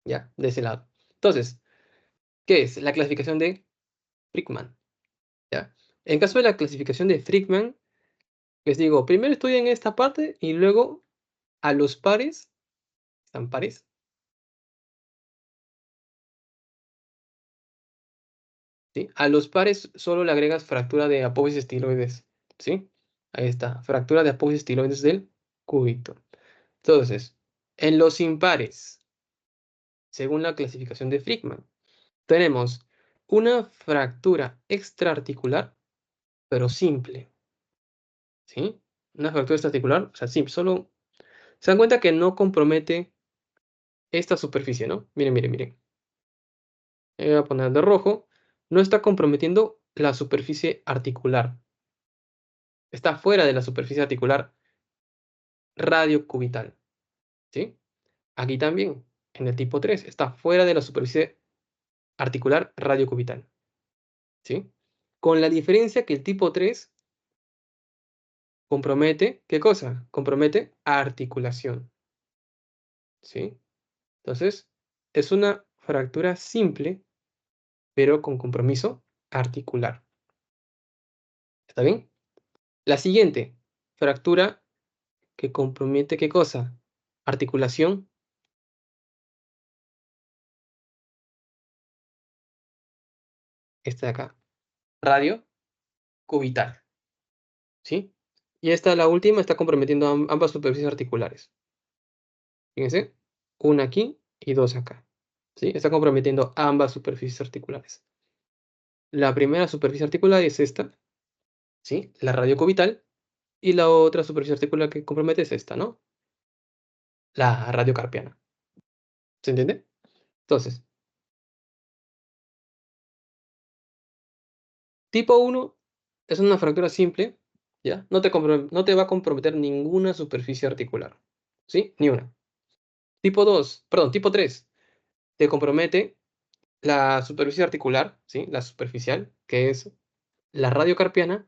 ¿ya? De ese lado. Entonces, ¿qué es? La clasificación de Frickman, ¿ya? En caso de la clasificación de Frickman, les digo, primero estudien esta parte y luego a los pares, ¿están pares? ¿Sí? A los pares solo le agregas fractura de apófisis estiloides, ¿sí? Ahí está, fractura de apófisis estiloides del cúbito. Entonces, en los impares, según la clasificación de Frickman, tenemos una fractura extraarticular, pero simple, ¿sí? Una fractura extraarticular, o sea, simple, solo se dan cuenta que no compromete esta superficie, ¿no? Miren, miren, miren. Voy a poner de rojo. No está comprometiendo la superficie articular. Está fuera de la superficie articular radiocubital, ¿sí? Aquí también, en el tipo 3, está fuera de la superficie articular radiocubital, ¿sí? Con la diferencia que el tipo 3 compromete, ¿qué cosa? Compromete articulación, ¿sí? Entonces, es una fractura simple, pero con compromiso articular. ¿Está bien? La siguiente, fractura que compromete, ¿qué cosa? Articulación. Esta de acá. Radio cubital, ¿sí? Y esta, la última, está comprometiendo ambas superficies articulares. Fíjense, una aquí y dos acá, ¿sí? Está comprometiendo ambas superficies articulares. La primera superficie articular es esta, ¿sí? La radiocubital. Y la otra superficie articular que compromete es esta, ¿no? La radiocarpiana. ¿Se entiende? Entonces, tipo 1 es una fractura simple, ¿ya? No te va a comprometer ninguna superficie articular, ¿sí? Ni una. Tipo 3, te compromete la superficie articular, ¿sí? La superficial, que es la radiocarpiana,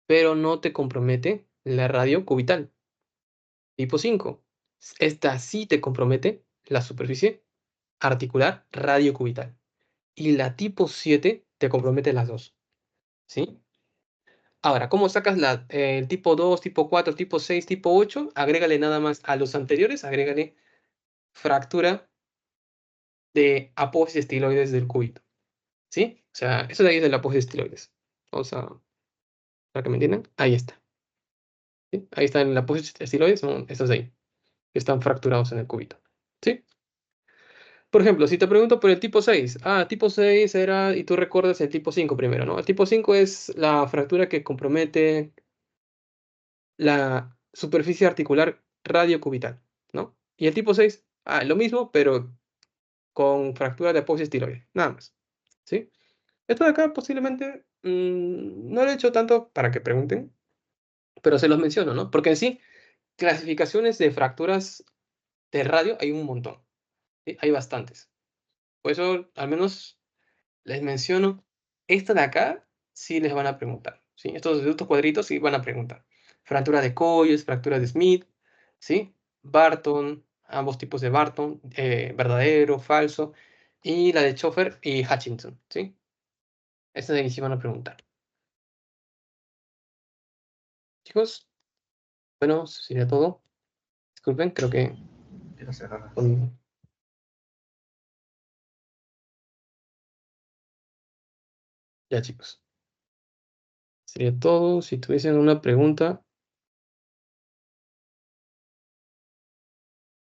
pero no te compromete la radiocubital. Tipo 5, esta sí te compromete la superficie articular radiocubital. Y la tipo 7 te compromete las dos, ¿sí? Ahora, ¿cómo sacas el tipo 2, tipo 4, tipo 6, tipo 8? Agrégale nada más a los anteriores, agrégale fractura de apófisis estiloides del cúbito, ¿sí? O sea, eso de ahí es de la apófisis estiloides. Vamos a, para que me entiendan, ahí está. ¿Sí? Ahí están la apófisis estiloides, son estos de ahí, que están fracturados en el cúbito, ¿sí? Por ejemplo, si te pregunto por el tipo 6, tipo 6 era, y tú recuerdas el tipo 5 primero, ¿no? El tipo 5 es la fractura que compromete la superficie articular radiocubital, ¿no? Y el tipo 6, lo mismo, pero con fractura de apófisis estiloide, nada más, ¿sí? Esto de acá posiblemente no lo he hecho tanto para que pregunten, pero se los menciono, ¿no? Porque en sí, clasificaciones de fracturas de radio hay un montón, ¿sí? Hay bastantes. Por eso, al menos les menciono, esta de acá sí les van a preguntar, ¿sí? Estos cuadritos sí van a preguntar. Fractura de Coyes, fractura de Smith, ¿sí? Barton, ambos tipos de Barton, verdadero, falso, y la de Schoeffer y Hutchinson, ¿sí? Estas de ahí sí van a preguntar. Chicos, bueno, eso sería todo. Disculpen, creo que... Quiero cerrar. Ya, chicos. Sería todo. Si tuviesen una pregunta,